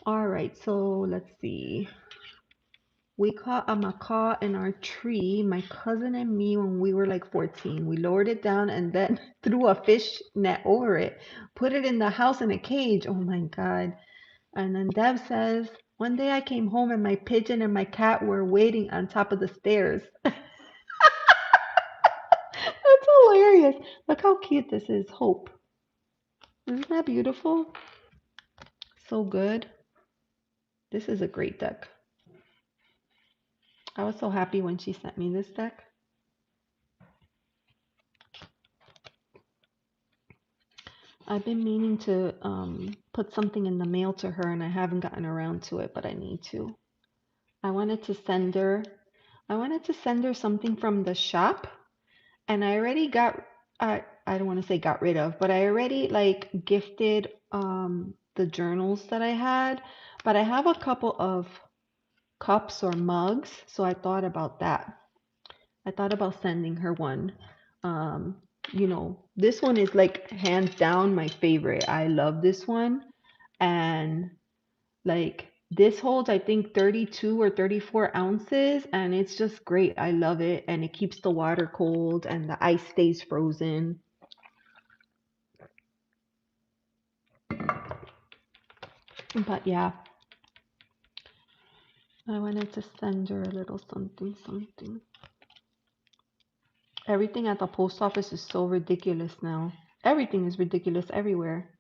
All right, so let's see. We caught a macaw in our tree, my cousin and me, when we were like 14. We lowered it down and then threw a fish net over it, put it in the house in a cage. Oh my God. And then Deb says, one day I came home and my pigeon and my cat were waiting on top of the stairs. That's hilarious. Look how cute this is. Hope. Isn't that beautiful? So good. This is a great deck. I was so happy when she sent me this deck. I've been meaning to put something in the mail to her and I haven't gotten around to it, but I need to. I wanted to send her something from the shop, and I already got I don't want to say got rid of, but I already like gifted the journals that I had, but I have a couple of cups or mugs, so I thought about that. I thought about sending her one. Um, this one is like hands down my favorite. I love this one. And like this holds, I think, 32 or 34 ounces, and it's just great. I love it. And it keeps the water cold and the ice stays frozen. But yeah, I wanted to send her a little something, something. Everything at the post office is so ridiculous now. Everything is ridiculous everywhere.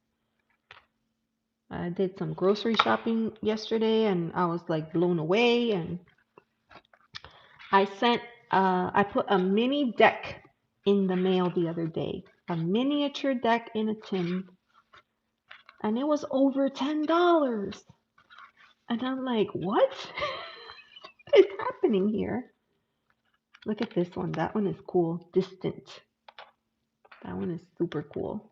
I did some grocery shopping yesterday and I was like blown away. And I put a mini deck in the mail the other day, a miniature deck in a tin, and it was over $10. And I'm like, what is happening here? Look at this one. That one is cool. Distant. That one is super cool.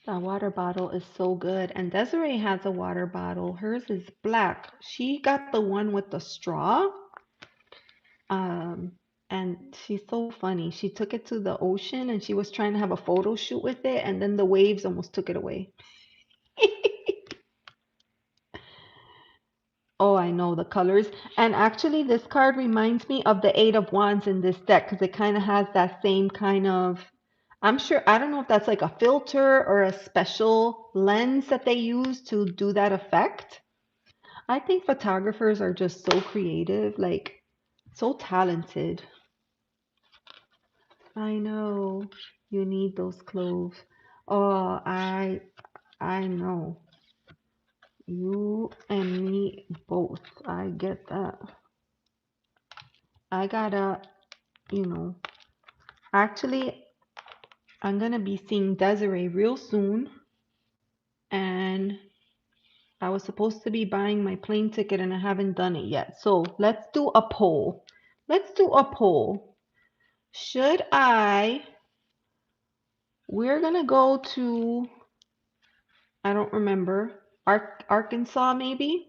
That water bottle is so good. And Desiree has a water bottle. Hers is black. She got the one with the straw. Um, and she's so funny. She took it to the ocean and she was trying to have a photo shoot with it, and then the waves almost took it away. Oh, I know the colors. And actually, this card reminds me of the Eight of Wands in this deck because it kind of has that same kind of. I'm sure, I don't know if that's like a filter or a special lens that they use to do that effect. I think photographers are just so creative, like so talented. I know you need those cloves. Oh, I know. You and me both. I get that. I gotta, you know, actually, I'm gonna be seeing Desiree real soon, and I was supposed to be buying my plane ticket and I haven't done it yet. So let's do a poll. Let's do a poll. Should I? We're gonna go to, I don't remember, Arkansas maybe?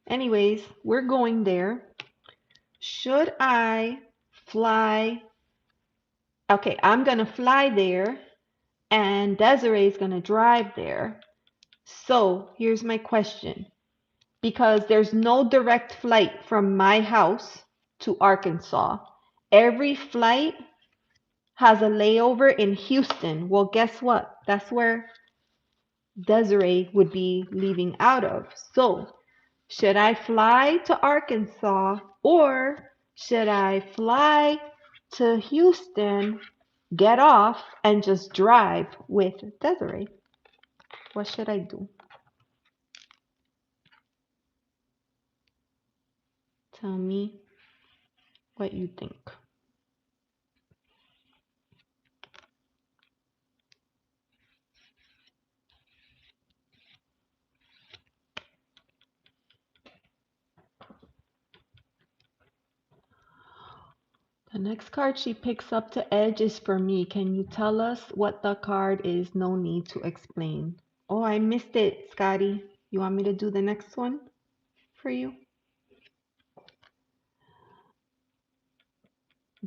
Anyways, we're going there. Should I fly? Okay, I'm gonna fly there and Desiree's gonna drive there. So here's my question. Because there's no direct flight from my house to Arkansas. Every flight has a layover in Houston. Well, guess what? That's where Desiree would be leaving out of. So, should I fly to Arkansas or should I fly to Houston, get off, and just drive with Desiree? What should I do? Tell me. What you think? The next card she picks up to edge is for me. Can you tell us what the card is? No need to explain. Oh, I missed it, Scotty. You want me to do the next one for you?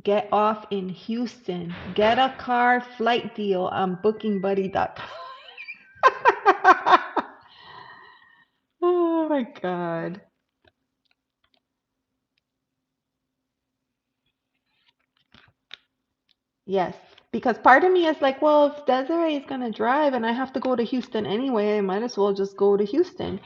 Get off in Houston. Get a car flight deal on bookingbuddy.com. Oh my God. Yes. Because part of me is like, well, if Desiree is going to drive and I have to go to Houston anyway, I might as well just go to Houston.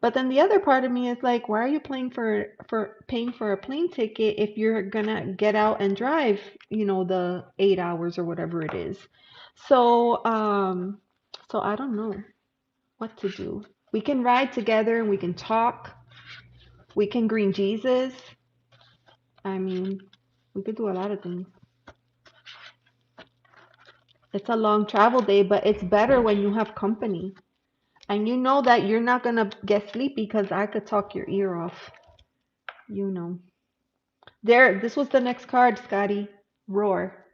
But then the other part of me is like, why are you paying for a plane ticket if you're gonna get out and drive, the 8 hours or whatever it is? So, so I don't know what to do. We can ride together and we can talk. We can green Jesus. I mean, we could do a lot of things. It's a long travel day, but it's better when you have company. And you know that you're not gonna get sleepy because I could talk your ear off. You know. There, this was the next card, Scotty. Roar.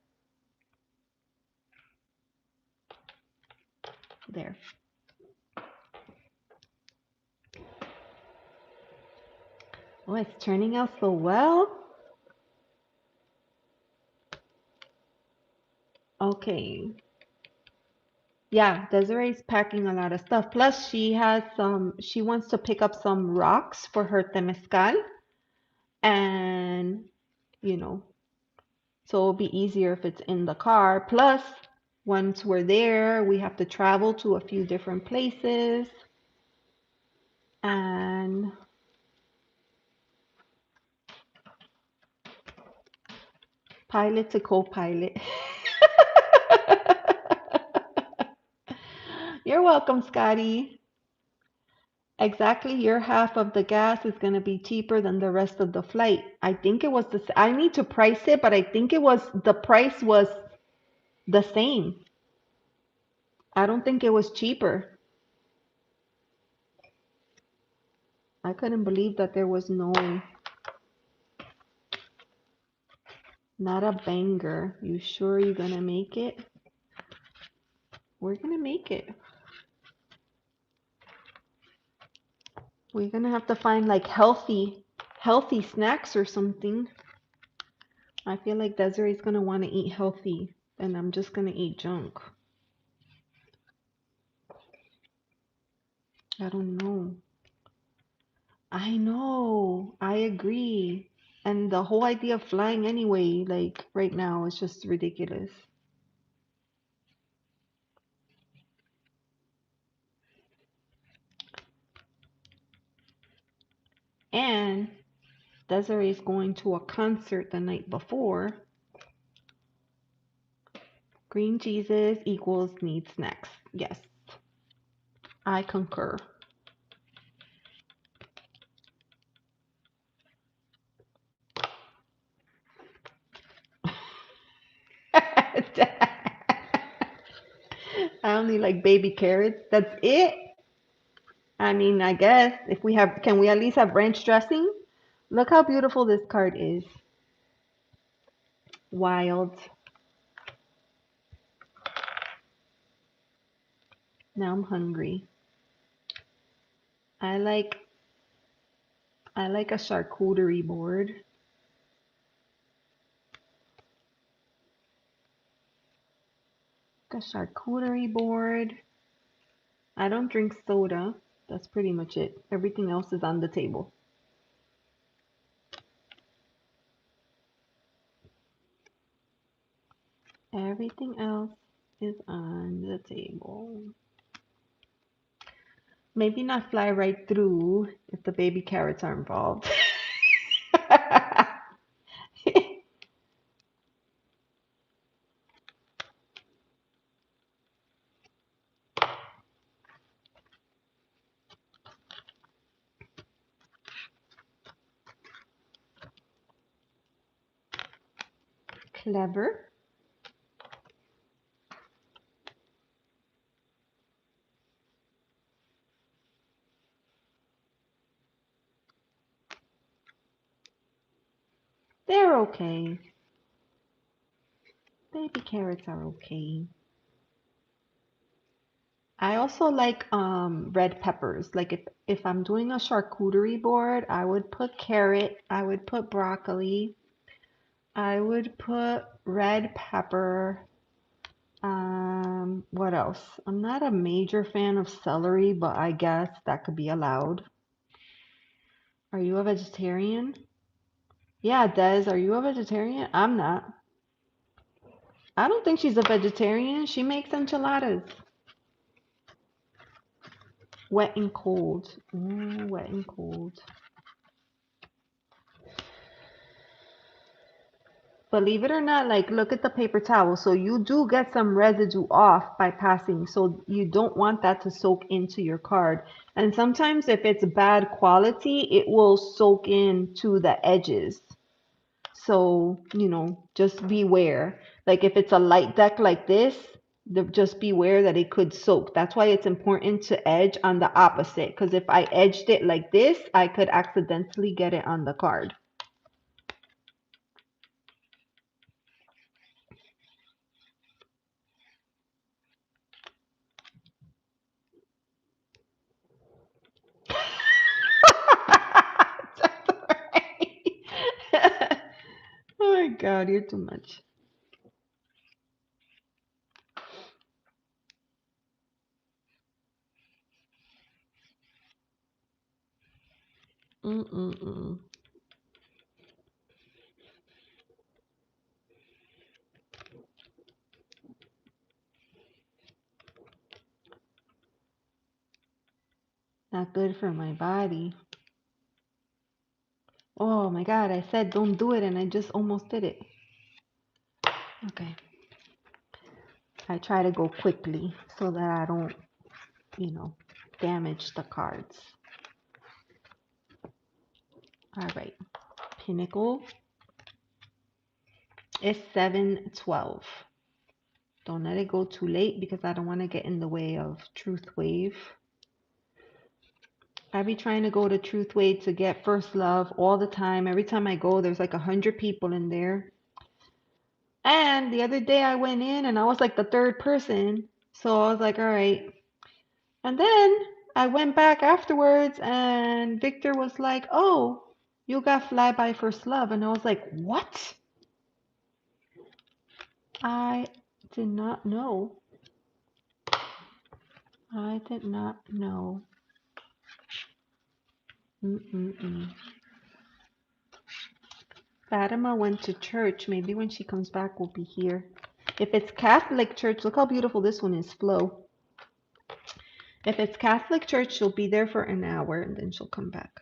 There. Oh, it's turning out so well. Okay. Yeah, Desiree's packing a lot of stuff. Plus, she wants to pick up some rocks for her temescal. And, you know, so it'll be easier if it's in the car. Plus, once we're there, we have to travel to a few different places. And pilot to co-pilot. You're welcome, Scotty. Exactly, your half of the gas is going to be cheaper than the rest of the flight. I think it was I need to price it, but I think the price was the same. I don't think it was cheaper. I couldn't believe that there was not a banger. You sure you're going to make it? We're going to make it. We're going to have to find like healthy snacks or something. I feel like Desiree's going to want to eat healthy, and I'm just going to eat junk. I don't know. I know. I agree. And the whole idea of flying anyway, like right now, is just ridiculous. And Desiree's going to a concert the night before. Green Jesus equals need snacks. Yes, I concur. I only like baby carrots. That's it. I mean, I guess if can we at least have ranch dressing? Look how beautiful this card is. Wild. Now I'm hungry. I like a charcuterie board. A charcuterie board. I don't drink soda. That's pretty much it. Everything else is on the table. Everything else is on the table. Maybe not fly right through if the baby carrots are involved. Clever. They're okay. Baby carrots are okay. I also like red peppers. Like if I'm doing a charcuterie board, I would put carrot, I would put broccoli, I would put red pepper. What else? I'm not a major fan of celery, but I guess that could be allowed. Are you a vegetarian? Yeah, Des, are you a vegetarian? I'm not. I don't think she's a vegetarian. She makes enchiladas. Wet and cold. Ooh, wet and cold. Believe it or not, like look at the paper towel. So you do get some residue off by passing. So you don't want that to soak into your card. And sometimes if it's bad quality, it will soak into the edges. So, just beware. Like if it's a light deck like this, just beware that it could soak. That's why it's important to edge on the opposite. Because if I edged it like this, I could accidentally get it on the card. That's right. Oh my God, you're too much. Mm-mm-mm. Not good for my body. Oh my God, I said don't do it and I just almost did it. Okay. I try to go quickly so that I don't, you know, damage the cards. All right. Pinnacle is 712. Don't let it go too late because I don't want to get in the way of Truth Wave. I be trying to go to Truth Wave to get First Love all the time. Every time I go, there's like 100 people in there. And the other day I went in and I was like the third person. So I was like, all right. And then I went back afterwards and Victor was like, oh, you got Flyby First Love. And I was like, what? I did not know. I did not know. Mm-mm-mm. Fatima went to church. Maybe when she comes back, we'll be here. If it's Catholic church, look how beautiful this one is, Flo. If it's Catholic church, she'll be there for an hour and then she'll come back.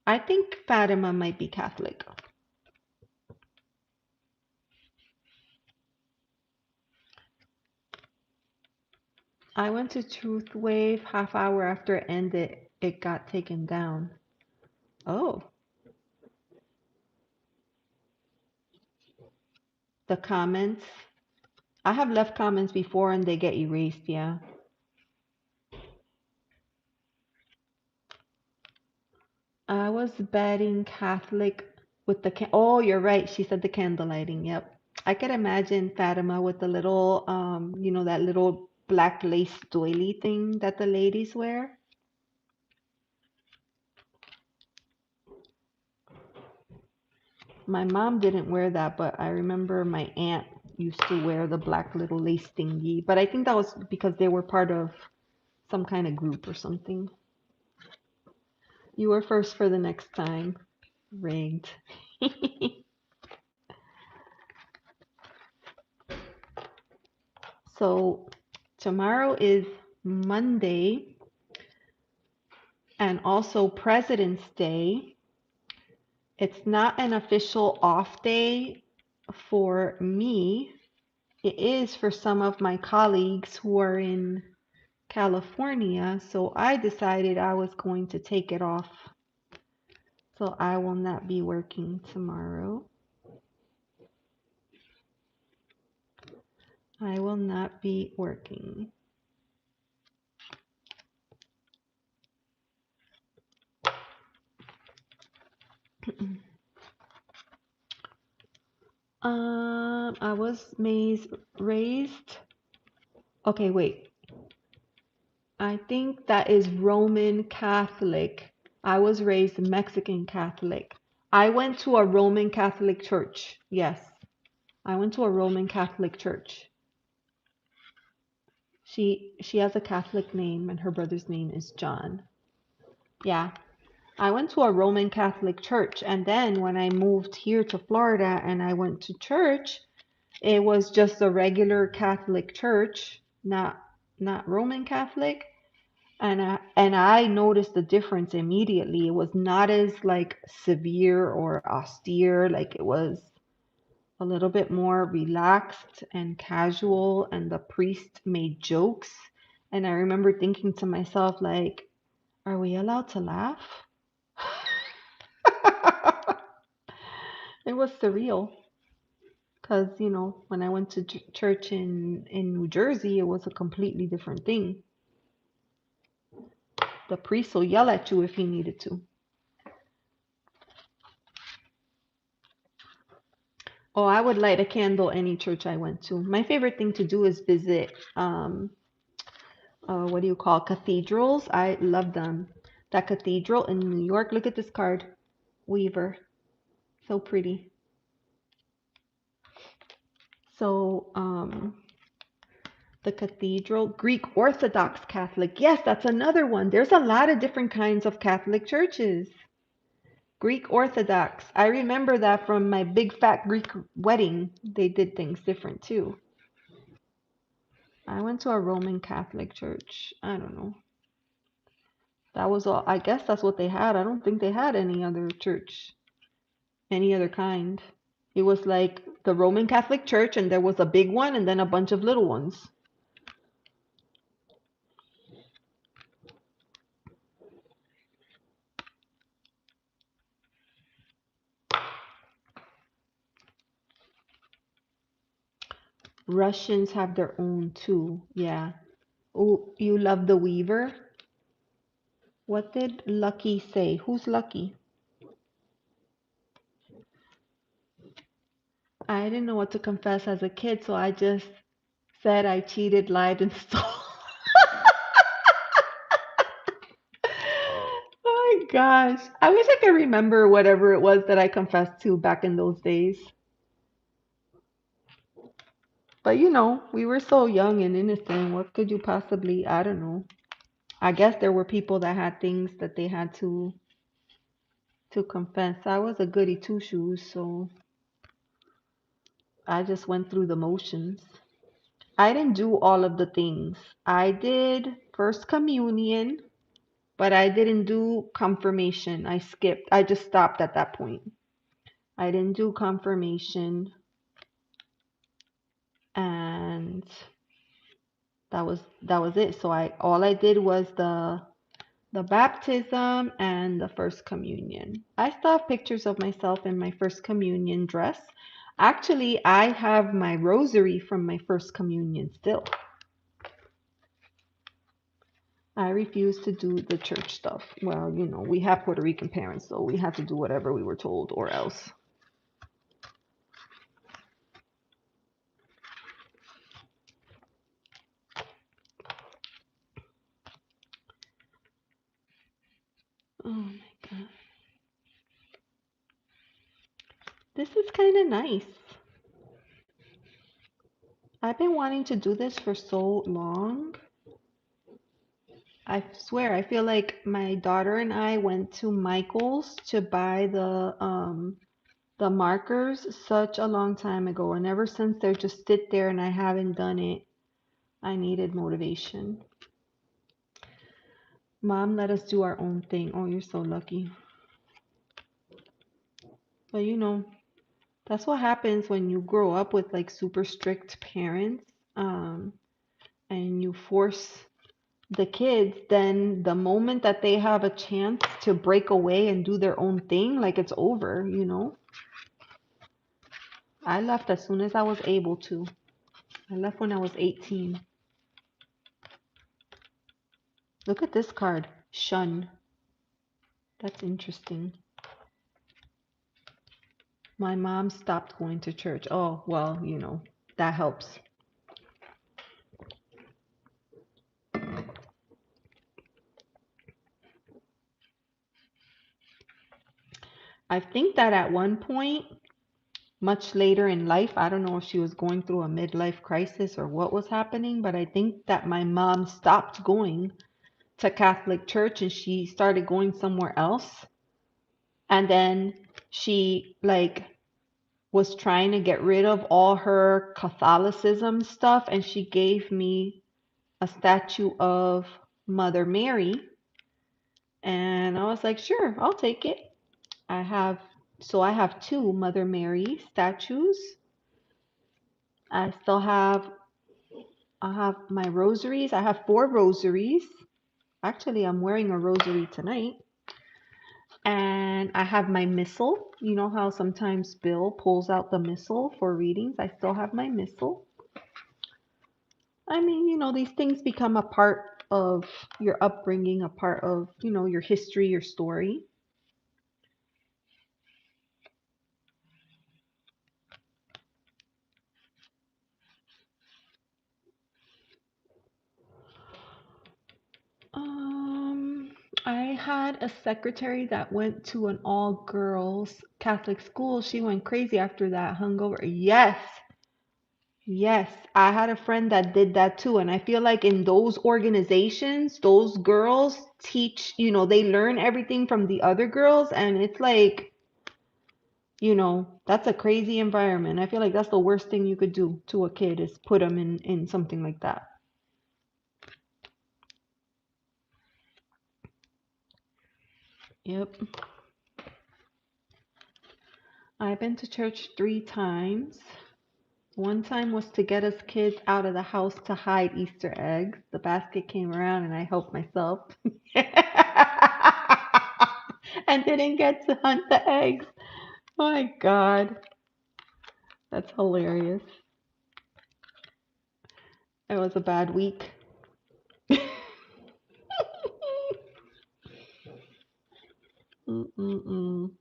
I think Fatima might be Catholic. I went to Truth Wave half hour after it ended. It got taken down. Oh, the comments. I have left comments before and they get erased, yeah. I was betting Catholic with the oh, you're right. She said the candle lighting. Yep. I could imagine Fatima with the little that little black lace doily thing that the ladies wear. My mom didn't wear that, but I remember my aunt used to wear the black little lace thingy. But I think that was because they were part of some kind of group or something. You were first for the next time. Rigged. So tomorrow is Monday and also President's Day. It's not an official off day for me. It is for some of my colleagues who are in California, so I decided I was going to take it off. So I will not be working tomorrow. I will not be working. I was raised. Okay, wait. I think that is Roman Catholic. I was raised Mexican Catholic. I went to a Roman Catholic church. Yes, I went to a Roman Catholic church. She has a Catholic name and her brother's name is John. Yeah. I went to a Roman Catholic church, and then when I moved here to Florida and I went to church, it was just a regular Catholic church, not Roman Catholic. And I noticed the difference immediately. It was not as like severe or austere, like it was a little bit more relaxed and casual, and the priest made jokes. And I remember thinking to myself, like, are we allowed to laugh? It was surreal because, when I went to church in New Jersey, it was a completely different thing. The priest will yell at you if he needed to. Oh, I would light a candle any church I went to. My favorite thing to do is visit, what do you call cathedrals? I love them. That cathedral in New York. Look at this card, Weaver. So pretty. So, the cathedral, Greek Orthodox Catholic. Yes, that's another one. There's a lot of different kinds of Catholic churches. Greek Orthodox. I remember that from my big fat Greek wedding. They did things different too. I went to a Roman Catholic church. I don't know. That was all. I guess that's what they had. I don't think they had any other church, any other kind. It was like the Roman Catholic Church, and there was a big one, and then a bunch of little ones. Russians have their own too. Yeah. Oh, you love the Weaver? What did Lucky say? Who's Lucky? I didn't know what to confess as a kid, so I just said I cheated, lied, and stole. Oh my gosh. I wish I could remember whatever it was that I confessed to back in those days. But we were so young and innocent. What could you possibly, I don't know. I guess there were people that had things that they had to confess. I was a goody two shoes, so I just went through the motions. I didn't do all of the things. I did first communion, but I didn't do confirmation. I skipped. I just stopped at that point. I didn't do confirmation, and that was it. So I all I did was the baptism and the first communion. I still have pictures of myself in my first communion dress. Actually, I have my rosary from my first communion still. I refuse to do the church stuff. Well, we have Puerto Rican parents, so we had to do whatever we were told or else. Oh my God. This is kind of nice. I've been wanting to do this for so long. I swear, I feel like my daughter and I went to Michael's to buy the markers such a long time ago, and ever since they just sit there and I haven't done it. I needed motivation. Mom let us do our own thing. Oh, you're so lucky. But that's what happens when you grow up with like super strict parents, um, and you force the kids, then the moment that they have a chance to break away and do their own thing, like it's over. I left as soon as I was able to. I left when I was 18. Look at this card. Shun. That's interesting. My mom stopped going to church. Oh, well, you know, that helps. I think that at one point, much later in life, I don't know if she was going through a midlife crisis or what was happening, but I think that my mom stopped going to Catholic church and she started going somewhere else. And then she like was trying to get rid of all her Catholicism stuff and she gave me a statue of Mother Mary. And I was like, sure, I'll take it. I have two Mother Mary statues. I still have I have my rosaries. I have 4 rosaries. Actually, I'm wearing a rosary tonight. And I have my missal. You know how sometimes Bill pulls out the missal for readings? I still have my missal. I mean, you know, these things become a part of your upbringing, a part of, you know, your history, your story. Um, I had a secretary that went to an all girls Catholic school. She went crazy after that hungover. Yes, yes. I had a friend that did that too. And I feel like in those organizations, those girls teach, you know, they learn everything from the other girls. And it's like, you know, that's a crazy environment. I feel like that's the worst thing you could do to a kid is put them in something like that. Yep. I've been to church 3 times. One time was to get us kids out of the house to hide Easter eggs. The basket came around and I helped myself and didn't get to hunt the eggs. Oh my God, that's hilarious. It was a bad week. Mm-mm-mm.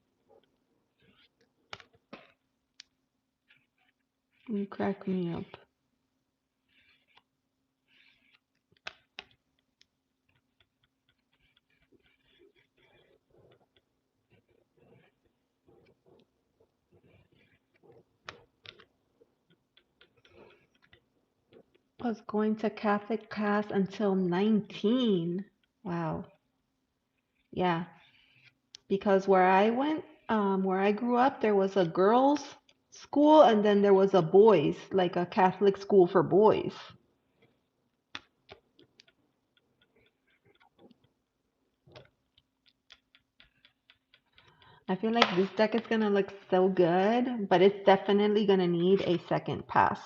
You crack me up. I was going to Catholic class until 19. Wow. Yeah. Because where I grew up, there was a girls' school and then there was a boys, like a Catholic school for boys. I feel like this deck is gonna look so good, but it's definitely gonna need a second pass.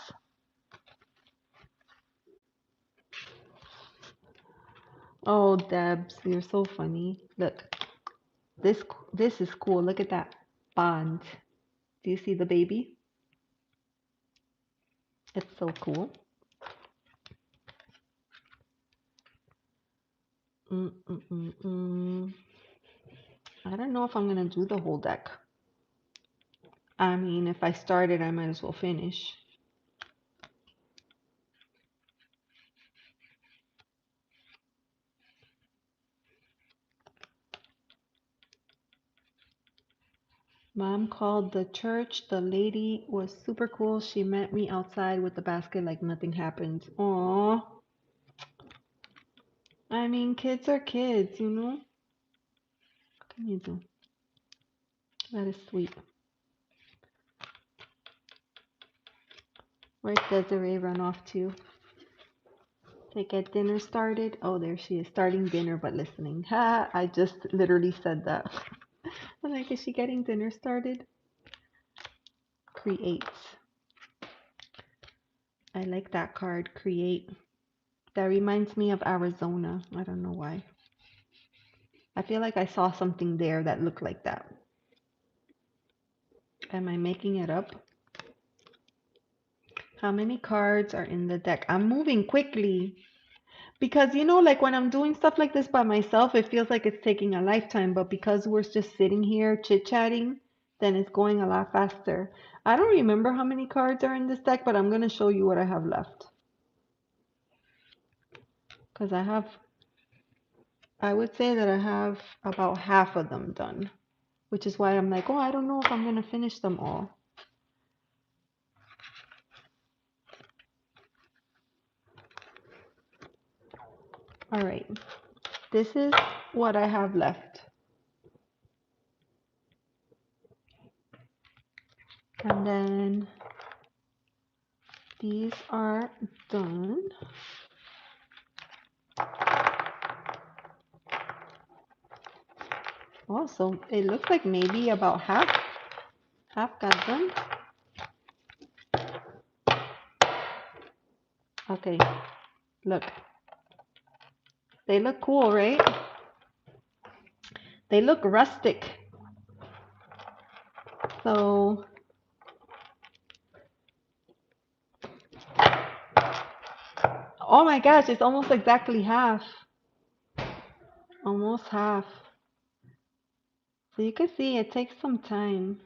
Oh, Debs, you're so funny. Look, this this is cool. Look at that bond. Do you see the baby? It's so cool. Mm-mm-mm-mm. I don't know if I'm gonna do the whole deck. I mean, if I started, I might as well finish. Mom called the church. The lady was super cool. She met me outside with the basket like nothing happened. Aw. I mean, kids are kids, you know? What can you do? That is sweet. Where'd Desiree run off to? To get dinner started? Oh, there she is, starting dinner but listening. Ha! I just literally said that. I'm like, is she getting dinner started? Create. I like that card, create. That reminds me of Arizona. I don't know why. I feel like I saw something there that looked like that. Am I making it up? How many cards are in the deck? I'm moving quickly. Because, you know, like when I'm doing stuff like this by myself, it feels like it's taking a lifetime. But because we're just sitting here chit-chatting, then it's going a lot faster. I don't remember how many cards are in this deck, but I'm going to show you what I have left. Because I would say that I have about half of them done. Which is why I'm like, oh, I don't know if I'm going to finish them all. All right. This is what I have left. And then these are done. Oh, so it looks like maybe about half got done. Okay, look. They look cool, right? They look rustic. So, oh my gosh, it's almost exactly half. Almost half. So you can see it takes some time.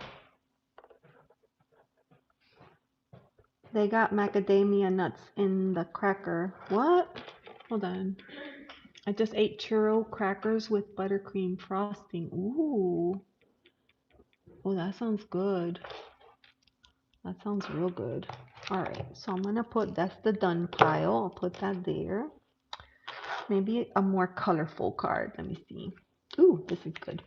They got macadamia nuts in the cracker. What? Hold on. I just ate churro crackers with buttercream frosting. Ooh. Oh, that sounds good. That sounds real good. All right, so I'm gonna put, that's the done pile. I'll put that there. Maybe a more colorful card. Let me see. Ooh, this is good.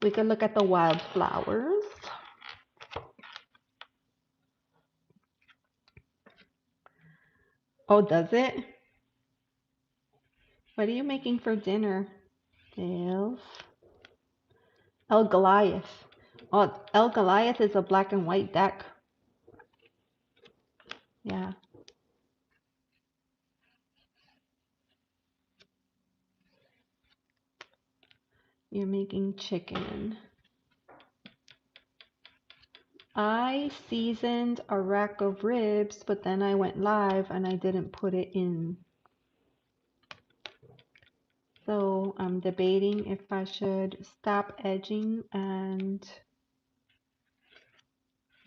We can look at the wildflowers. Oh, does it? What are you making for dinner? Tails. El Goliath. Oh, El Goliath is a black and white deck. Yeah. You're making chicken. I seasoned a rack of ribs, but then I went live and I didn't put it in. So I'm debating if I should stop edging and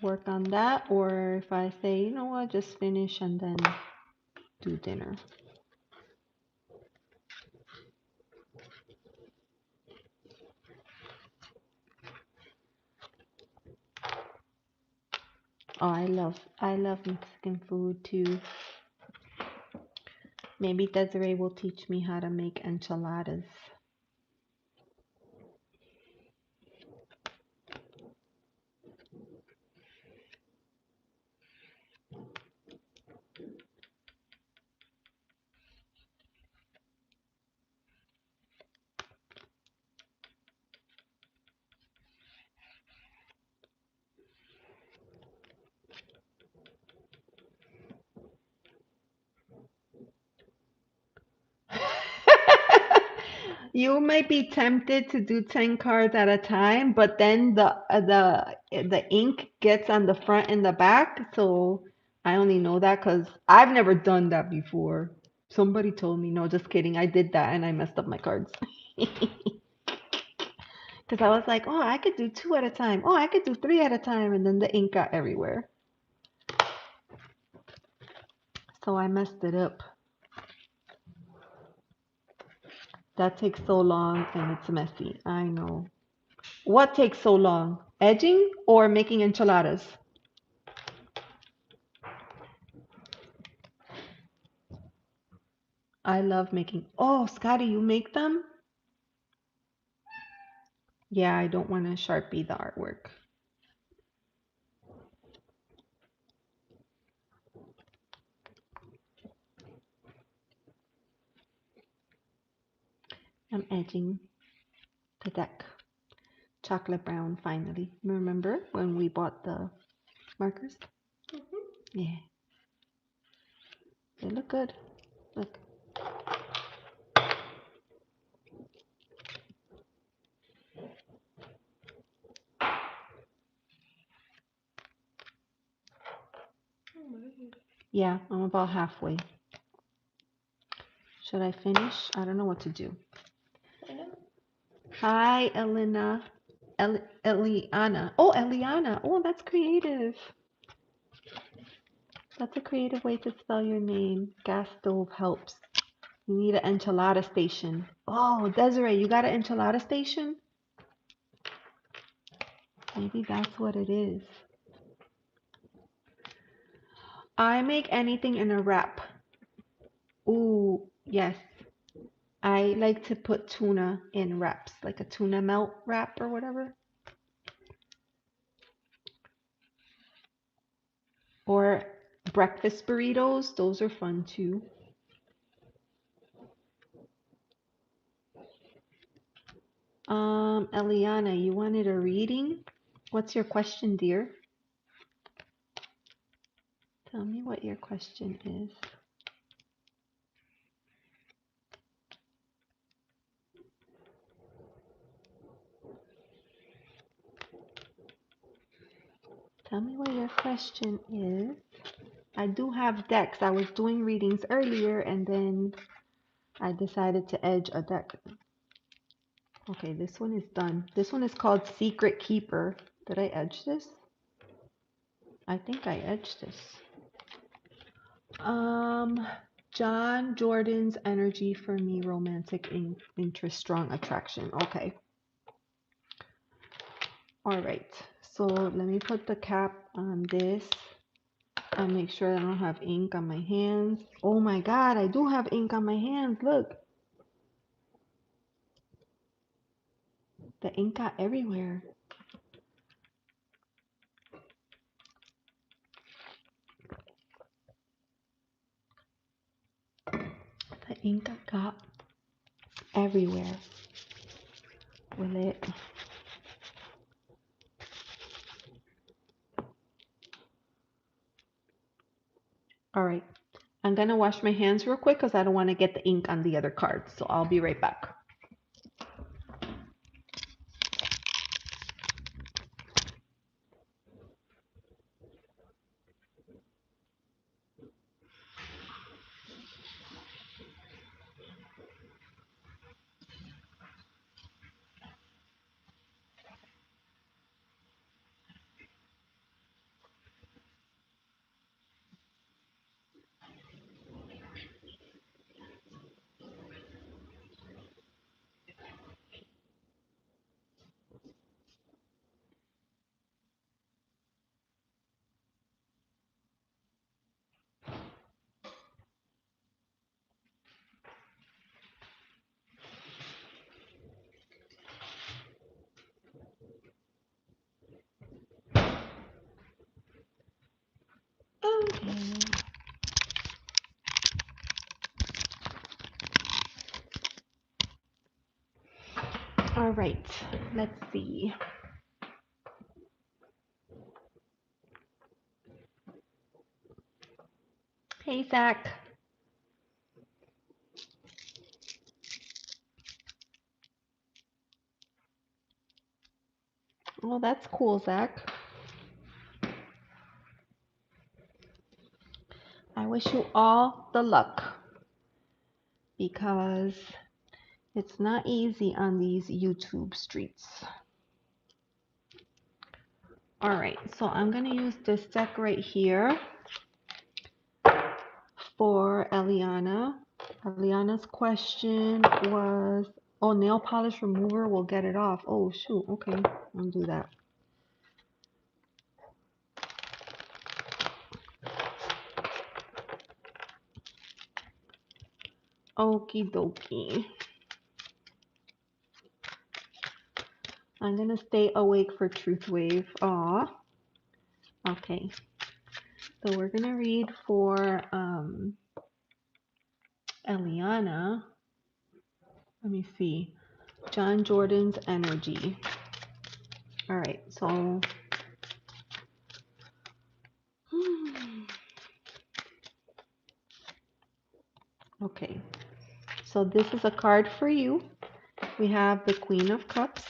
work on that, or if I say, you know what, just finish and then do dinner. Oh, I love Mexican food too. Maybe Desiree will teach me how to make enchiladas. You might be tempted to do 10 cards at a time, but then the ink gets on the front and the back. So I only know that because I've never done that before. Somebody told me, no, just kidding. I did that and I messed up my cards. Because I was like, oh, I could do 2 at a time. Oh, I could do 3 at a time. And then the ink got everywhere. So I messed it up. That takes so long and it's messy. I know. What takes so long? Edging or making enchiladas? I love making. Oh, Scotty, you make them? Yeah, I don't want to Sharpie the artwork. I'm edging the deck. Chocolate brown, finally. Remember when we bought the markers? Yeah. They look good. Look. Yeah, I'm about halfway. Should I finish? I don't know what to do. Hi, Elena. Eliana. Oh, Eliana. Oh, that's creative. That's a creative way to spell your name. Gas stove helps. You need an enchilada station. Oh, Desiree, you got an enchilada station? Maybe that's what it is. I make anything in a wrap. Ooh, yes. I like to put tuna in wraps, like a tuna melt wrap or whatever. Or breakfast burritos, those are fun too. Eliana, you wanted a reading? What's your question, dear? Tell me what your question is. Tell me what your question is. I do have decks. I was doing readings earlier and then I decided to edge a deck. Okay, this one is done. This one is called Secret Keeper. Did I edge this? I think I edged this. John Jordan's energy for me, romantic interest, strong attraction. Okay. All right. So let me put the cap on this and make sure I don't have ink on my hands. Oh my God, I do have ink on my hands. Look. The ink got everywhere. The ink got everywhere. Will it? All right. I'm going to wash my hands real quick because I don't want to get the ink on the other card. So I'll be right back. Okay. All right. Let's see. Hey, Zach. Well, that's cool, Zach. I wish you all the luck because it's not easy on these YouTube streets. All right, so I'm going to use this deck right here for Eliana. Eliana's question was, oh, nail polish remover will get it off. Oh, shoot. Okay, I'll do that. Okie dokie. I'm going to stay awake for Truth Wave. Aw. Okay. So we're going to read for Eliana. Let me see. John Jordan's energy. All right. So okay. So this is a card for you. We have the Queen of Cups.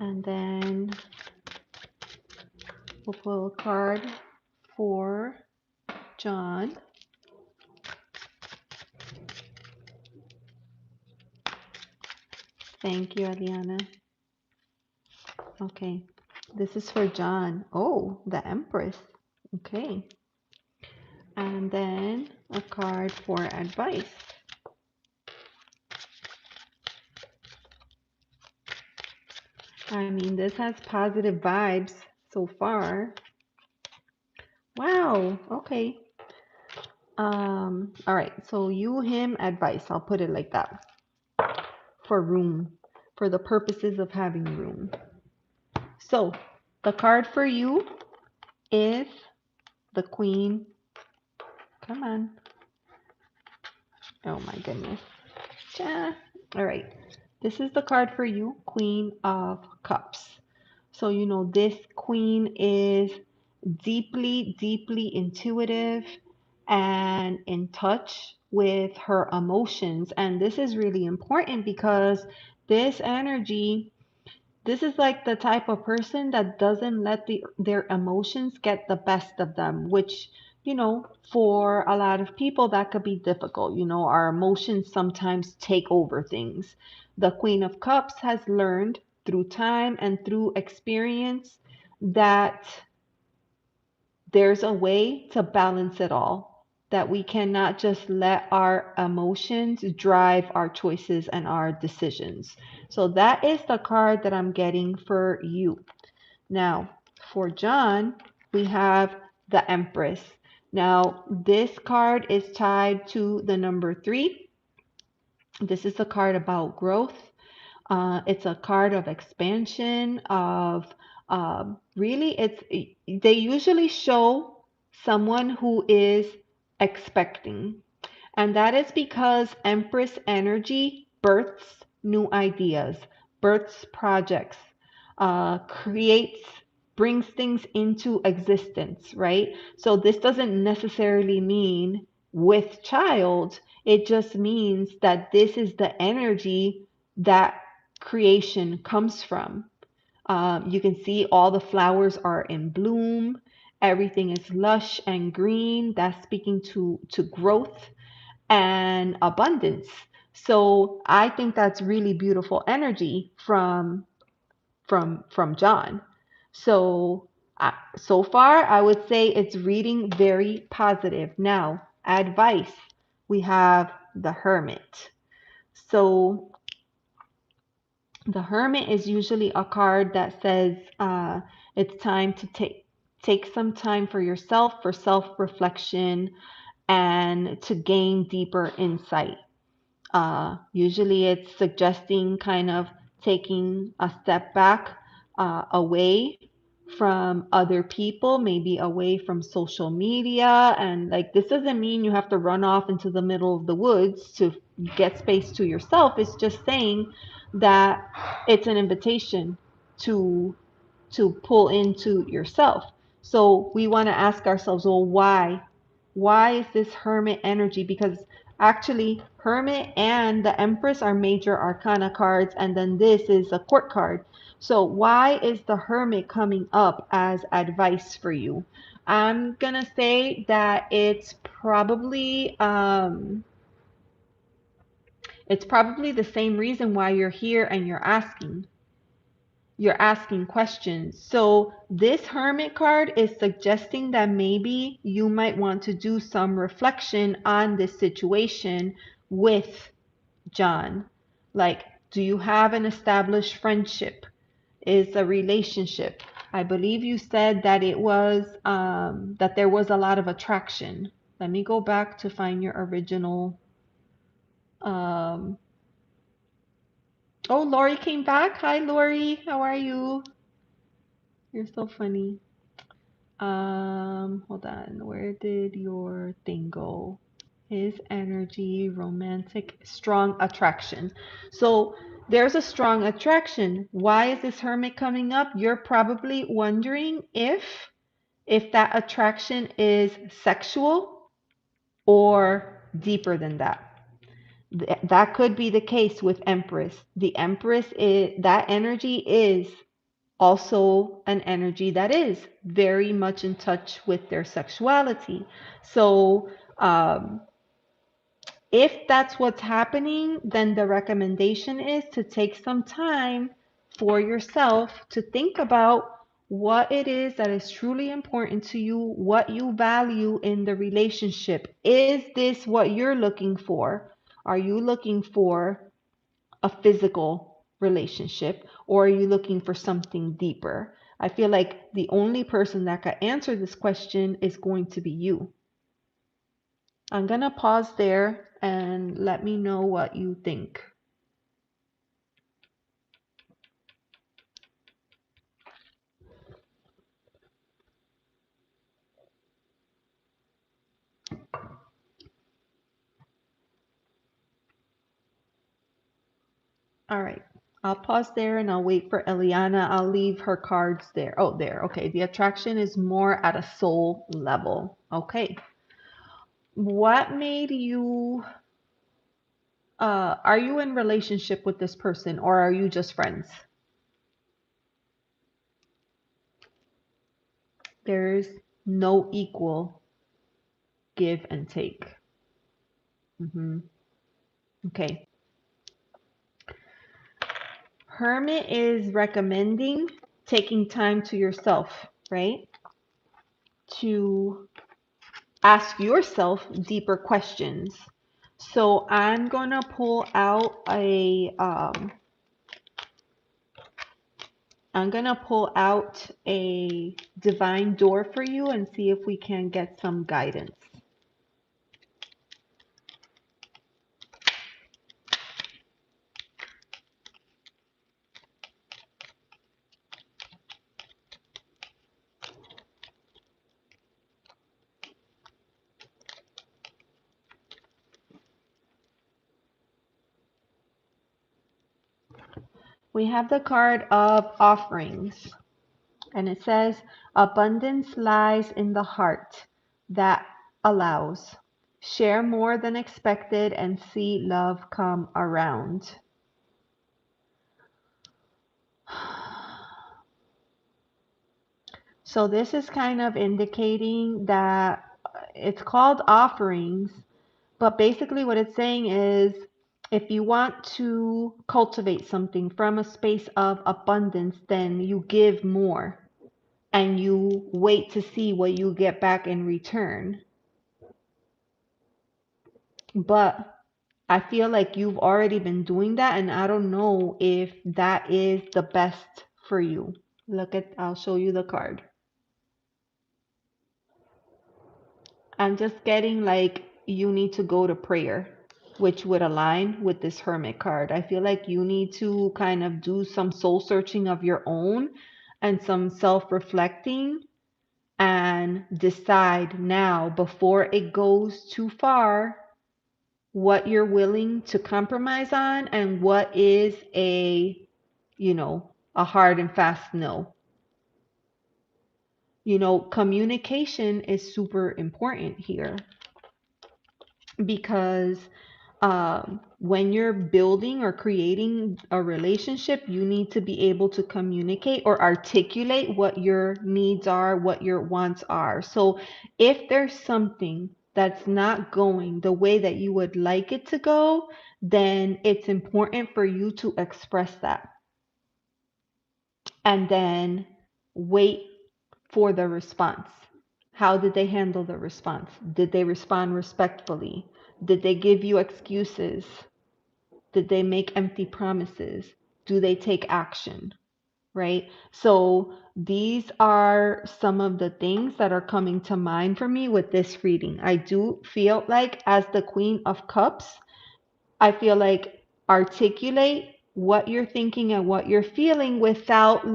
And then we'll pull a card for John. Thank you, Eliana. Okay. This is for John. Oh, the Empress. Okay. And then a card for advice. I mean, this has positive vibes so far. Wow. Okay. All right. So you, him, advice. I'll put it like that. For room. For the purposes of having room. So the card for you is the Queen. Come on. Oh my goodness. Ja. All right. This is the card for you, Queen of Cups. So, you know, this queen is deeply, deeply intuitive and in touch with her emotions. And this is really important because this energy, this is like the type of person that doesn't let their emotions get the best of them, which, you know, for a lot of people, that could be difficult. You know, our emotions sometimes take over things. The Queen of Cups has learned through time and through experience that there's a way to balance it all, that we cannot just let our emotions drive our choices and our decisions. So that is the card that I'm getting for you. Now, for John, we have the Empress. Now, this card is tied to the number 3. This is a card about growth. It's a card of expansion, of really, they usually show someone who is expecting. And that is because Empress energy births new ideas, births projects, creates, brings things into existence, right? So this doesn't necessarily mean with child, it just means that this is the energy that creation comes from. You can see all the flowers are in bloom. Everything is lush and green. That's speaking to growth and abundance. So I think that's really beautiful energy from John. So so far, I would say it's reading very positive. Now, advice. We have the Hermit. So the Hermit is usually a card that says it's time to take some time for yourself, for self-reflection, and to gain deeper insight. Usually it's suggesting kind of taking a step back, away from other people, maybe away from social media. And like, this doesn't mean you have to run off into the middle of the woods to get space to yourself. It's just saying that it's an invitation to pull into yourself. So we want to ask ourselves, well, why? Why is this Hermit energy? Because actually, Hermit and the Empress are major arcana cards, and then this is a court card. So why is the Hermit coming up as advice for you? I'm gonna say that it's probably the same reason why you're here and you're asking questions. So this Hermit card is suggesting that maybe you might want to do some reflection on this situation with John. Like, do you have an established friendship? Is a relationship? I believe you said that it was that there was a lot of attraction. Let me go back to find your original. Um, oh, Lori came back. Hi, Lori. How are you? You're so funny. Hold on. Where did your thing go? His energy, romantic, strong attraction. So there's a strong attraction. Why is this Hermit coming up? You're probably wondering if that attraction is sexual or deeper than that. That could be the case with Empress. The Empress is, that energy is also an energy that is very much in touch with their sexuality. So, if that's what's happening, then the recommendation is to take some time for yourself to think about what it is that is truly important to you, what you value in the relationship. Is this what you're looking for? Are you looking for a physical relationship, or are you looking for something deeper? I feel like the only person that can answer this question is going to be you. I'm going to pause there and let me know what you think. All right. I'll pause there and I'll wait for Eliana. I'll leave her cards there. Oh, there. Okay. The attraction is more at a soul level. Okay. What made you, are you in relationship with this person or are you just friends? There's no equal give and take. Hmm. Okay. Hermit is recommending taking time to yourself, right? To ask yourself deeper questions. So I'm gonna pull out a divine door for you and see if we can get some guidance. We have the card of offerings, and it says, abundance lies in the heart that allows. Share more than expected and see love come around. So this is kind of indicating that it's called offerings, but basically what it's saying is if you want to cultivate something from a space of abundance, then you give more and you wait to see what you get back in return. But I feel like you've already been doing that, and I don't know if that is the best for you. I'll show you the card. I'm just getting like you need to go to prayer, which would align with this hermit card. I feel like you need to kind of do some soul searching of your own and some self reflecting and decide now before it goes too far what you're willing to compromise on and what is a hard and fast no. Communication is super important here because when you're building or creating a relationship, you need to be able to communicate or articulate what your needs are, what your wants are. So if there's something that's not going the way that you would like it to go, then it's important for you to express that and then wait for the response. How did they handle the response? Did they respond respectfully? Did they give you excuses? Did they make empty promises? Do they take action? Right? So these are some of the things that are coming to mind for me with this reading. I do feel like, as the Queen of Cups, I feel like articulate what you're thinking and what you're feeling without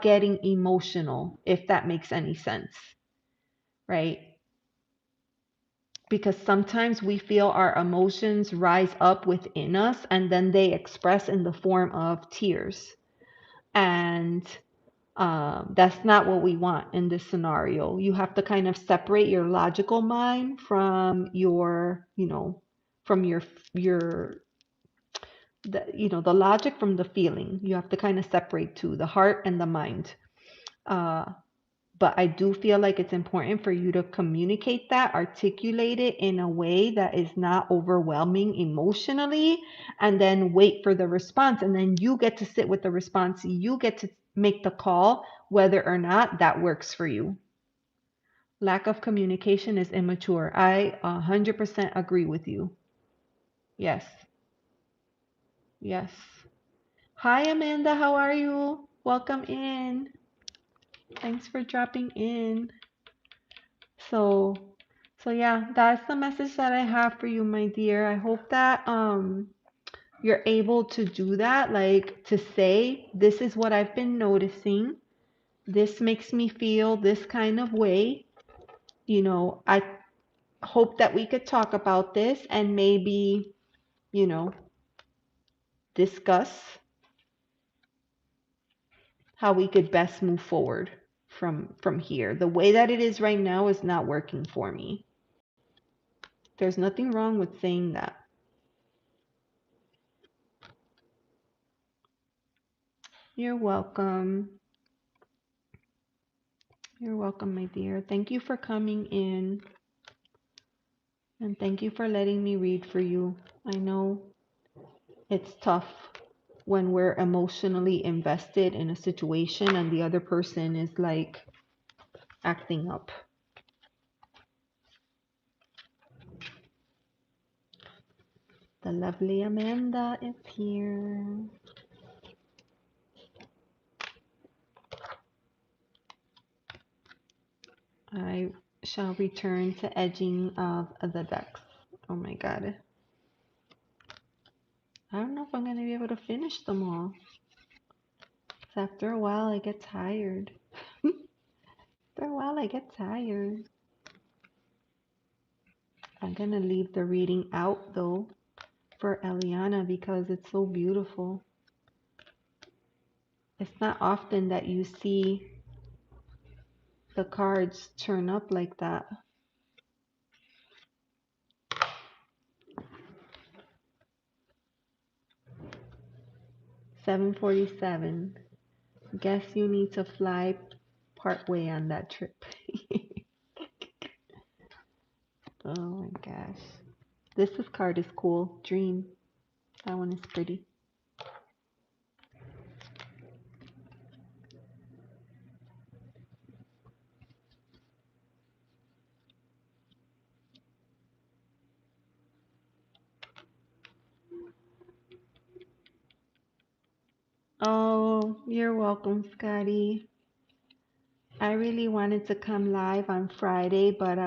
getting emotional, if that makes any sense. Right? Because sometimes we feel our emotions rise up within us and then they express in the form of tears. And that's not what we want in this scenario. You have to kind of separate your logical mind from your the logic from the feeling. You have to kind of separate two, the heart and the mind. Uh, but I do feel like it's important for you to communicate that, articulate it in a way that is not overwhelming emotionally, and then wait for the response. And then you get to sit with the response. You get to make the call whether or not that works for you. Lack of communication is immature. I 100% agree with you. Yes. Yes. Hi, Amanda. How are you? Welcome in. Thanks for dropping in. So, so yeah, that's the message that I have for you, my dear. I hope that you're able to do that, like to say, this is what I've been noticing. This makes me feel this kind of way. I hope that we could talk about this and maybe, you know, discuss how we could best move forward from here. The way that it is right now is not working for me. There's nothing wrong with saying that. You're welcome. You're welcome, my dear. Thank you for coming in, and thank you for letting me read for you. I know it's tough when we're emotionally invested in a situation and the other person is like acting up. The lovely Amanda is here. I shall return to edging of the decks. Oh my god. I don't know if I'm going to be able to finish them all. 'Cause after a while, I get tired. After a while, I get tired. I'm going to leave the reading out, though, for Eliana because it's so beautiful. It's not often that you see the cards turn up like that. $7.47. Guess you need to fly part way on that trip. Oh my gosh. This card is cool. Dream. That one is pretty. Oh, you're welcome, Scotty. I really wanted to come live on Friday, but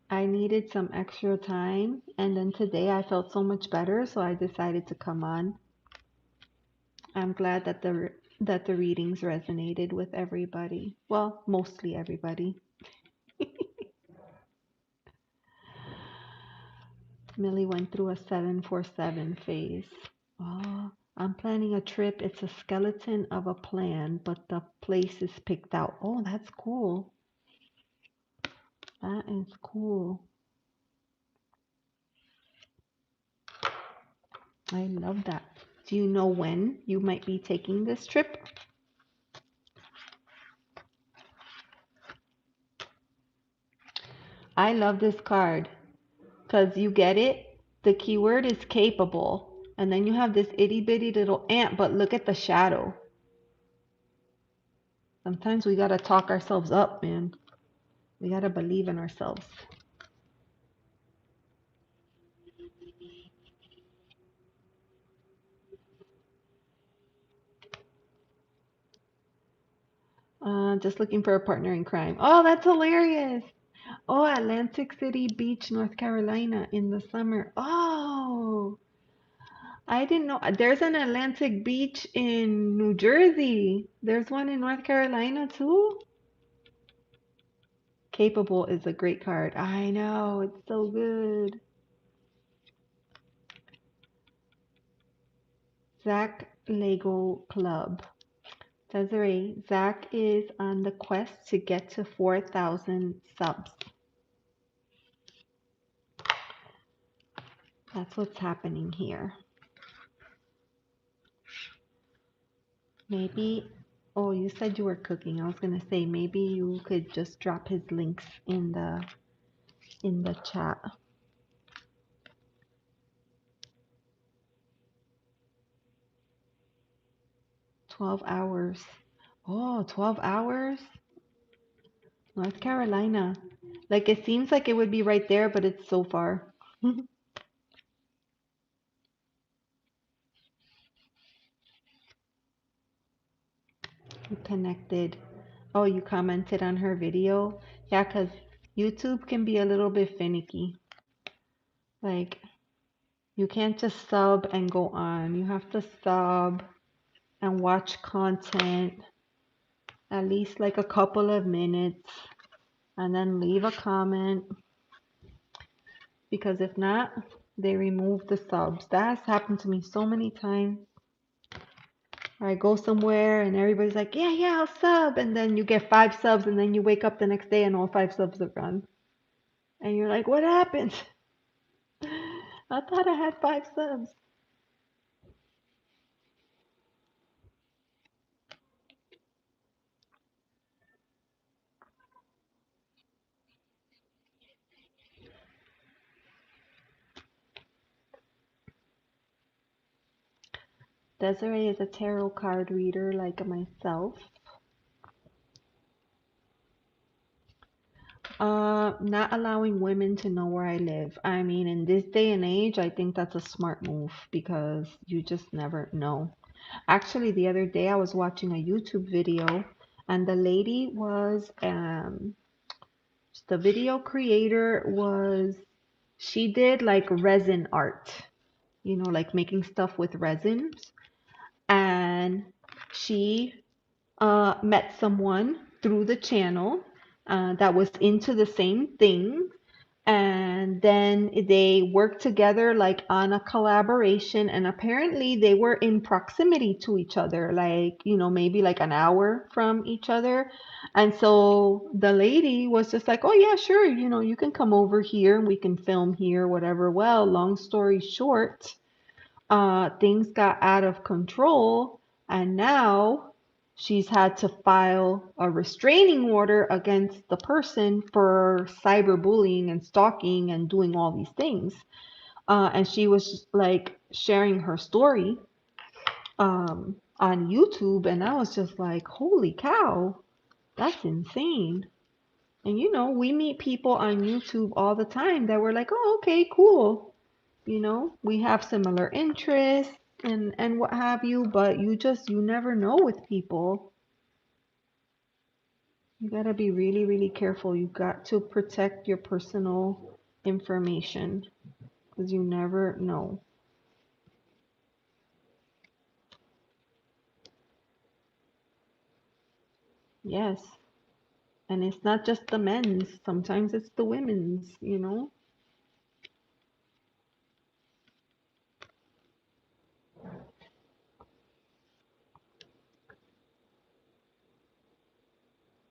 I needed some extra time. And then today I felt so much better, so I decided to come on. I'm glad that the readings resonated with everybody. Well, mostly everybody. Millie went through a 747 phase. Oh, I'm planning a trip. It's a skeleton of a plan, but the place is picked out. Oh, that's cool. That is cool. I love that. Do you know when you might be taking this trip? I love this card because you get it. The keyword is capable. And then you have this itty bitty little ant, but look at the shadow. Sometimes we got to talk ourselves up, man. We got to believe in ourselves. Just looking for a partner in crime. Oh, that's hilarious. Oh, Atlantic City Beach, North Carolina in the summer. Oh, I didn't know. There's an Atlantic Beach in New Jersey. There's one in North Carolina too. Capable is a great card. I know, it's so good. Zach Lego Club. Desiree, Zach is on the quest to get to 4,000 subs. That's what's happening here. Maybe, oh, you said you were cooking. I was gonna say maybe you could just drop his links in the chat. 12 hours. Oh, 12 hours? North Carolina. Like it seems like it would be right there, but it's so far. You connected. Oh, you commented on her video? Yeah, 'cause YouTube can be a little bit finicky. Like you can't just sub and go on. You have to sub and watch content at least like a couple of minutes and then leave a comment because if not, they remove the subs. That has happened to me so many times. I go somewhere and everybody's like, yeah, yeah, I'll sub. And then you get 5 subs and then you wake up the next day and all 5 subs are gone. And you're like, what happened? I thought I had 5 subs. Desiree is a tarot card reader like myself. Not allowing women to know where I live. I mean, in this day and age, I think that's a smart move because you just never know. Actually, the other day I was watching a YouTube video and the lady was the video creator was she did like resin art, like making stuff with resins. And she met someone through the channel that was into the same thing. And then they worked together like on a collaboration. And apparently they were in proximity to each other, like, maybe like an hour from each other. And so the lady was just like, oh, yeah, sure. You can come over here and we can film here, whatever. Well, long story short, things got out of control, and now she's had to file a restraining order against the person for cyberbullying and stalking and doing all these things. And she was like sharing her story on YouTube, and I was just like, holy cow, that's insane. And we meet people on YouTube all the time that were like, oh, okay, cool. We have similar interests and what have you, but you never know with people. You got to be really, really careful. You got to protect your personal information because you never know. Yes. And it's not just the men's, sometimes it's the women's.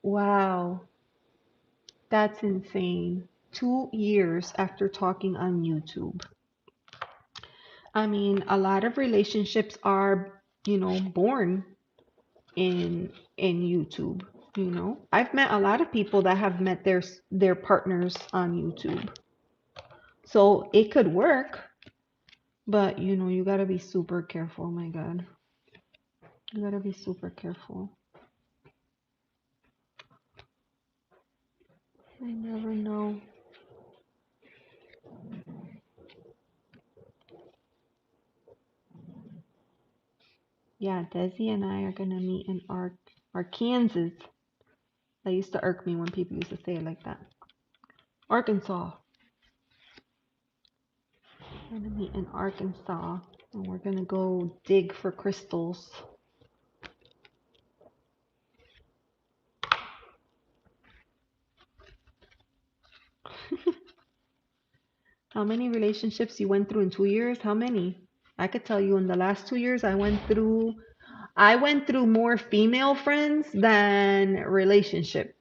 Wow, that's insane. 2 years after talking on YouTube. I mean, a lot of relationships are, born in YouTube. I've met a lot of people that have met their partners on YouTube. So it could work, but you got to be super careful, my God. You got to be super careful. I never know. Yeah, Desi and I are going to meet in Arkansas. That used to irk me when people used to say it like that. Arkansas. We're going to meet in Arkansas, and we're going to go dig for crystals. How many relationships you went through in 2 years? How many? I could tell you in the last 2 years I went through more female friends than relationship.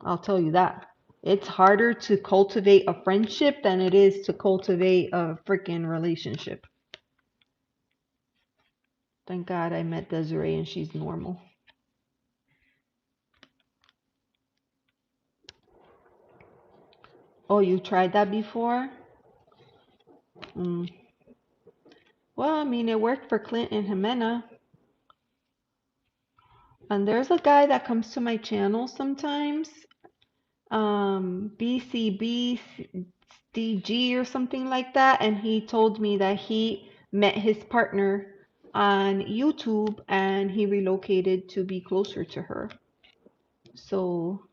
I'll tell you that. It's harder to cultivate a friendship than it is to cultivate a freaking relationship. Thank God I met Desiree and she's normal. Oh, you tried that before? Mm. Well, I mean, it worked for Clint and Jimena. And there's a guy that comes to my channel sometimes, BCBDG or something like that, and he told me that he met his partner on YouTube and he relocated to be closer to her. So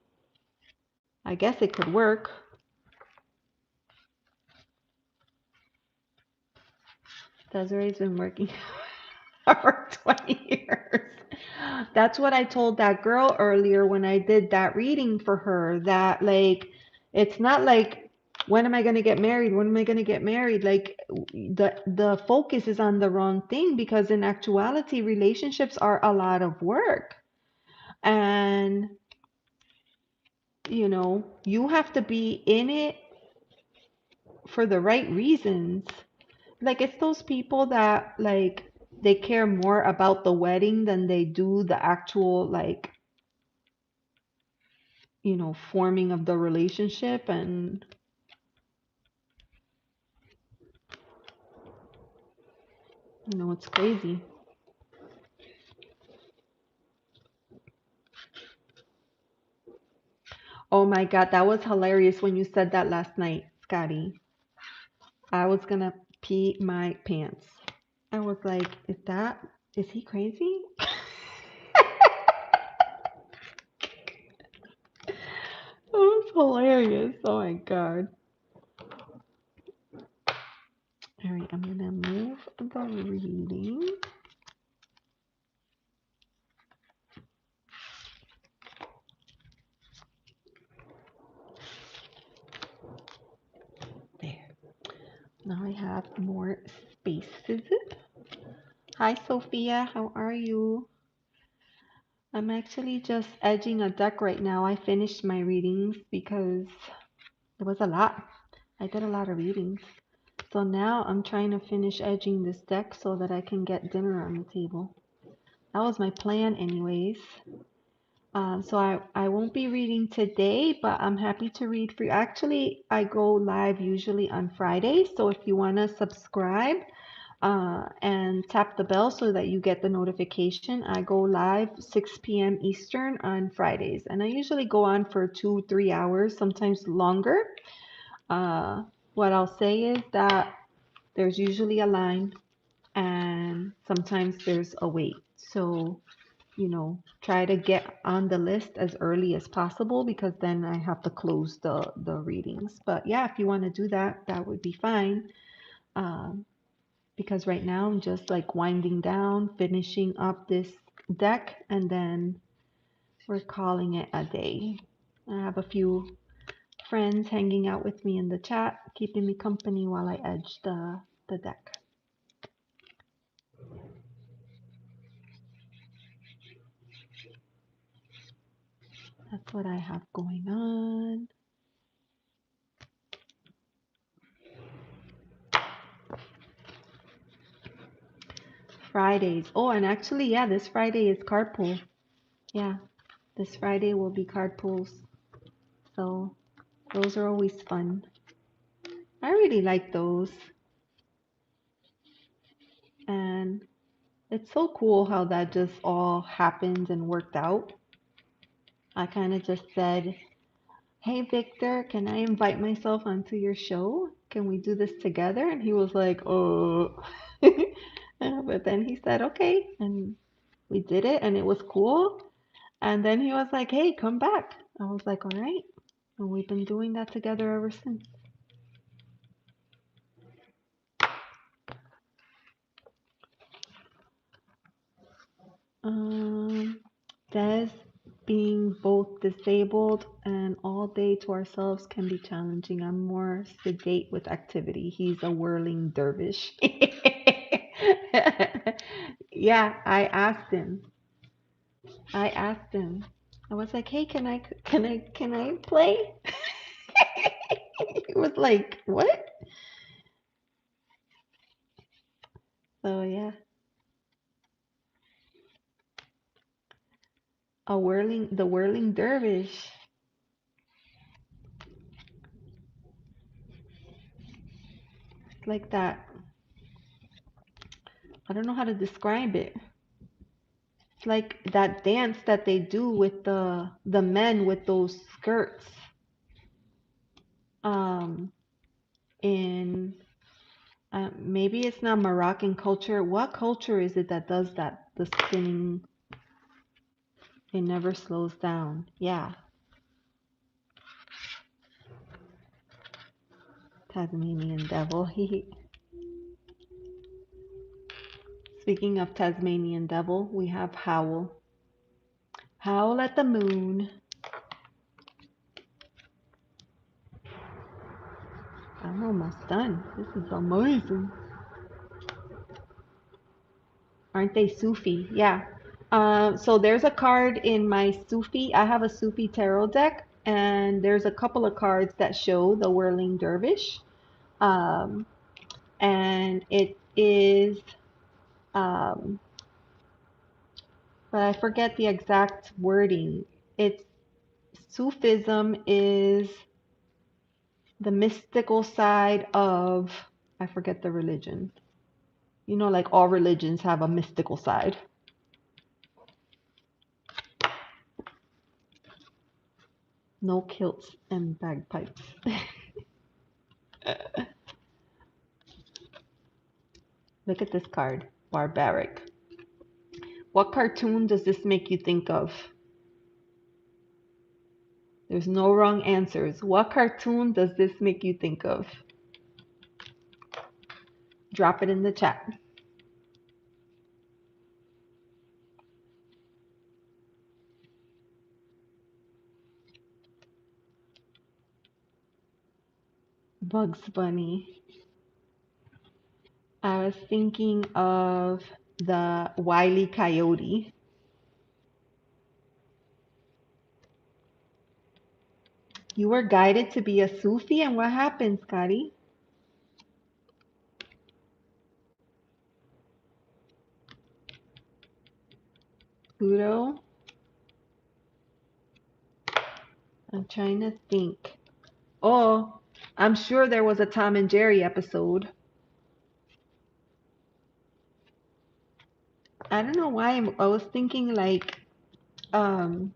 I guess it could work. Desiree's been working for 20 years. That's what I told that girl earlier when I did that reading for her, that like it's not like when am I going to get married? When am I going to get married? Like the focus is on the wrong thing, because in actuality relationships are a lot of work. And you have to be in it for the right reasons. Like it's those people that like they care more about the wedding than they do the actual like forming of the relationship. And it's crazy. Oh my God, that was hilarious when you said that last night, Scotty. I was gonna pee my pants. I was like, is he crazy? That was hilarious. Oh my God. All right, I'm gonna move the reading. There. Now I have more spaces. Hi, Sophia. How are you? I'm actually just edging a deck right now. I finished my readings because it was a lot. I did a lot of readings. So now I'm trying to finish edging this deck so that I can get dinner on the table. That was my plan anyways. So I won't be reading today, but I'm happy to read for you. Actually, I go live usually on Fridays. So if you want to subscribe, and tap the bell so that you get the notification. I go live 6 p.m. Eastern on Fridays, and I usually go on for 2-3 hours, sometimes longer. What I'll say is that there's usually a line, and sometimes there's a wait. So, try to get on the list as early as possible, because then I have to close the readings. But yeah, if you want to do that, that would be fine. Um, because right now I'm just like winding down, finishing up this deck, and then we're calling it a day. I have a few friends hanging out with me in the chat, keeping me company while I edge the deck. That's what I have going on. Fridays. Oh, and actually, yeah, this Friday is card pool. Yeah, this Friday will be card pools. So those are always fun. I really like those. And it's so cool how that just all happened and worked out. I kind of just said, hey, Victor, can I invite myself onto your show? Can we do this together? And he was like, oh. But then he said, okay. And we did it, and it was cool. And then he was like, hey, come back. I was like, all right. And we've been doing that together ever since. Des, being both disabled and all day to ourselves can be challenging. I'm more sedate with activity. He's a whirling dervish. Yeah, I asked him. I was like, "Hey, can I play?" He was like, "What?" So yeah. The whirling dervish. Like that. I don't know how to describe it. It's like that dance that they do with the men with those skirts. Um, in maybe it's not Moroccan culture. What culture is it that does that? The spinning, it never slows down. Yeah, Tasmanian devil. Speaking of Tasmanian devil, we have Howl. Howl at the moon. I'm almost done. This is amazing. Aren't they Sufi? Yeah. So there's a card in my Sufi. I have a Sufi tarot deck, and there's a couple of cards that show the whirling dervish. Um, and it is, um, but I forget the exact wording. It's Sufism is the mystical side of, I forget the religion. You know, like all religions have a mystical side. No kilts and bagpipes. Look at this card, barbaric. What cartoon does this make you think of? There's no wrong answers. What cartoon does this make you think of? Drop it in the chat. Bugs Bunny. I was thinking of the Wile E. Coyote. You were guided to be a Sufi, and what happened, Scotty? Pluto? I'm trying to think. Oh, I'm sure there was a Tom and Jerry episode. I don't know why I was thinking like um,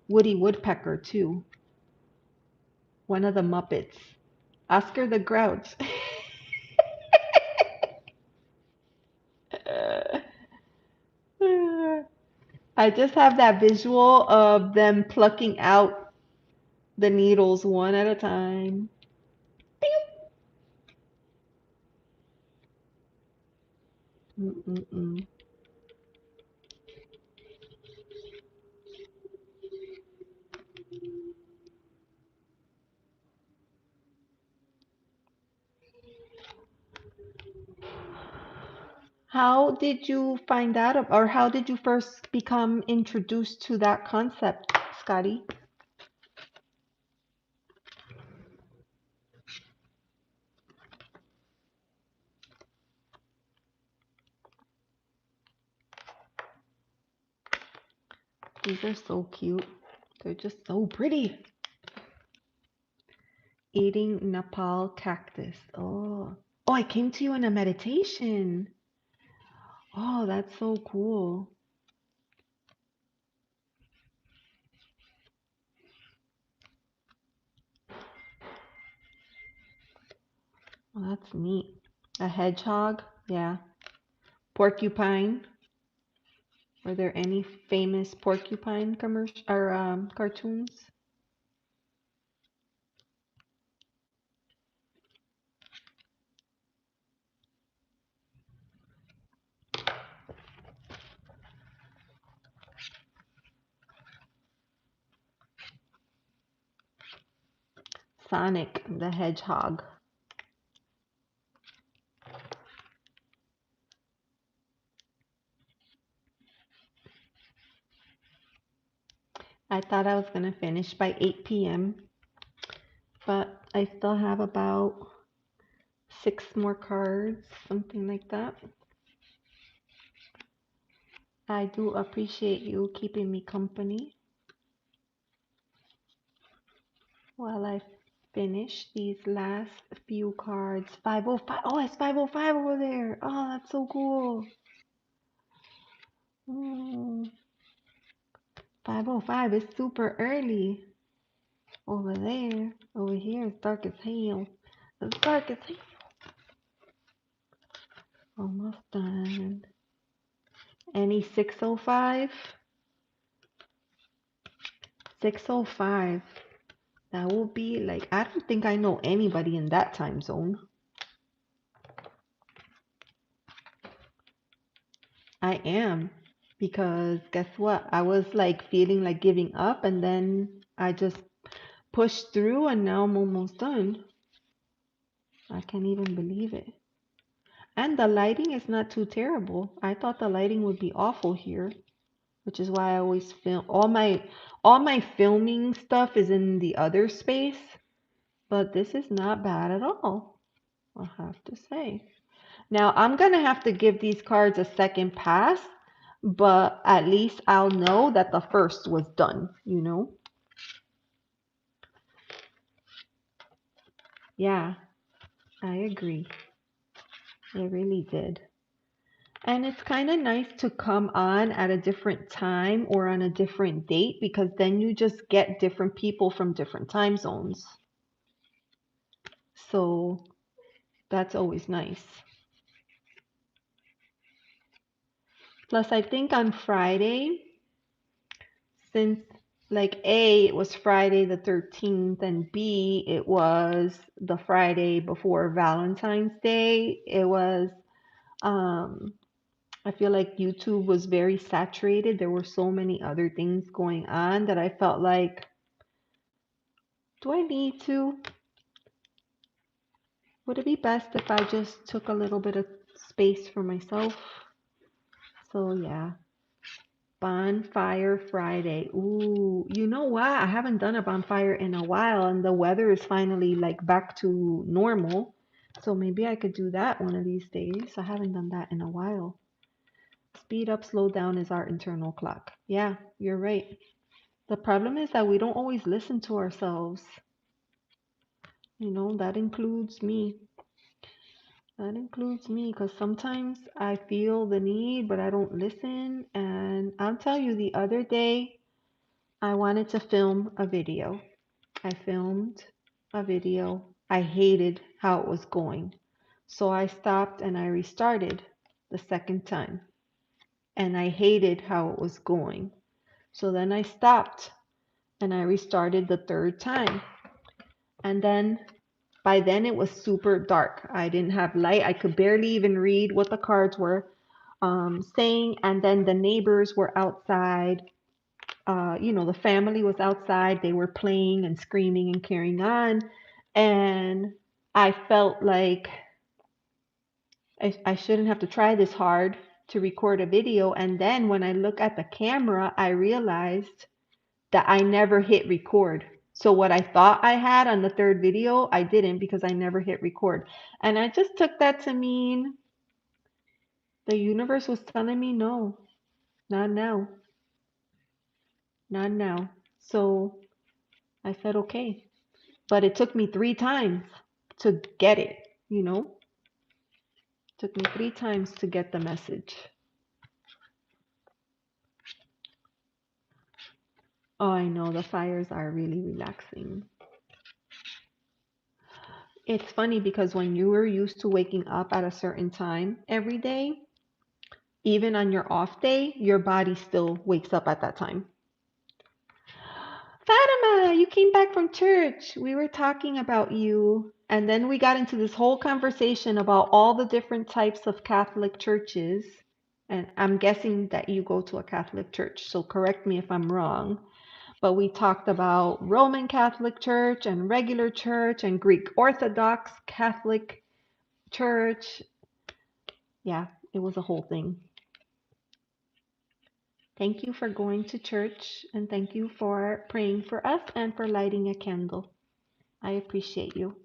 Woody Woodpecker too. One of the Muppets. Oscar the Grouch. I just have that visual of them plucking out the needles one at a time. Mm-mm-mm. How did you find out, or how did you first become introduced to that concept, Scotty? These are so cute. They're just so pretty. Eating Nepal cactus. Oh, oh, I came to you in a meditation. Oh, that's so cool. Oh, that's neat. A hedgehog? Yeah. Porcupine. Are there any famous porcupine commercial or cartoons? Sonic the Hedgehog. I thought I was gonna finish by 8 p.m., but I still have about 6 more cards, something like that. I do appreciate you keeping me company while I finish these last few cards. 505. Oh, it's 505 over there. Oh, that's so cool. 505 is super early. Over there. Over here, it's dark as hell. It's dark as hell. Almost done. Any 605? 605. That will be like, I don't think I know anybody in that time zone. I am. Because guess what? I was like feeling like giving up and then I just pushed through and now I'm almost done. I can't even believe it. And the lighting is not too terrible. I thought the lighting would be awful here, which is why I always film all my filming stuff is in the other space, but this is not bad at all, I have to say. Now I'm gonna have to give these cards a second pass, but at least I'll know that the first was done, you know? Yeah, I agree. It really did. And it's kind of nice to come on at a different time or on a different date because then you just get different people from different time zones. So that's always nice. Plus, I think on Friday, since like A, it was Friday the 13th, and B, it was the Friday before Valentine's Day, it was, I feel like YouTube was very saturated. There were so many other things going on that I felt like, do I need to? Would it be best if I just took a little bit of space for myself? So yeah, Bonfire Friday. Ooh, you know what? I haven't done a bonfire in a while, and the weather is finally like back to normal. So maybe I could do that one of these days. I haven't done that in a while. Speed up, slow down is our internal clock. Yeah, you're right. The problem is that we don't always listen to ourselves. You know, that includes me. That includes me because sometimes I feel the need, but I don't listen. And I'll tell you, the other day, I wanted to film a video. I filmed a video. I hated how it was going. So I stopped and I restarted the second time. And I hated how it was going. So then I stopped and I restarted the third time. And then by then it was super dark. I didn't have light. I could barely even read what the cards were saying. And then the neighbors were outside. The family was outside. They were playing and screaming and carrying on. And I felt like I shouldn't have to try this hard to record a video. And then when I look at the camera, I realized that I never hit record. So what I thought I had on the third video, I didn't because I never hit record. And I just took that to mean the universe was telling me no, not now, not now. So I said, okay. But it took me 3 times to get it, you know? Took me 3 times to get the message. Oh, I know, the fires are really relaxing. It's funny because when you were used to waking up at a certain time every day, even on your off day, your body still wakes up at that time. Fatima, you came back from church. We were talking about you. And then we got into this whole conversation about all the different types of Catholic churches. And I'm guessing that you go to a Catholic church, so correct me if I'm wrong. But we talked about Roman Catholic Church and regular church and Greek Orthodox Catholic Church. Yeah, it was a whole thing. Thank you for going to church and thank you for praying for us and for lighting a candle. I appreciate you.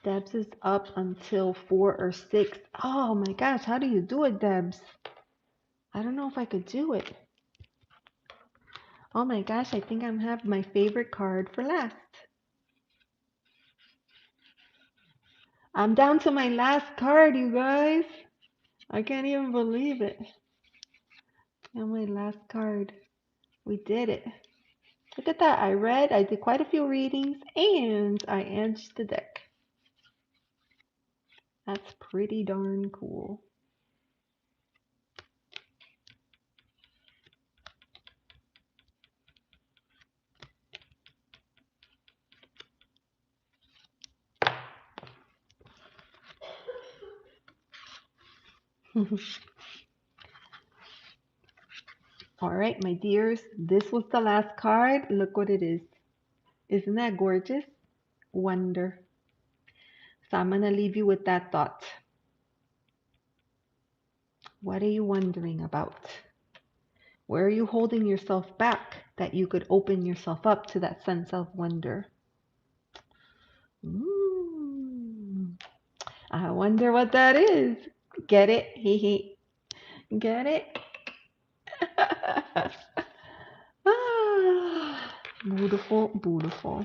Debs is up until 4 or 6. Oh my gosh, how do you do it, Debs? I don't know if I could do it. Oh my gosh, I think I'm have my favorite card for last. I'm down to my last card, you guys. I can't even believe it. And my last card. We did it. Look at that. I did quite a few readings and I edged the deck. That's pretty darn cool. All right, my dears, this was the last card. Look what it is. Isn't that gorgeous? Wonder. So I'm going to leave you with that thought. What are you wondering about? Where are you holding yourself back that you could open yourself up to that sense of wonder? I wonder what that is. Get it? Hee hee. Get it? Beautiful, beautiful.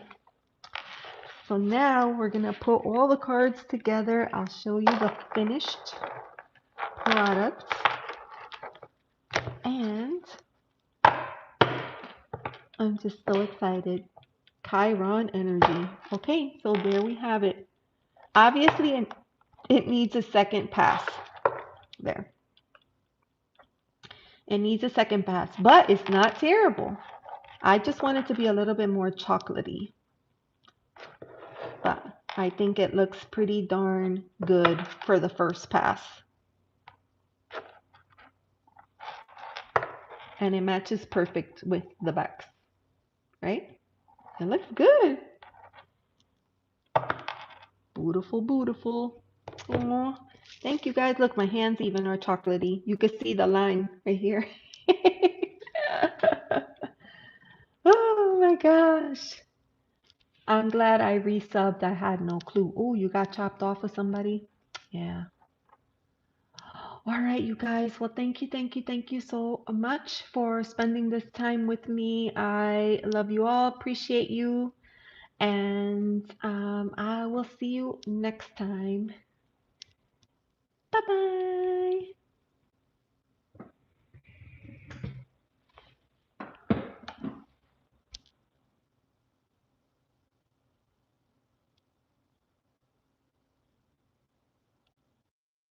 So now we're going to put all the cards together. I'll show you the finished product. And I'm just so excited. Chiron energy. Okay, so there we have it. Obviously, it needs a second pass. There. It needs a second pass, but it's not terrible. I just want it to be a little bit more chocolatey. But I think it looks pretty darn good for the first pass. And it matches perfect with the backs, right? It looks good. Beautiful, beautiful. Aww. Thank you guys. Look, my hands even are chocolatey. You can see the line right here. Oh my gosh. I'm glad I resubbed. I had no clue. Oh, you got chopped off with somebody? Yeah. All right, you guys. Well, thank you so much for spending this time with me. I love you all, appreciate you, and I will see you next time. Bye bye.